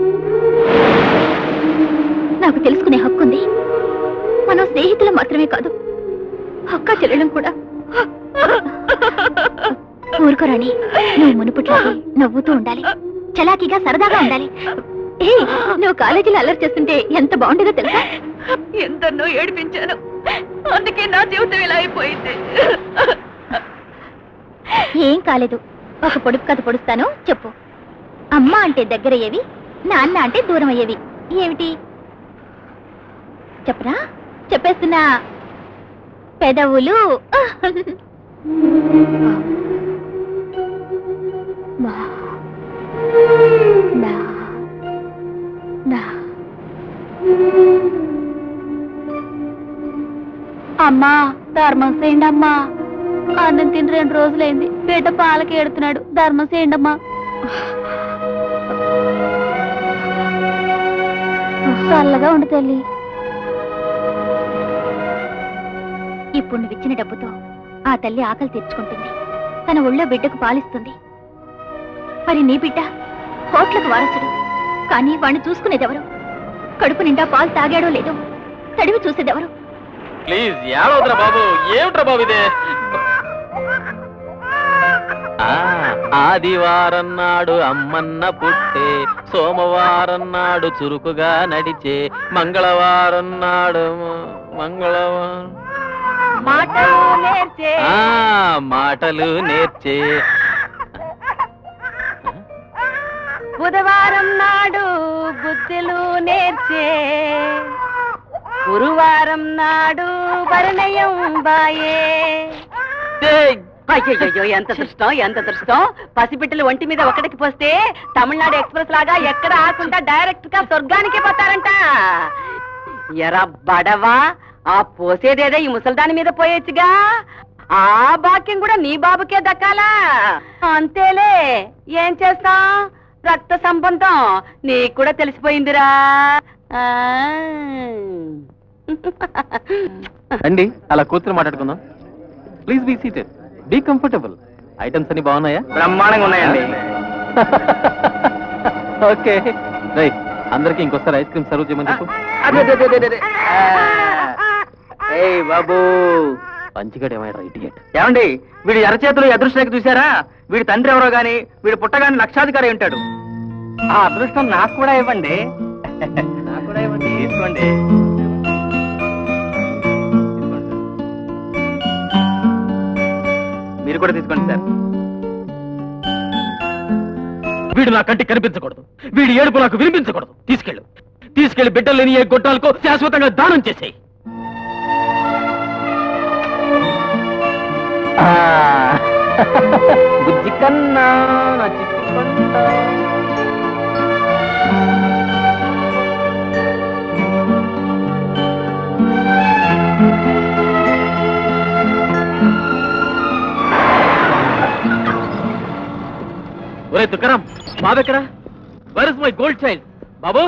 నాకు తెలుసుకునే హక్కుంది. మనం స్నేహితులు మాత్రమే కాదు, అక్క చెల్లెలం కూడా. ఊరుకో రాణి, నువ్వు మునుపుట్లాగే నవ్వుతూ ఉండాలి, చలాకీగా సరదాగా ఉండాలి. నువ్వు కాలేజీలో అల్లరి చేస్తుంటే ఎంత బాగుండేదో తెలుసా? ఎందరినో ఏడిపించాను, అందుకే నా జీవితం ఇలా అయిపోయింది. ఏం కాలేదు, ఒక పొడుపు కథ పొడుస్తాను, చెప్పు. అమ్మ అంటే దగ్గరయ్యేవి, నాన్న అంటే దూరం అయ్యేవి ఏమిటి? చెప్పరా? చెప్పేస్తున్నా. పెదవులు. అమ్మా, ధర్మం చేయండి అమ్మా. అన్నం తిని 2 రోజులైంది, బిడ్డ పాలకి ఎడుతున్నాడు. ధర్మం చేయండి అమ్మా. చల్లగా ఉండు తల్లి. ఇప్పుడు నువ్విచ్చిన డబ్బుతో ఆ తల్లి ఆకలి తీర్చుకుంటుంది, తన ఒళ్ళో బిడ్డకు పాలిస్తుంది. మరి నీ బిడ్డ కోట్లకు వారసుడు, కానీ వాణ్ణి చూసుకునేదెవరు? కడుపు నిండా పాలు తాగాడో లేదో తడివి చూసేదెవరు? ప్లీజ్ ఏడవద్దురా బాబు. ఏమిట్రా బాబు ఇదే? ఆదివారం నాడు అమ్మన్న పుట్టే, సోమవారం నాడు చురుకుగా నడిచే, మంగళవారం నాడు మాటలు నేర్చే, బుధవారం నాడు బుద్ధులు నేర్చే, గురువారం నాడు పరిణయం బాయే. అయ్యో ఎంత దృష్టం, ఎంత దృష్టం. పసిపిట్టలు ఒంటి మీద ఒకటికి పోస్తే తమిళనాడు ఎక్స్ప్రెస్ లాగా ఎక్కడ ఆకుండా డైరెక్ట్ గా స్వర్గానికి పోతారంట. ఎరా బడవా, ఆ పోసేదేదో ఈ ముసల్దాని మీద పోయొచ్చుగా. ఆ భాగ్యం కూడా నీ బాబుకే దక్కాలా. అంతేలే, ఏం చేస్తాం, రక్త సంబంధం నీకు కూడా తెలిసిపోయిందిరా. అండి అలా కూర్చొని మాట్లాడుకుందాం. Please be seated, be comfortable. Items అన్ని బాగున్నాయా? బ్రహ్మాండంగా ఉన్నాయండి. ఓకే రైట్, అందరికి ఇంకోసారి ఐస్ క్రీమ్ సర్వ్ చేయమని చెప్పు. బాబు పంచిగడ్ ఏమైనా ఇడియట్. ఏమండి, వీడి అరచేతులు అదృష్టం చూసారా? వీడి తండ్రి ఎవరో గాని వీడి పుట్టగాని లక్షాధికారి ఉంటాడు. ఆ అదృష్టం నాకు కూడా ఇవ్వండి. నాకు కూడా ఇవ్వండి. తీసుకోండి. మీరు కూడా తీసుకోండి సార్. వీడు నా కంటికి కనిపించకూడదు, వీడి ఏడుపు నాకు వినిపించకూడదు. తీసుకెళ్లి బిడ్డలు లేని ఏ గొడ్డాలకు శాశ్వతంగా దానం చేసేయి. బుజ్జి కన్నా నా చిక్కు కొండ. ఒరే తుకారం, బాబెక్కడా? Where is my gold child? బాబు,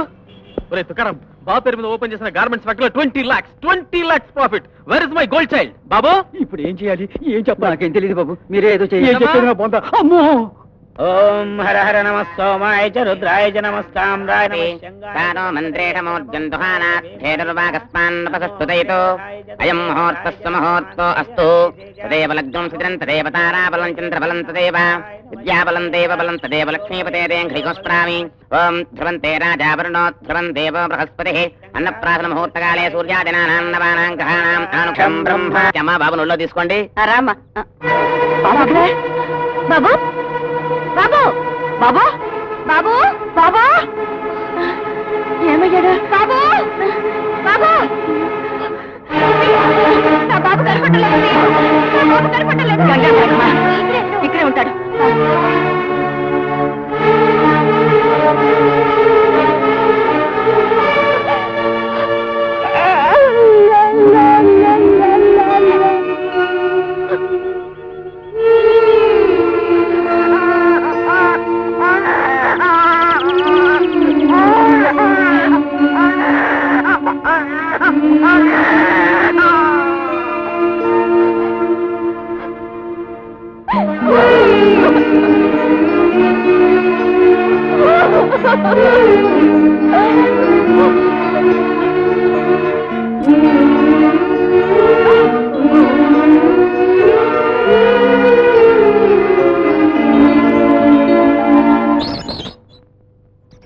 ఒరే తుకారం, బాబు పేరు మీద ఓపెన్ చేసిన గార్మెంట్స్ ఫ్యాక్టరీలో 20 lakhs profit. Where is my gold child? బాబు, ఇప్పుడు ఏం చేయాలి, ఏం చెప్పాలి? నాకేం తెలియదు బాబు, మీరే ఏదో చేయండి. అమ్మో, ఓం హర హర నమ సోమాయ చ రుద్రాయ చ నమస్తామ్రాయ తానో మంత్రేణమోర్జంతుహానాద్ధేరుర్వాగస్మాన్నపసస్తుదయతో అయం ముహూర్తస్సు ముహూర్తో అస్తు తదేవ లగ్నం సిద్రం తదేవ తారాబలం చంద్రబలం తదేవ విద్యాబలం దేవబలం తదేవ లక్ష్మీపతేరేంఘ్రిగోస్ప్రామి. ఓం ధ్రువంతే రాజావరుణో ధ్రువం దేవో బృహస్పతిః అన్నప్రాసన ముహూర్తకాలే సూర్యాదినానాం నవానాం గ్రహాణాం అనుక్షం బ్రహ్మ. అమ్మా బాబు నోట్లో తీసుకోండి. రామా బాబు బాబు బాబు బాబు బాబు బాబు ఏమయ్యాడు? బాబు బాబు నా బాబు కనపడలేదు, నా బాబు కనపడలేదు. ఇక్కడే ఉంటాడు.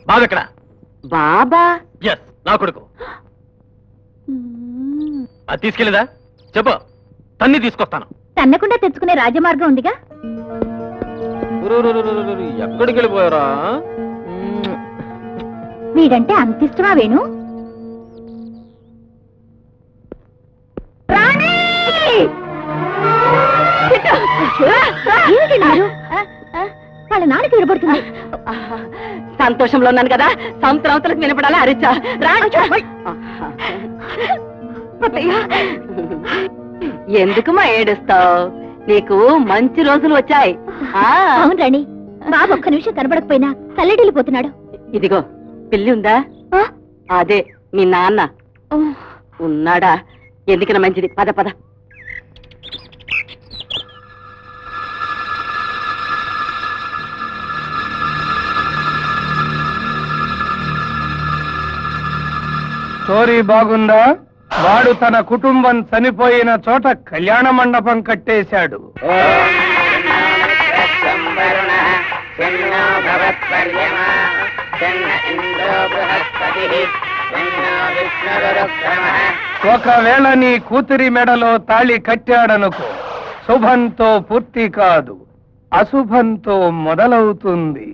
బాబెక్కడా? బాబా ఎస్, నా కొడుకు. అది తీసుకెళ్ళదా చెప్పు, తన్ని తీసుకొస్తాను. తన్నకుండా తెచ్చుకునే రాజమార్గం ఉందిగా. ఎక్కడికి వెళ్ళిపోయారా? వీడంటే అంత ఇష్టమా వేణు? వాళ్ళ నాన్నకి వినపడుతుంది. సంతోషంలో ఉన్నాను కదా, సంవత్సరాలకు వినపడాలా అరిచా. ఎందుకు మా ఏడుస్తావు? నీకు మంచి రోజులు వచ్చాయి. అవును రాణి, బాబు ఒక్క నిమిషం కనబడకపోయినా తల్లడిల్లిపోతున్నాడు. ఇదిగో పిల్లి ఉందా? అదే మీ నాన్న ఉన్నాడా? ఎందుకన్నా మంచిది, పద పద. స్టోరీ బాగుందా? వాడు తన కుటుంబం చనిపోయిన చోట కళ్యాణ మండపం కట్టేశాడు. ఒకవేళ నీ కూతురి మెడలో తాళి కట్టాడనుకో, శుభంతో పూర్తి కాదు, అశుభంతో మొదలవుతుంది.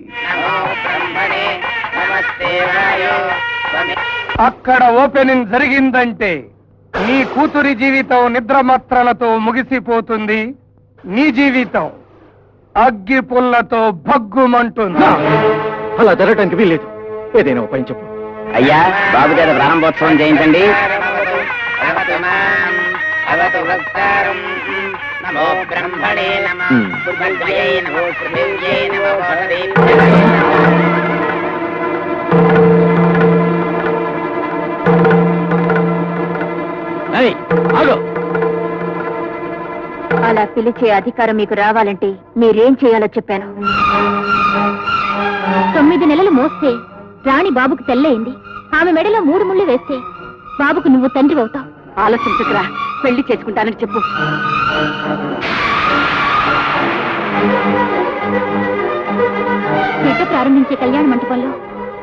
అక్కడ ఓపెనింగ్ జరిగిందంటే నీ కూతురి జీవితం నిద్రమత్రలతో ముగిసిపోతుంది. నీ జీవితం అగ్గి పుల్లతో భగ్గుమంటుంది. అలా జరగటానికి వీల్లేదు. ఏదైనా ఉపాయం చెప్పు. అయ్యా బాబు చేత ప్రారంభోత్సవం చేయించండి. నమో బ్రహ్మణే నమః, పృథివ్యై నమః, పృథివ్యై నమః. అలా పిలిచే అధికారం మీకు రావాలంటే మీరేం చేయాలో చెప్పాను. 9 నెలలు మోస్తే రాణి బాబుకు తెల్లయింది. ఆమె మెడలో 3 ముళ్ళు వేస్తే బాబుకు నువ్వు తండ్రి అవుతావు. ఆలోచించుకురా, పెళ్లి చేసుకుంటానని చెప్పు. బిడ్డ ప్రారంభించే కళ్యాణ మంటపంలో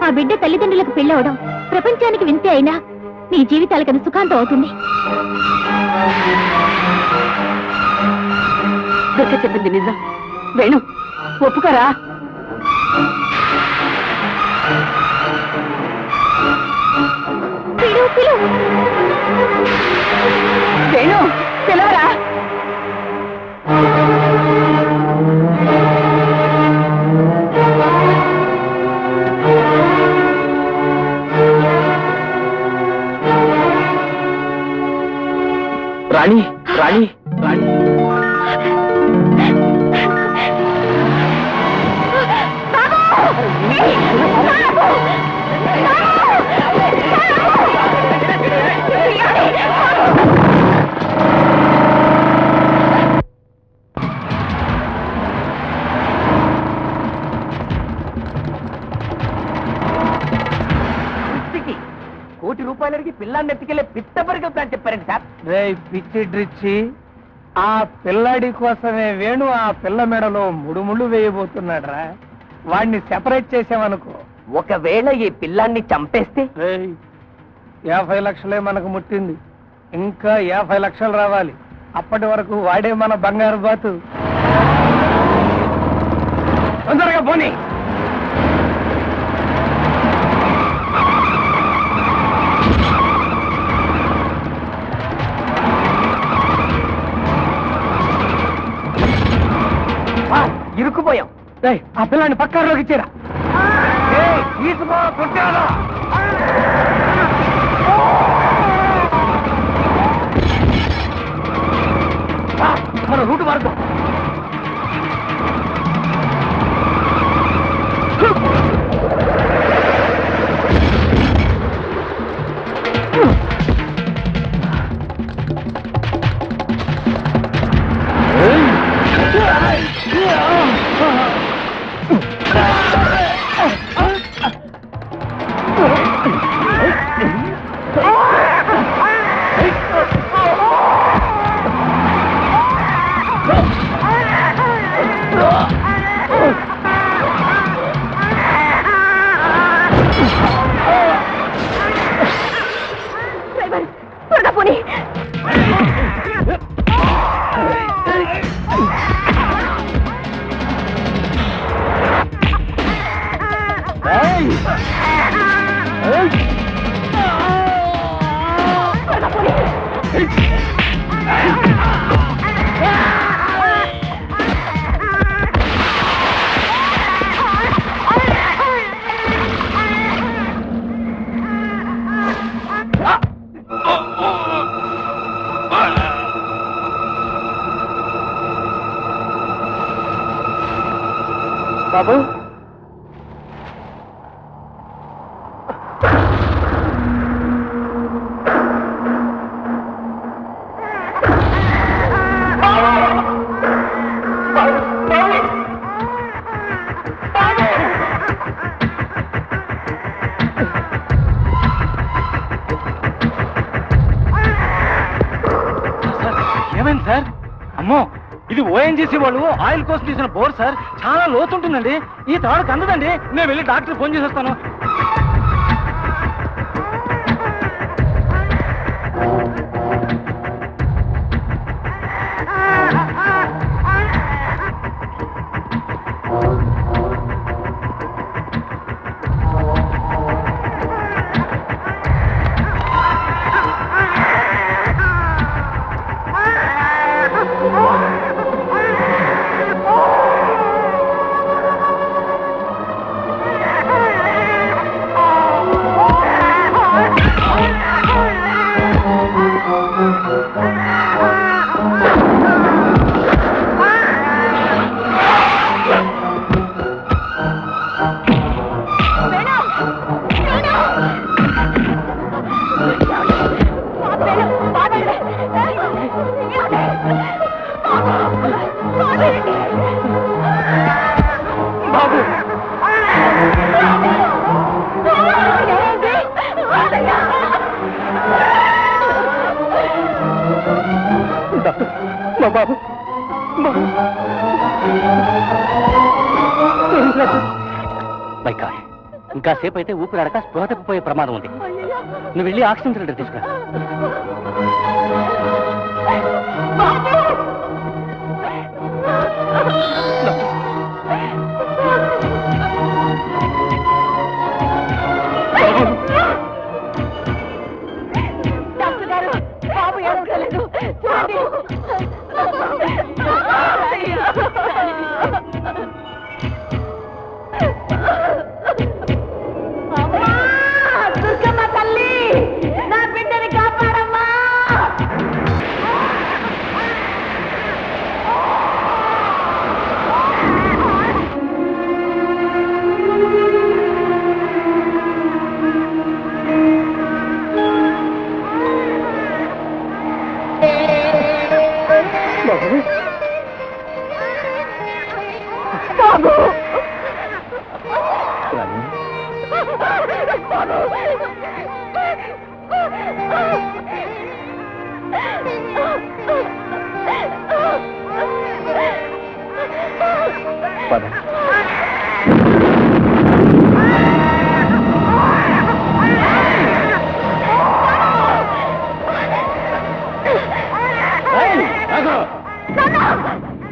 ఆ బిడ్డ తల్లిదండ్రులకు పెళ్ళవడం ప్రపంచానికి వింతే అయినా నీ జీవితాలకది సుఖాంతం అవుతుంది. దుర్గ చెప్పింది నిజం. వేణు, ఒప్పుకోరా. వేణు, పిలవరా. రాణి, రాణి, రాణి. కోటి రూపాయలకి పిల్లాన్ని ఎత్తుకెళ్లే పిట్టపరిగా ప్లాన్ చెప్పారండి సార్. రే పిచ్చి డ్రిచ్చి, ఆ పిల్లాడి కోసమే వేణు ఆ పిల్ల మెడలో 3 ముళ్ళు వేయబోతున్నాడు రా. వాడిని సెపరేట్ చేసామనుకో, ఒకవేళ ఈ పిల్లాన్ని చంపేస్తే 50 లక్షలే మనకు ముట్టింది. ఇంకా 50 లక్షలు రావాలి. అప్పటి వరకు వాడే మన బంగారు బాతు. తొందరగా పోనీ. ఇరుక్కుపోయాం. ఆ పిల్లాన్ని పక్కాలోకి ఇచ్చారా? తీసుకో, పుట్టాను. మన రూటు మార్గం. బాబు, ఏమైంది సార్? అమ్మో, ఇది ఓఎన్జీసీ వాళ్ళు ఆయిల్ కోసం తీసిన బోర్ సార్. చాలా లోతుంటుందండి. ఈ తాడుకు అందదండి. నేను వెళ్ళి డాక్టర్ ఫోన్ చేసి వస్తాను. బై గాడ్, ఇంకా సేపు అయితే ఊపిరాడక స్పృహ తప్పిపోయే ప్రమాదం ఉంది. నువ్వు వెళ్ళి ఆక్సిజన్ సిలిండర్ తీసుకురా. డాక్టర్ గారు, బాబు ఏడవట్లేదు. చూడండి. దుర్గమ్మ తల్లి, నా బిడ్డని కాపాడమ్మా. బాబు, పద.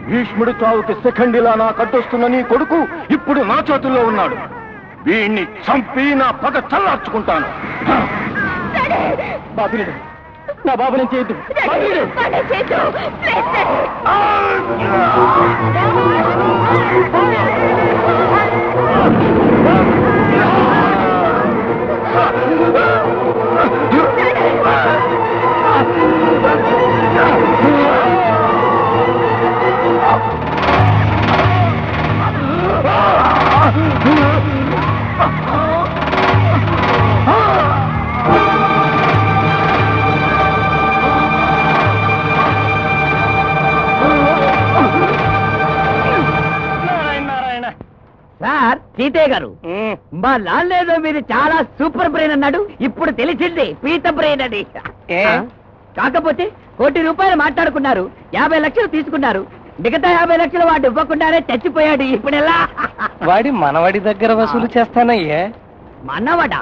భీష్ముడి చావుకి సెకండ్ ఇలా నా కట్టొస్తున్న నీ కొడుకు ఇప్పుడు నా చేతుల్లో ఉన్నాడు. వీణ్ణి చంపి నా పగ చల్లార్చుకుంటాను. బాబులేడు, నా బాబుని చేయొద్దు. సార్, సీతయ్య గారు, మా నాన్నేదో మీరు చాలా సూపర్ బ్రెయిన్ అన్నాడు. ఇప్పుడు తెలిసింది పీత బ్రెయిన్ అని. కాకపోతే ₹1,00,00,000 మాట్లాడుకున్నారు, 50 లక్షలు తీసుకున్నారు. మిగతా 50 లక్షలు వాడు ఇవ్వకుండానే చచ్చిపోయాడు. ఇప్పుడెలా? వాడి మనవడి దగ్గర వసూలు చేస్తానయ్యే. మనవడ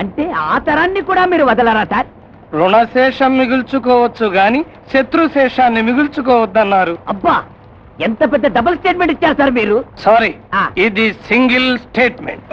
అంటే ఆ తరాన్ని కూడా మీరు వదలరా సార్? రుణశేషం మిగుల్చుకోవచ్చు గాని శత్రుశేషాన్ని మిగుల్చుకోవద్దన్నారు. అబ్బా, ఎంత పెద్ద డబుల్ స్టేట్మెంట్ ఇచ్చారు సార్ మీరు. సారీ, ఆ. ఇది సింగిల్ స్టేట్మెంట్.